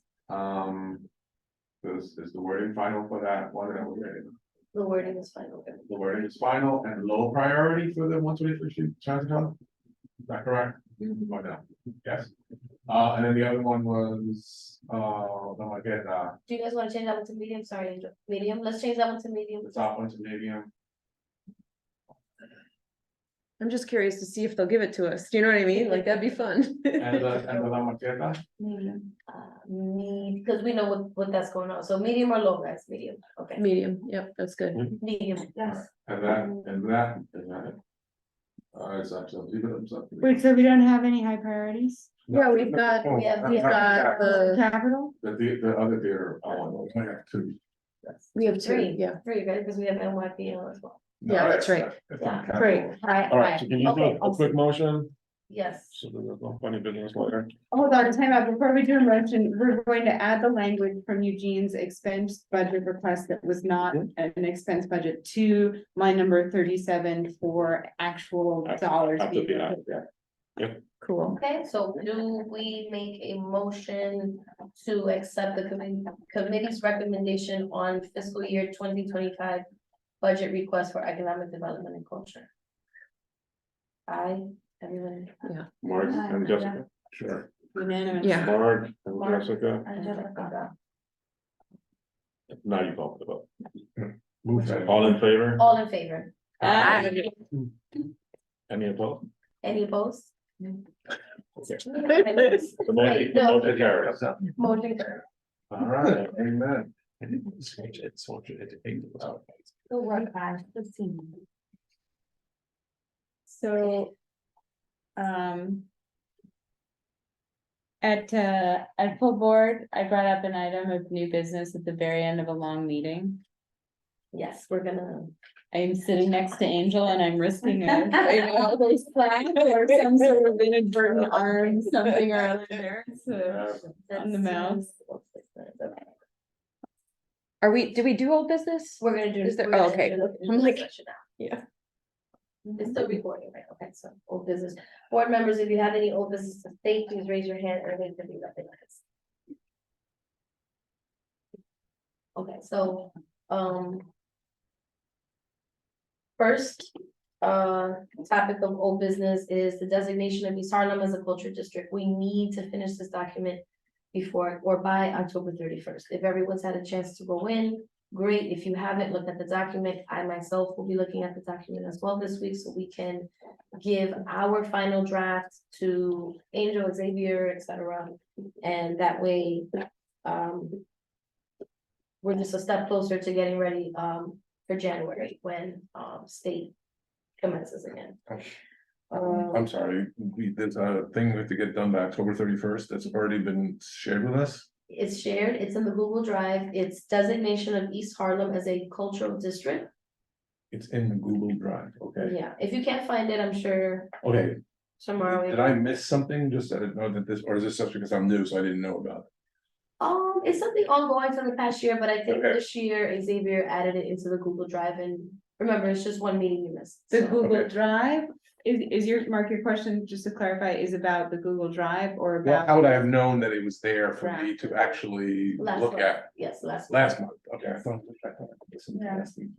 is the wording final for that one that we're ready? the wording is fine, okay. The wording is final and low priority for the 123 Street Chinatown? Is that correct? Or no? Yes. And then the other one was, don't forget, Do you guys want to change that one to medium? Sorry, Angel. Medium, let's change that one to medium. the top one's medium. I'm just curious to see if they'll give it to us. Do you know what I mean? Like, that'd be fun. And the La Maqueta, Because we know what that's going on. So medium or low, guys, medium, okay. Medium, yep, that's good. Medium, yes. and that. It's up to, leave it up to. Wait, so we don't have any high priorities? Yeah, we've got, We have- we've got the, Capital? The other theater, we have two. we have two, Three, yeah. right, because we have NYPL as well. Yeah, that's right. It's Yeah, on capital. Great, high, All right, high. so can you do Okay, a quick motion? Yes, So there's no funny business later. Hold on, time out. Before we do a motion, we're going to add the language from Eugene's expense budget request that was not an expense budget to line number 37 for actual dollars. After being the add, put there. yeah. Cool. okay, so do we make a motion to accept the committee's recommendation on fiscal year 2025 budget request for economic development and culture? Aye, everyone. Mark and Jessica, sure. Unanimous. Yeah. Mark and Mark. Jessica, Angelica. now you call for the vote. Move that. All in favor? All in favor? Any opposed? Any opposed? Okay. The motion, the motion carries. Motion carried. All right, amen. Good work, guys. Good team. So, at full board, I brought up an item of new business at the very end of a long meeting. Yes, we're gonna. I'm sitting next to Angel and I'm risking a those slack or some sort of inadvertent arm, something or other there, so on the mouse. Are we, do we do old business? We're gonna do. Is there- we're gonna oh, okay. do the I'm like- session now. Yeah. It's still recording, right? Okay, so old business. Board members, if you have any old business to state, please raise your hand or wait to be recognized. Okay, so, first, topic of old business is the designation of East Harlem as a culture district. We need to finish this document before or by October 31st. If everyone's had a chance to go in, great. If you haven't looked at the document, I myself will be looking at the document as well this week, so we can give our final draft to Angel, Xavier, etc. And that way, we're just a step closer to getting ready, for January, when, state commences again. I'm sorry, there's a thing we have to get done by October 31st, that's already been shared with us. It's shared, it's in the Google Drive, it's designation of East Harlem as a cultural district. It's in the Google Drive, okay, Yeah, if you can't find it, I'm sure okay, tomorrow. did I miss something, just that I know that this, or is this just because I'm new, so I didn't know about it? It's something ongoing from the past year, but I think Okay. this year Xavier added it into the Google Drive, and remember, it's just one meeting you missed. The so- Google Okay. Drive, is your, Mark, your question, just to clarify, is about the Google Drive or Well, about? how would I have known that it was there for me to actually Last look month. at Yes, last. last month? Okay. I Yes. thought this was Yeah. last week.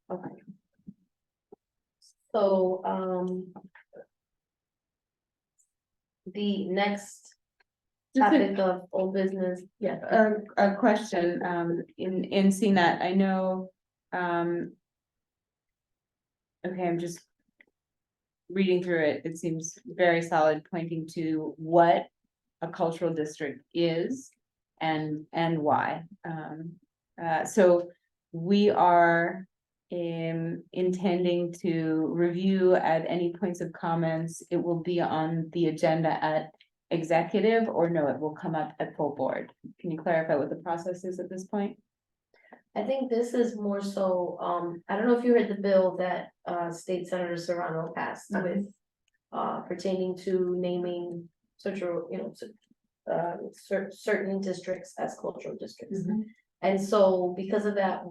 Okay. So, the next Just a- topic of old business, yeah. A question, in seeing that, I know, okay, I'm just reading through it, it seems very solid, pointing to what a cultural district is and why. So we are intending to review at any points of comments. It will be on the agenda at executive, or no, it will come up at full board. Can you clarify what the process is at this point? I think this is more so, I don't know if you read the bill that, State Senator Serrano passed with, pertaining to naming certain, certain districts as cultural districts. And so because of that,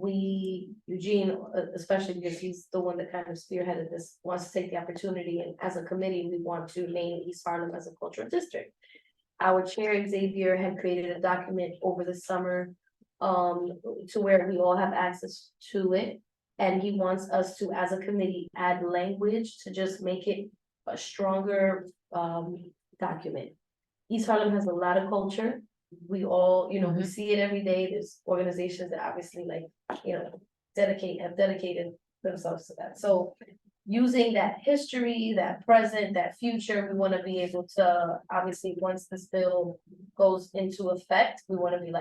Eugene, especially because he's the one that kind of spearheaded this, wants to take the opportunity, and as a committee, we want to name East Harlem as a cultural district. Our chair Xavier had created a document over the summer, to where we all have access to it. And he wants us to, as a committee, add language to just make it a stronger, document. East Harlem has a lot of culture. We all, we see it every day. There's organizations that obviously have dedicated themselves to that. So using that history, that present, that future, we want to be able to, obviously, once this bill goes into effect, we want to be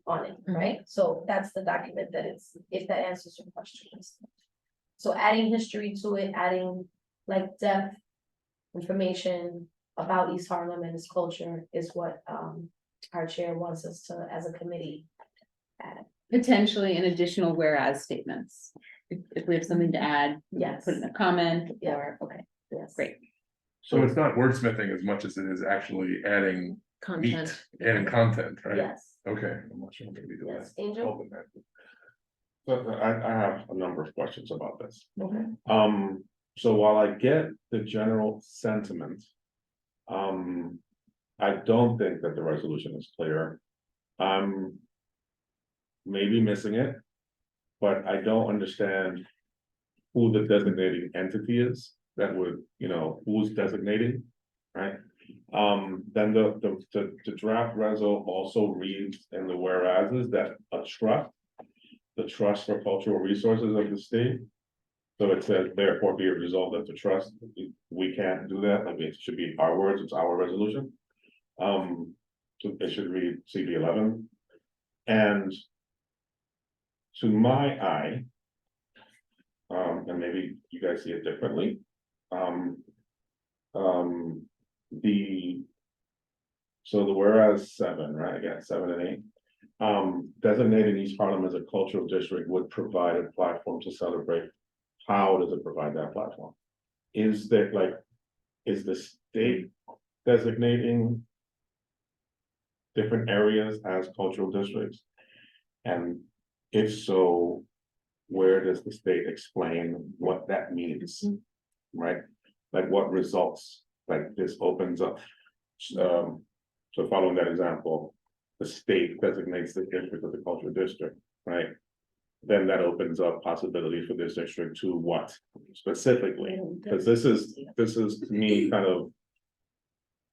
on it, right? So that's the document that it's, if that answers your questions. So adding history to it, adding depth information about East Harlem and its culture is what our chair wants us to, as a committee, add. Potentially an additional whereas statements. If we have something to add, Yes. put in a comment Yeah. or, okay, Yes. great. So it's not wordsmithing as much as it is actually adding meat, adding content, right? Yes, Okay, I'm not sure I'm gonna be doing yes, that. Angel? Helping that. So I have a number of questions about this. Okay. So while I get the general sentiment. I don't think that the resolution is clear. I'm maybe missing it. But I don't understand who the designating entity is that would, who's designating, right? Then the draft resol also reads in the whereases that the trust for cultural resources of the state. So it says, therefore be it resolved that the trust, we can't do that, it should be our words, it's our resolution. So it should read CB11. And to my eye, and maybe you guys see it differently, so the whereas 7, right, again, 7 and 8, designating East Harlem as a cultural district would provide a platform to celebrate. How does it provide that platform? Is there is the state designating different areas as cultural districts? And if so, where does the state explain what that means? Right? What results, this opens up. So following that example, the state designates the district as a cultural district, right? Then that opens up possibilities for this district to what specifically? Because this is to me kind of.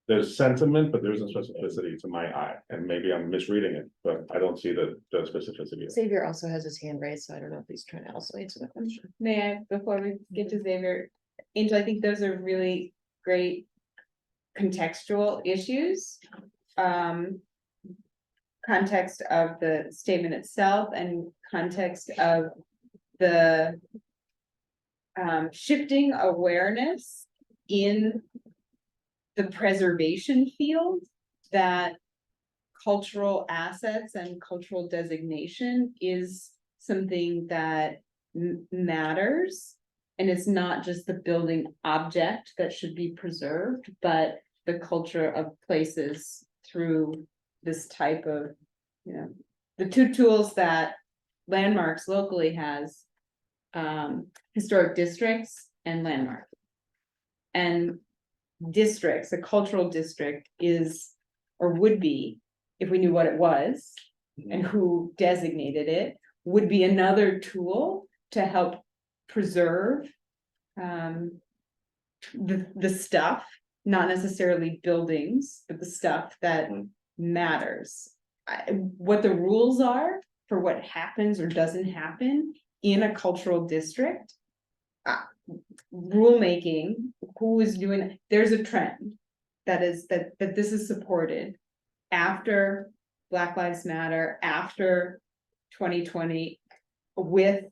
There's sentiment, but there isn't specificity to my eye, and maybe I'm misreading it, but I don't see the specificity. Xavier also has his hand raised, so I don't know if he's trying to also answer the question. May I, before we get to Xavier, Angel, I think those are really great contextual issues. Context of the statement itself and context of the shifting awareness in the preservation field that cultural assets and cultural designation is something that matters. And it's not just the building object that should be preserved, but the culture of places through this type of, the two tools that landmarks locally has. Historic districts and landmark. And districts, a cultural district is, or would be, if we knew what it was and who designated it, would be another tool to help preserve the stuff, not necessarily buildings, but the stuff that matters. What the rules are for what happens or doesn't happen in a cultural district. Rulemaking, who is doing, there's a trend that is that this is supported after Black Lives Matter, after 2020, with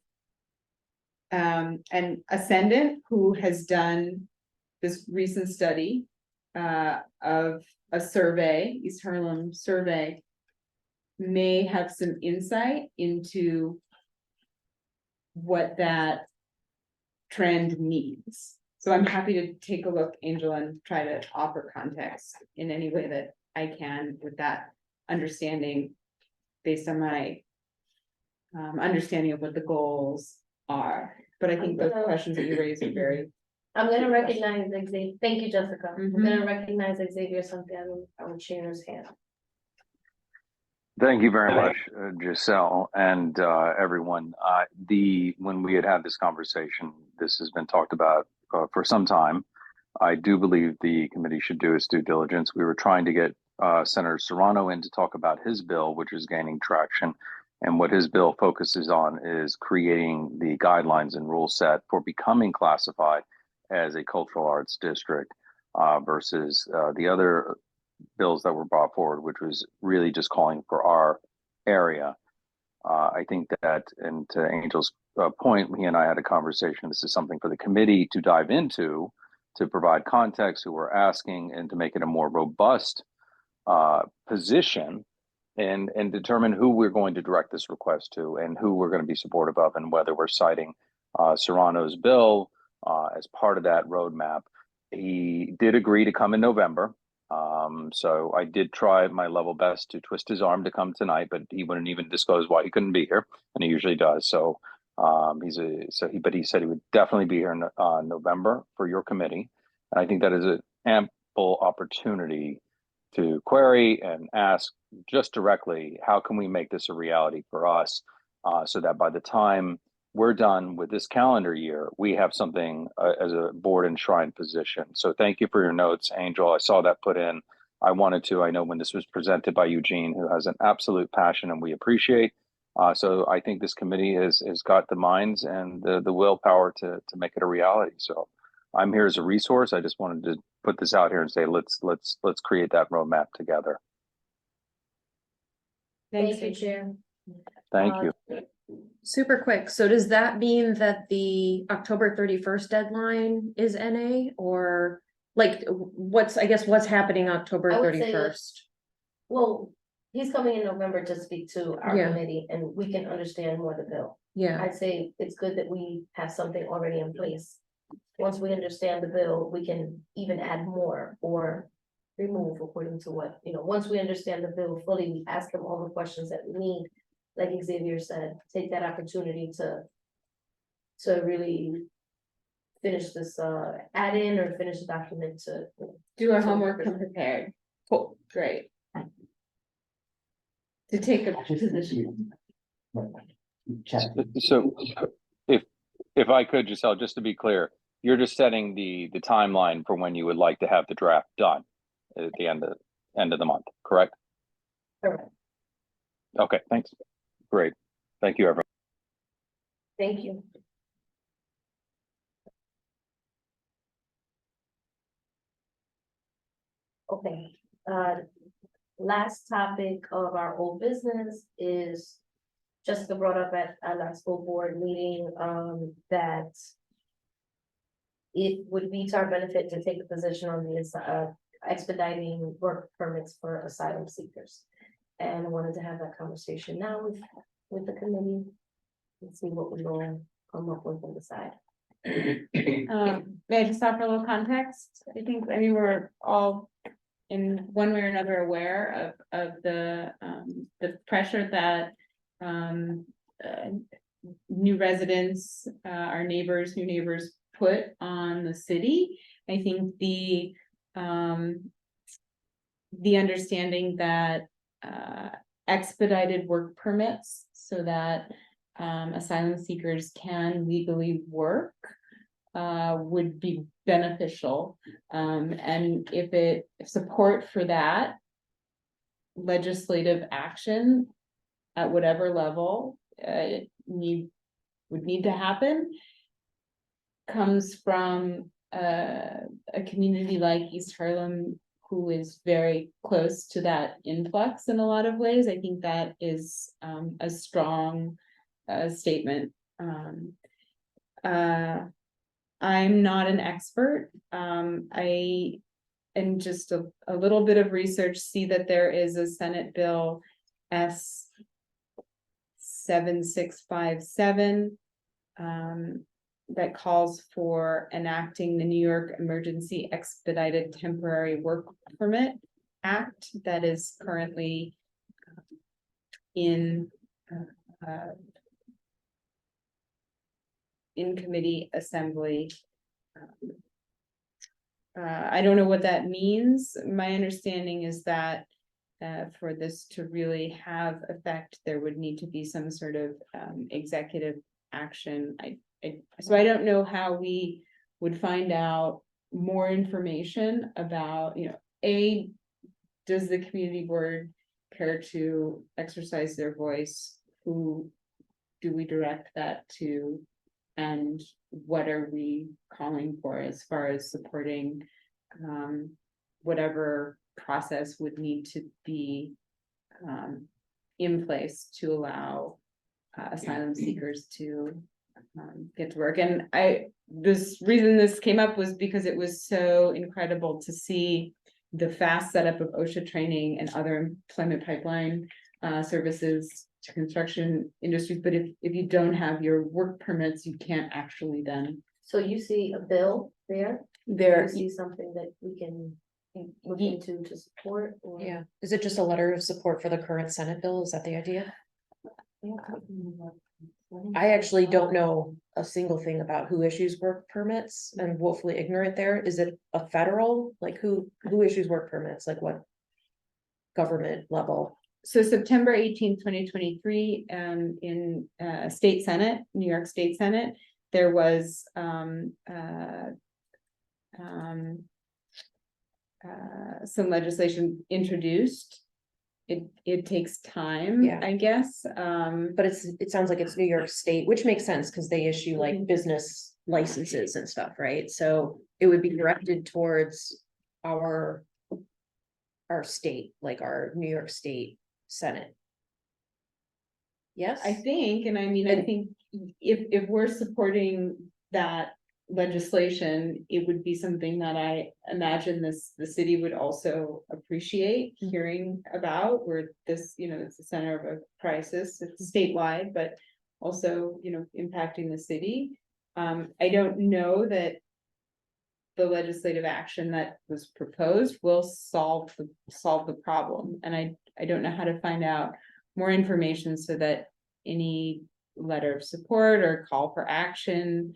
an ascendant who has done this recent study of a survey, East Harlem survey, may have some insight into what that trend means. So I'm happy to take a look, Angel, and try to offer context in any way that I can with that understanding based on my understanding of what the goals are. But I think those questions that you raised are very. I'm gonna recognize Xavier. Thank you, Jessica. I'm Mhm. gonna recognize Xavier Santiago, our chair's hand. Thank you very much, Giselle, and everyone. When we had this conversation, this has been talked about for some time. I do believe the committee should do its due diligence. We were trying to get Senator Serrano in to talk about his bill, which is gaining traction. And what his bill focuses on is creating the guidelines and rule set for becoming classified as a cultural arts district versus the other bills that were brought forward, which was really just calling for our area. I think that, and to Angel's point, he and I had a conversation. This is something for the committee to dive into, to provide context, who we're asking, and to make it a more robust position, and determine who we're going to direct this request to, and who we're going to be supportive of, and whether we're citing Serrano's bill as part of that roadmap. He did agree to come in November. So I did try my level best to twist his arm to come tonight, but he wouldn't even disclose why he couldn't be here, and he usually does. So but he said he would definitely be here in November for your committee, and I think that is an ample opportunity to query and ask just directly, how can we make this a reality for us, so that by the time we're done with this calendar year, we have something as a board enshrined position. So thank you for your notes, Angel. I saw that put in. I know when this was presented by Eugene, who has an absolute passion, and we appreciate. So I think this committee has got the minds and the willpower to make it a reality. So I'm here as a resource. I just wanted to put this out here and say, let's create that roadmap together. Thank you, Chair. Thank you. Super quick. So does that mean that the October 31st deadline is NA, or like what's happening October I would say 31st? Well, he's coming in November to speak to our Yeah. committee, and we can understand more the bill. Yeah, I'd say it's good that we have something already in place. Once we understand the bill, we can even add more or remove according to what, once we understand the bill fully, we ask them all the questions that we need. Like Xavier said, take that opportunity to really finish this, add in or finish the document to. Do our homework, come prepared. Cool, great. To take a position. So if I could, Giselle, just to be clear, you're just setting the timeline for when you would like to have the draft done at the end of the month, correct? Correct. Okay, thanks. Great. Thank you, everyone. Thank you. Okay, last topic of our old business is Jessica brought up at our last school board meeting, that it would be to our benefit to take a position on the expediting work permits for asylum seekers. And I wanted to have that conversation now with the committee and see what we're going to come up with and decide. May I just offer a little context? I mean, we're all in one way or another aware of the pressure that new residents, our neighbors, new neighbors put on the city. I think the understanding that expedited work permits so that asylum seekers can legally work would be beneficial. And if support for that legislative action at whatever level would need to happen comes from a community like East Harlem, who is very close to that influx in a lot of ways. I think that is a strong statement. I'm not an expert. I and just a little bit of research see that there is a Senate bill S7657 that calls for enacting the New York Emergency Expedited Temporary Work Permit Act that is currently in committee assembly. I don't know what that means. My understanding is that for this to really have effect, there would need to be some sort of executive action. So I don't know how we would find out more information about, does the community board care to exercise their voice? Who do we direct that to? And what are we calling for as far as supporting whatever process would need to be in place to allow asylum seekers to get to work? And this reason this came up was because it was so incredible to see the fast setup of OSHA training and other employment pipeline services to construction industries. But if you don't have your work permits, you can't actually then. So you see a bill there? You see something that we can look into to support? Or? Yeah, is it just a letter of support for the current Senate bill? Is that the idea? I actually don't know a single thing about who issues work permits. I'm woefully ignorant there. Is it a federal, like who issues work permits? Like what government level? So September 18th, 2023, in State Senate, New York State Senate, there was some legislation introduced. It takes time, Yeah. I guess. But it sounds like it's New York State, which makes sense because they issue like business licenses and stuff, right? So it would be directed towards our state, like our New York State Senate. Yes, I think, and I mean, I think if we're supporting that legislation, it would be something that I imagine the city would also appreciate hearing about, where this, it's the center of a crisis. It's statewide, but also, impacting the city. I don't know that the legislative action that was proposed will solve the problem. And I don't know how to find out more information so that any letter of support or call for action,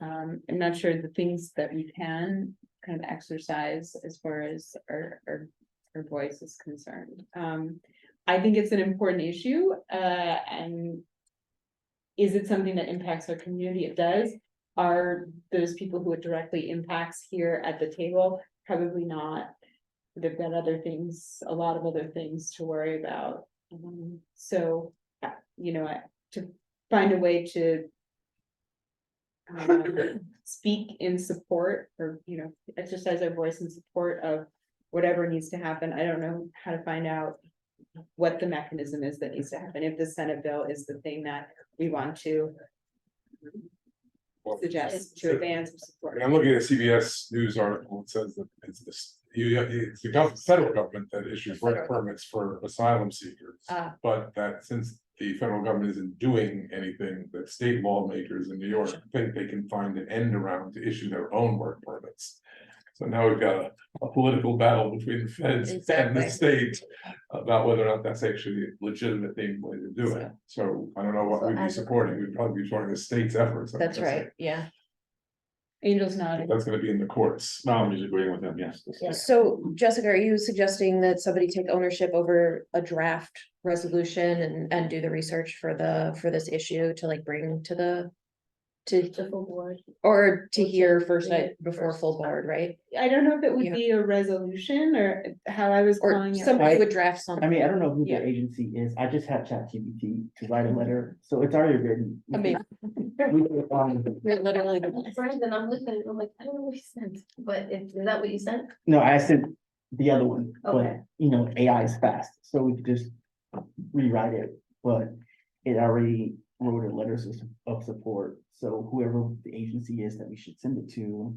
I'm not sure the things that we can kind of exercise as far as our voice is concerned. I think it's an important issue, and is it something that impacts our community? It does. Are those people who it directly impacts here at the table? Probably not. They've got other things, a lot of other things to worry about. So, to find a way to speak in support, or exercise our voice in support of whatever needs to happen. I don't know how to find out what the mechanism is that needs to happen, if the Senate bill is the thing that we want to suggest to advance or support. I'm looking at a CBS News article. It says that it's the federal government that issues work permits for asylum seekers. But that since the federal government isn't doing anything, that state lawmakers in New York think they can find an end around to issue their own work permits. So now we've got a political battle between the feds and Exactly. the state about whether or not that's actually a legitimate thing way to do it. So I don't know what So we'd be as a- supporting. We'd probably be supporting the state's efforts. That's right, yeah. Angel's nodding. That's gonna be in the courts. No, I'm just agreeing with them, yes. Yeah. So Jessica, are you suggesting that somebody take ownership over a draft resolution and do the research for this issue to like bring to the The full board. or to hear first Yeah, night before first. full board, right? I don't know if it would Yeah. be a resolution or how I was Or calling it. somebody I- would draft I something. mean, I don't know who Yeah. the agency is. I just had ChatGPT to write a letter, so it's already written. Amazing. We could, We're literally the- Brandon, I'm looking, I'm like, I don't know what you sent, but is that what you sent? No, I sent the other one, but Okay. you know, AI is fast, so we could just rewrite it, but it already wrote a letter of support, so whoever the agency is that we should send it to.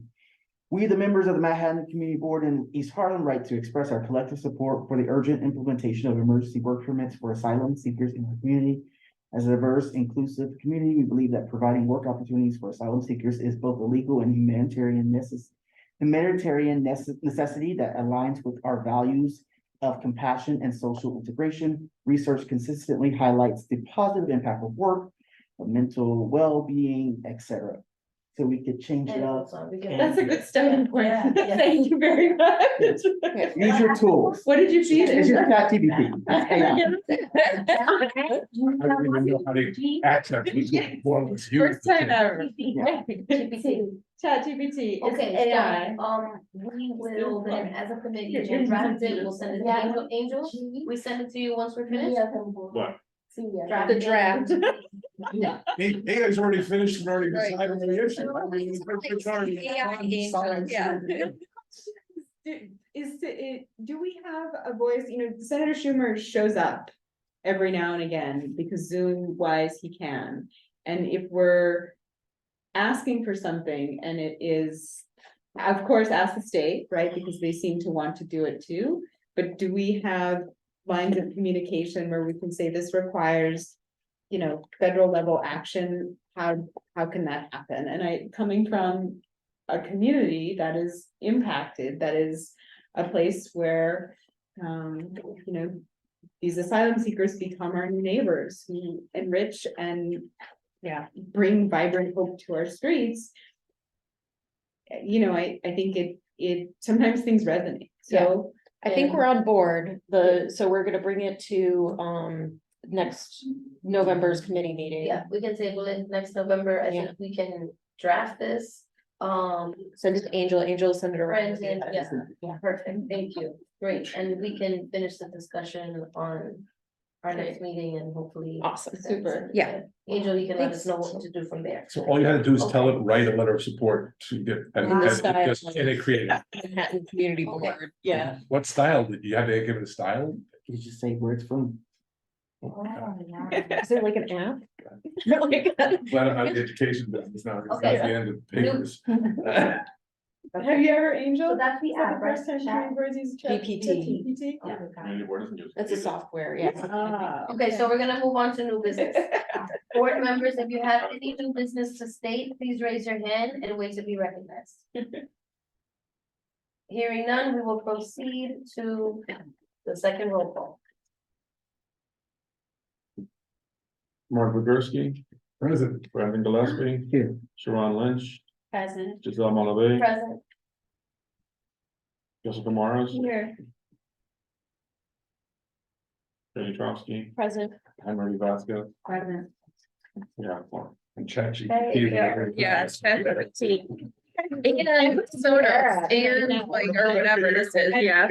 We, the members of the Manhattan Community Board in East Harlem, write to express our collective support for the urgent implementation of emergency work permits for asylum seekers in our community. As a diverse, inclusive community, we believe that providing work opportunities for asylum seekers is both a legal and humanitarian necessity that aligns with our values of compassion and social integration. Research consistently highlights the positive impact of work, of mental well-being, etc. So we could change it up. That's a good starting point. Yeah, yeah. Thank you very much. Use your tools. What did you see? It's just ChatGPT. It's AI. I don't even know how to access it. One was used. First time ever. GPT. ChatGPT is Okay, AI. so, we will then, as a committee, You're we'll draft using it, we'll send it to Yeah. Angel, we send it to you once we're finished. What? Draft The it. draft. He has already finished and already Right. decided on the issue. I mean, it's already- AI angel, yeah. Do we have a voice, you know, Senator Schumer shows up every now and again because Zoom wise he can. And if we're asking for something and it is, of course, ask the state, right? Because they seem to want to do it too. But do we have lines of communication where we can say this requires, you know, federal level action? How can that happen? And coming from a community that is impacted, that is a place where, you know, these asylum seekers become our new neighbors who enrich and, yeah, bring vibrant hope to our streets. You know, I think it sometimes things resonate, so. I think we're on board, so we're gonna bring it to, next November's committee meeting. Yeah, we can table it next November, I think we can draft this, Send it to Angel, send it around. Brandon, yeah, perfect, thank you, great, and we can finish the discussion on our next meeting and hopefully. Awesome, super, yeah. Angel, you can let us know what to do from there. So all you had to do is tell it, write a letter of support to get, and In the and style. it created. Manhattan Community Board, yeah. What style did you have to give it a style? You just say where it's from. Oh my God. Is there like an app? Glad I'm out of the education business now, because that's the end of papers. Have you ever, Angel? So that's the Is that app, right? first time Chat? community boards use GPT. GPT? Yeah. Community board doesn't use it. That's a software, yeah. Ah, Okay, so we're gonna move on to new business. Board members, if you have any new business to state, please raise your hand and wait to be recognized. Hearing none, we will proceed to the second roll call. Mark Vigorski, President. Brandon Gillespie, Here. Sharon Lynch, Present. Giselle Malave, Present. Jessica Morris, Here. Jenny Tromsky, Present. Anne Marie Vasquez. Present. Yeah. And ChatGPT. Yeah, it's ChatGPT. And soda, and like, or whatever this is, yeah.